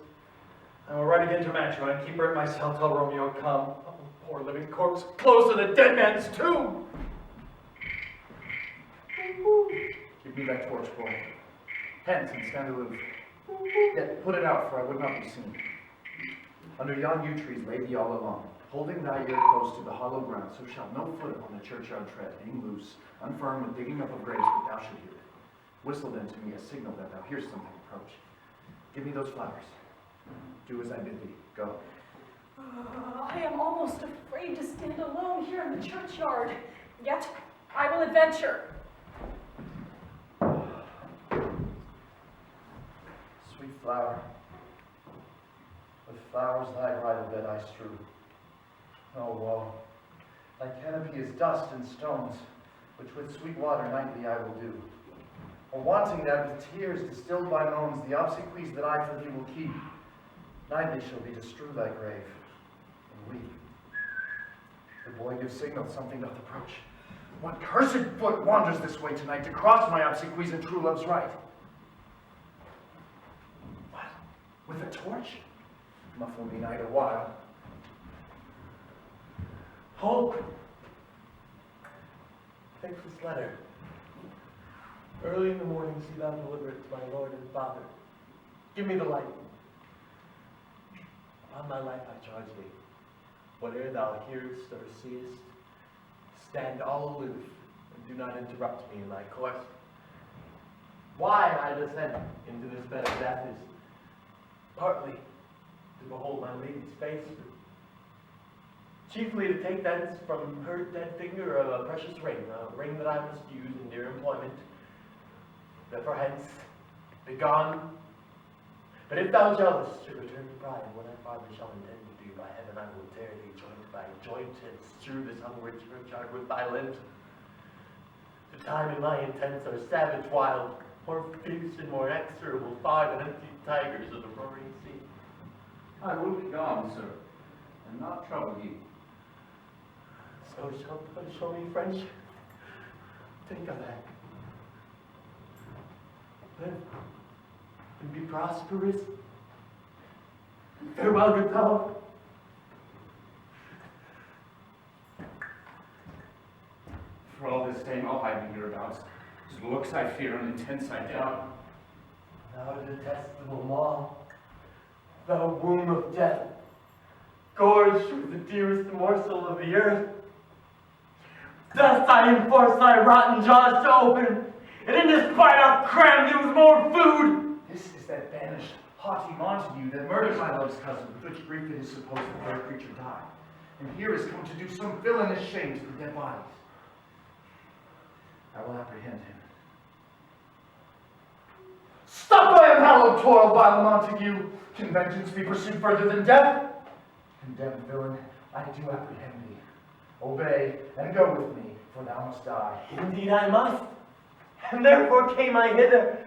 I will write again to Mantua and keep her in my cell till Romeo come. Oh, poor living corpse, close in a dead man's tomb. Give me that torch, boy. Hence and stand aloof. Yet put it out, for I would not be seen. Under yon yew trees lay thee all alone, holding thy ear close to the hollow ground, so shall no foot upon the churchyard tread, being loose, unfirm with digging up of graves, but thou should hear it. Whistle then to me a signal that thou hearest something approach. Give me those flowers. Do as I bid thee. Go. I am almost afraid to stand alone here in the churchyard. Yet I will adventure. Sweet flower, with flowers thy bridal bed I strew. O woe, thy canopy is dust and stones, which with sweet water nightly I will do. Or wanting that with tears distilled by moans, the obsequies that I for thee will keep, nightly shall be to strew thy grave, and weep. The boy gives signal something doth approach. What cursed foot wanders this way tonight to cross my obsequies and true love's right? What? With a torch? Muffle me night a while. Hold! Take this letter. Early in the morning see thou deliver it to my lord and father. Give me the light. Upon my life I charge thee. Whate'er thou hearest or seest, stand all aloof, and do not interrupt me in thy course. Why I descend into this bed of death is partly to behold my lady's face, but chiefly to take thence from her dead finger a precious ring, a ring that I must use in dear employment. Therefore hence, be gone. But if thou jealous should return to pride, what I farther shall intend to do, by heaven I will tear thee joint by joint, and strew this hungry churchyard with thy limbs. The time and my intents are savage wild, more fierce and more exorable far than empty tigers of the roaring sea. I will be gone, sir, and not trouble you. So shalt thou show me friendship. Think of that. Live and be prosperous. Farewell, good fellow. For all this same, I'll hide me hereabouts. His looks I fear, and intents I doubt. Thou detestable maw, thou womb of death, gorged with the dearest morsel of the earth. Thus I enforce thy rotten jaws to open, and in this bite I'll cram thee with more food. This is that banished, haughty Montague that murdered my love's cousin, with which grief it is supposed the fair creature died, and here is come to do some villainous shame to the dead bodies. I will apprehend him. Stop thy unhallowed toil, vile Montague! Can vengeance be pursued further than death? Condemned villain, I do apprehend thee. Obey, and go with me, for thou must die. Indeed I must, and therefore came I hither.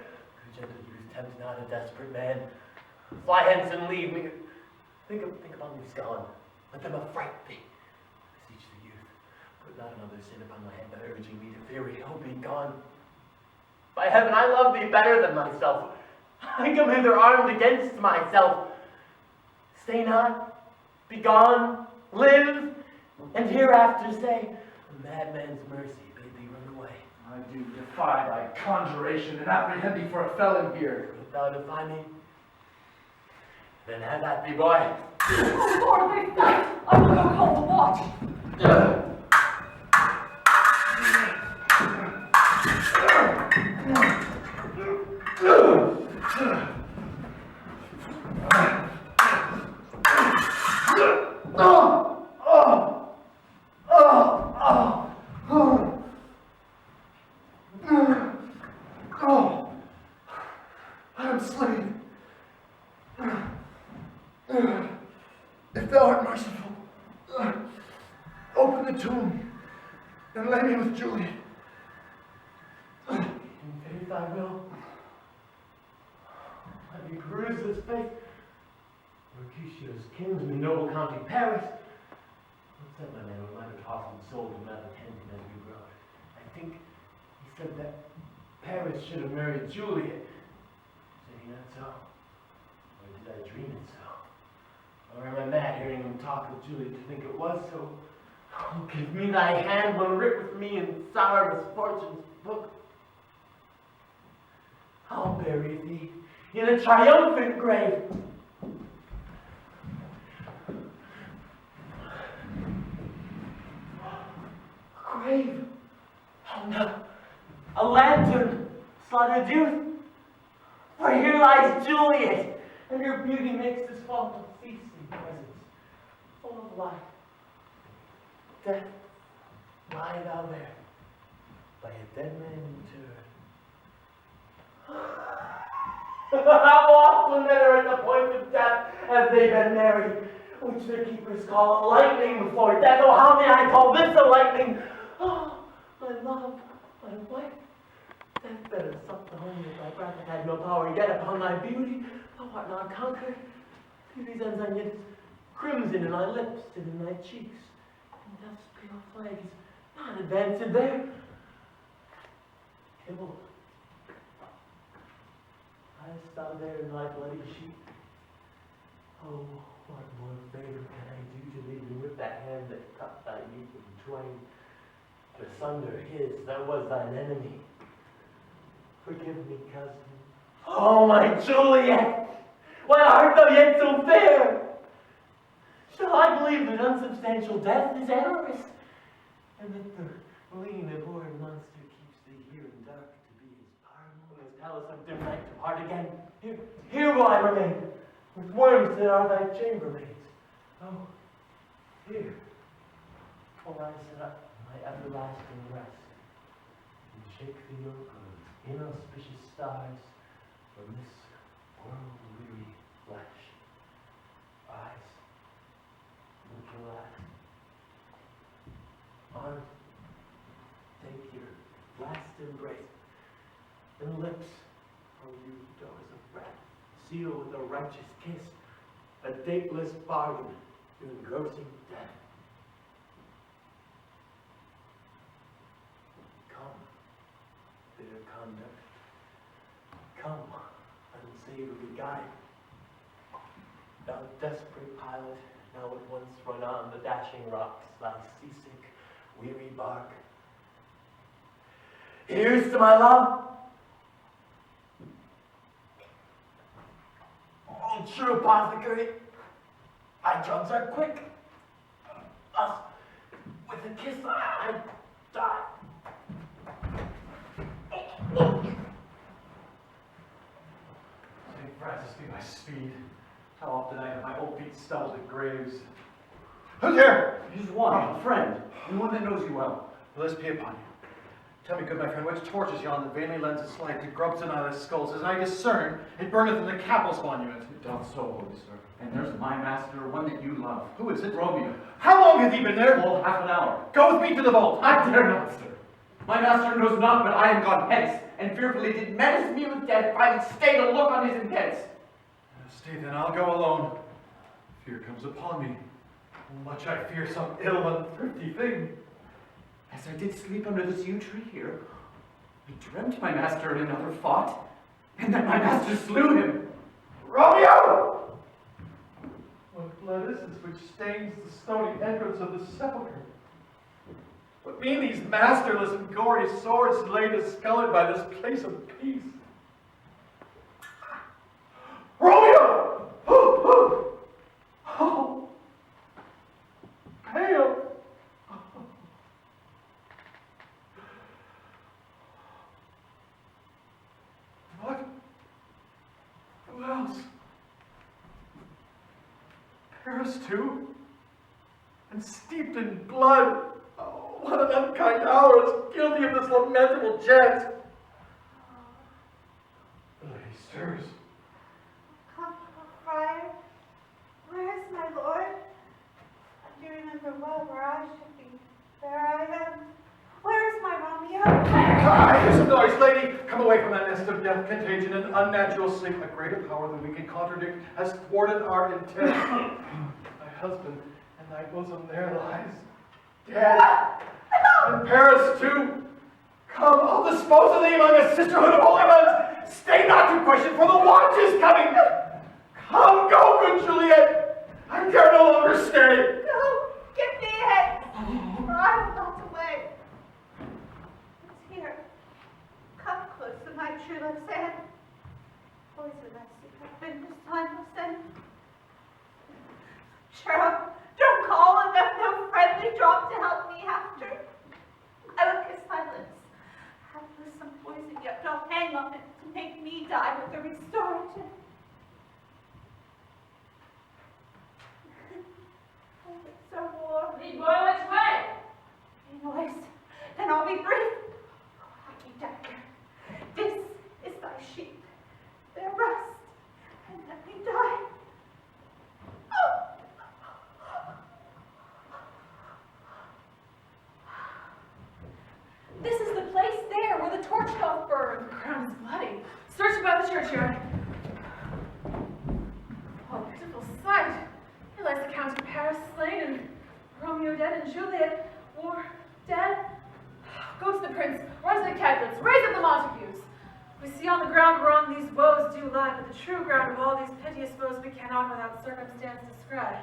Gentle youth, tempt not a desperate man. Fly hence and leave me. Think upon these gone. Let them affright thee. Beseech the youth. Put not another sin upon my head by urging me to fury. Oh, be gone. By heaven, I love thee better than myself. I come hither armed against myself. Stay not, be gone, live, and hereafter say, a madman's mercy bid thee run away. I do defy thy conjuration and apprehend thee for a felon here. Wilt thou defy me? Then have at thee, boy. Oh, Lord, they fight! I will go call the watch. I am slain. If thou art merciful, open the tomb and lay me with Juliet. In faith I will. Let me peruse this face. Mercutio's kinsman, noble County Paris. What said my man when my tossed and sold and not attend him as we rode? I think he said that Paris should have married Juliet. Said he not so? Or did I dream it so? Or am I mad hearing him talk of Juliet to think it was so? Oh, give me thy hand when writ with me in sour misfortune's book. I'll bury thee in a triumphant grave. A grave? Oh no. A lantern, slaughtered youth. For here lies Juliet, and her beauty makes this vault of feasting presence, full of life. Death, lie thou there, by a dead man interred. How often men are at the point of death have they been married, which their keepers call a lightning before death. Oh, how may I call this a lightning? Oh, my love, my wife, death better suck the home of thy breath, that had no power yet upon thy beauty. Thou art not conquered. Beauty's ensign yet is crimson in thy lips and in thy cheeks, and death's pale flag is not advanced there. Kibble. Liest thou there in thy bloody sheet? Oh, what more favor can I do to thee than with that hand that cut thy youth in twain? To sunder his that was thine enemy. Forgive me, cousin. Oh, my Juliet! Why art thou yet so fair? Shall I believe that unsubstantial death is amorous, and that the lean abhorred monster keeps thee here in dark to be his pardon? When his palace of dim night depart again, here will I remain, with worms that are thy chambermaids. Oh, here will I set up my everlasting rest, and shake the yoke of inauspicious stars from this world-weary flesh. Eyes, look your last. Arm, take your last embrace, and lips, oh you doors of breath, seal with a righteous kiss, a dateless bargain to engrossing death. Come, bitter conduct, come, unsavory guide. Thou desperate pilot, now at once run on the dashing rocks, thy seasick, weary bark. Here's to my love. Oh, true apothecary, my drugs are quick. Thus, with a kiss, I die. St. Francis be my speed. How often I have my old feet stumbled at graves. Who's here? He's one, a friend, and one that knows you well. Let us be upon you. Tell me, good my friend, which torch is yon that vainly lends its light to grubs and eyeless skulls? As I discern, it burneth in the Capel's monument. It doth so, holy sir. And there's my master, one that you love. Who is it? Romeo. How long hath he been there? Full half an hour. Go with me to the vault. I dare not, sir. My master knows not, but I am gone hence, and fearfully did menace me with death if I would stay to look on his intents. Stay then, I'll go alone. Fear comes upon me. Much I fear some ill and thrifty thing. As I did sleep under this yew tree here, I dreamt my master and another fought, and that my master slew him. Romeo! What blood is this which stains the stony entrance of the sepulchre? What mean these masterless and gory swords laid discolored by this place of peace? Romeo! Oh, pale! What? Who else? Paris too? And steeped in blood? Oh, what an unkind hour is guilty of this lamentable jest! The lady stirs. Come, friar. Where is my lord? Do you remember well where I should be? There I am. Where is my Romeo? Ah, here's some noise, lady. Come away from that nest of death, contagion, and unnatural sleep. A greater power than we can contradict has thwarted our intent. My husband and thy bosom there lies dead. And Paris too. Come, I'll dispose of thee among a sisterhood of holy ones. Stay not to question, for the watch is coming. Come, go, good Juliet. I dare no longer stay. No, give me it. For I will not away. It's here. Come close to my true love's hand. Poison I see her fingers time will send. Cheryl, don't call and left no friendly drop to help me after. I will kiss thy lips. Have with some poison, yet don't hang on it to make me die with the restorative. Juliet and Juliet were dead? Go to the prince, run to the Capulets, raise up the Montagues. We see on the ground whereon these woes do lie, but the true ground of all these piteous woes we cannot without circumstance describe.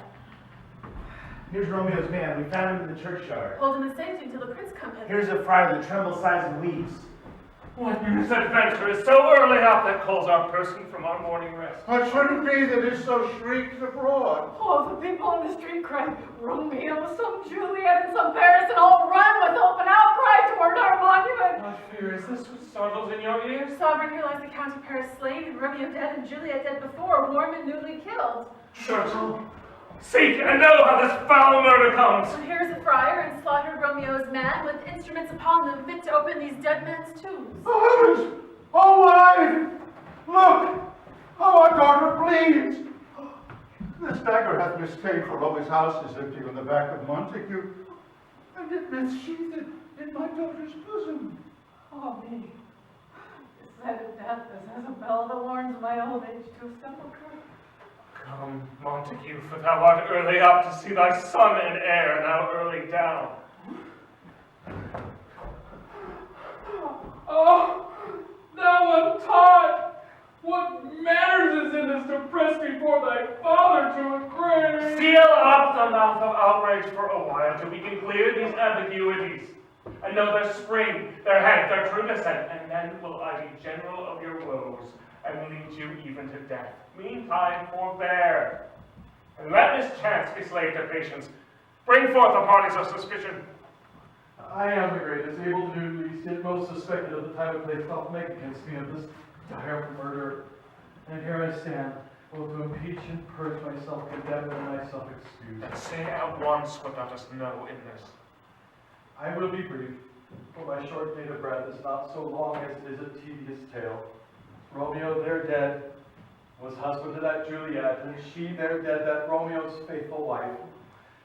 Here's Romeo's man. We found him in the churchyard. Hold him in safety until the prince come hither. Here's a friar that trembles, sighs, and weeps. What misadventure is so early up that calls our person from our morning rest? What should it be that is so shrieked abroad? Oh, the people in the street cry, Romeo, some Juliet, and some Paris, and all run with open outcry toward our monument. What fear is this which startles in your ears? Sovereign, here lies the Count of Paris slain, and Romeo dead, and Juliet dead before, warm and newly killed. Churchill, seek and know how this foul murder comes. And here is a friar, and slaughtered Romeo's man, with instruments upon them fit to open these dead men's tombs. Oh, heavens! Oh, wife! Look! How our daughter bleeds! This dagger hath mistaked for Rome's house is empty on the back of Montague, and it lies sheathed in my daughter's bosom. Oh, me. Is that a death as a bell that warns my old age to a sepulchre? Come, Montague, for thou art early up to see thy son and heir, now early down. Oh, thou untaught! What manners is in this to press before thy father to a grave? Seal up the mouth of outrage for a while, till we can clear these ambiguities, and know their spring, their head, their true descent, and then will I be general of your woes, and lead you even to death. Meantime, forbear, and let this chance be slave to patience. Bring forth the parties of suspicion. I am the greatest, able to do least, yet most suspected of the time and place doth make against me of this dire murder. And here I stand, both to impeach and purge myself, condemned and myself excused. And say at once what thou dost know in this. I will be brief, for my short date of breath is not so long as it is a tedious tale. Romeo, there dead, was husband to that Juliet, and she, there dead, that Romeo's faithful wife.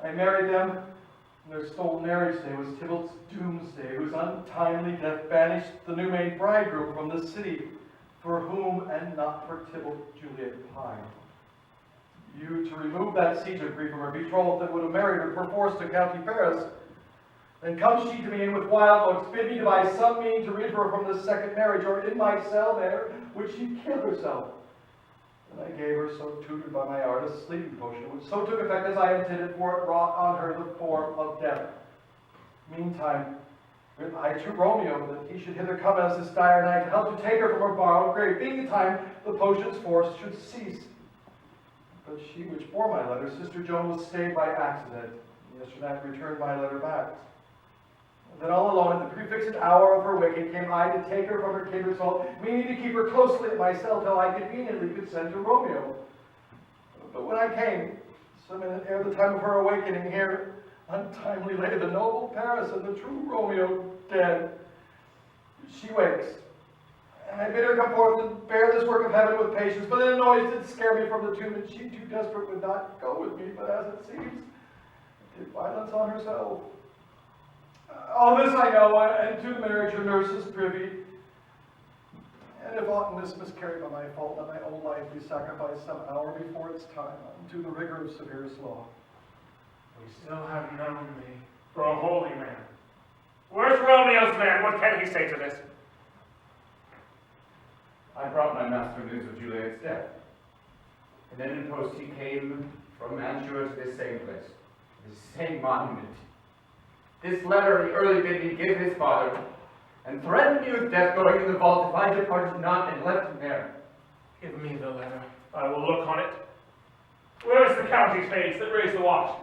I married them. Their sole marriage day was Tybalt's doomsday, whose untimely death banished the new made bridegroom from the city, for whom and not for Tybalt Juliet pined. You to remove that siege of grief from her betrothed that would have married her perforce to County Paris. Then comes she to me and with wild looks bid me devise some mean to rid her from this second marriage, or in my cell there would she kill herself. And I gave her, so tutored by my art, a sleeping potion, which so took effect as I intended, for it wrought on her the form of death. Meantime, writ I to Romeo that he should hither come as this dire night to help to take her from her borrowed grave, being the time the potion's force should cease. But she which bore my letter, Sister Joan, was stayed by accident. Yesterday I returned my letter back. Then all alone, at the prefixed hour of her waking, came I to take her from her kindred's home, meaning to keep her closely at my cell till I conveniently could send to Romeo. But when I came, some minute ere the time of her awakening, here untimely lay the noble Paris and the true Romeo dead. She wakes, and I bid her come forth and bear this work of heaven with patience, but a noise did scare me from the tomb, and she, too desperate, would not go with me, but as it seems, did violence on herself. All this I know, and to the marriage her nurse is privy. And if aught in this miscarry by my fault, let my own life be sacrificed some hour before its time unto the rigor of severest law. We still have known thee for a holy man. Where's Romeo's man? What can he say to this? I brought my master news of Juliet's death. And then in post he came from Mantua to this same place, this same monument. This letter he early bid me give his father, and threatened me with death going in the vault if I departed not and left him there. Give me the letter. I will look on it. Where is the county page that raised the watch?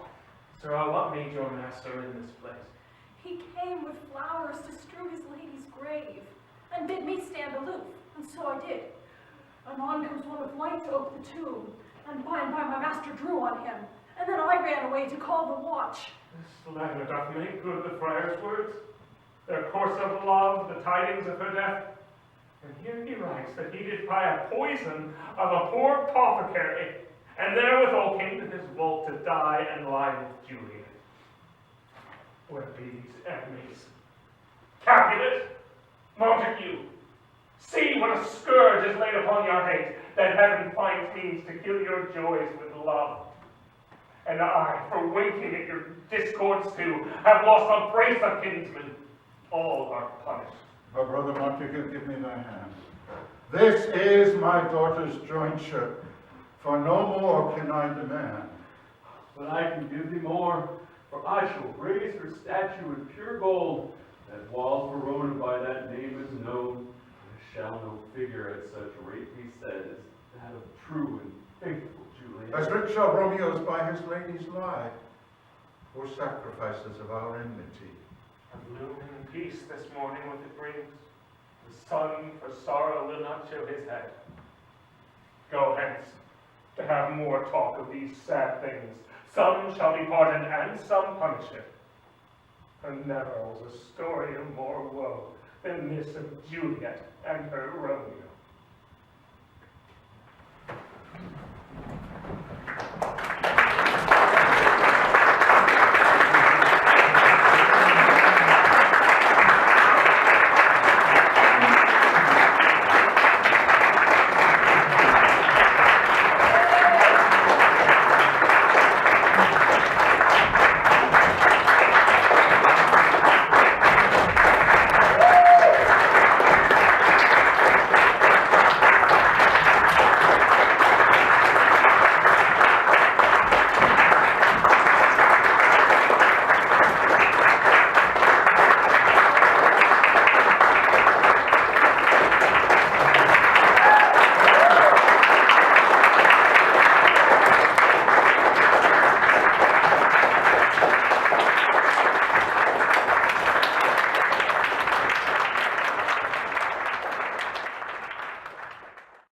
Sir, what made your master in this place? He came with flowers to strew his lady's grave, and bid me stand aloof, and so I did. Anon comes one with light to open the tomb, and by my master drew on him, and then I ran away to call the watch. This letter doth make good the friar's words, their course of love, the tidings of her death. And here he writes that he did buy a poison of a poor apothecary, and therewithal came to this vault to die and lie with Juliet. Where be these enemies? Capulet, Montague, see what a scourge is laid upon your hate, that heaven finds means to kill your joys with love. and I, for winking at your discords too, have lost a brace of kinsmen. All are punished. Oh, Brother Montague, give me thy hand. This is my daughter's jointure, for no more can I demand. But I can give thee more, for I shall raise her statue in pure gold, that while Verona by that name is known, there shall no figure at such rate be said as that of true and faithful Juliet. As rich shall Romeo's by his ladies lie, for sacrifices of our enmity. A blooming peace this morning what it brings. The sun for sorrow will not show his head. Go hence, to have more talk of these sad things. Some shall be pardoned and some punished. And never was a story of more woe than this of Juliet and her Romeo.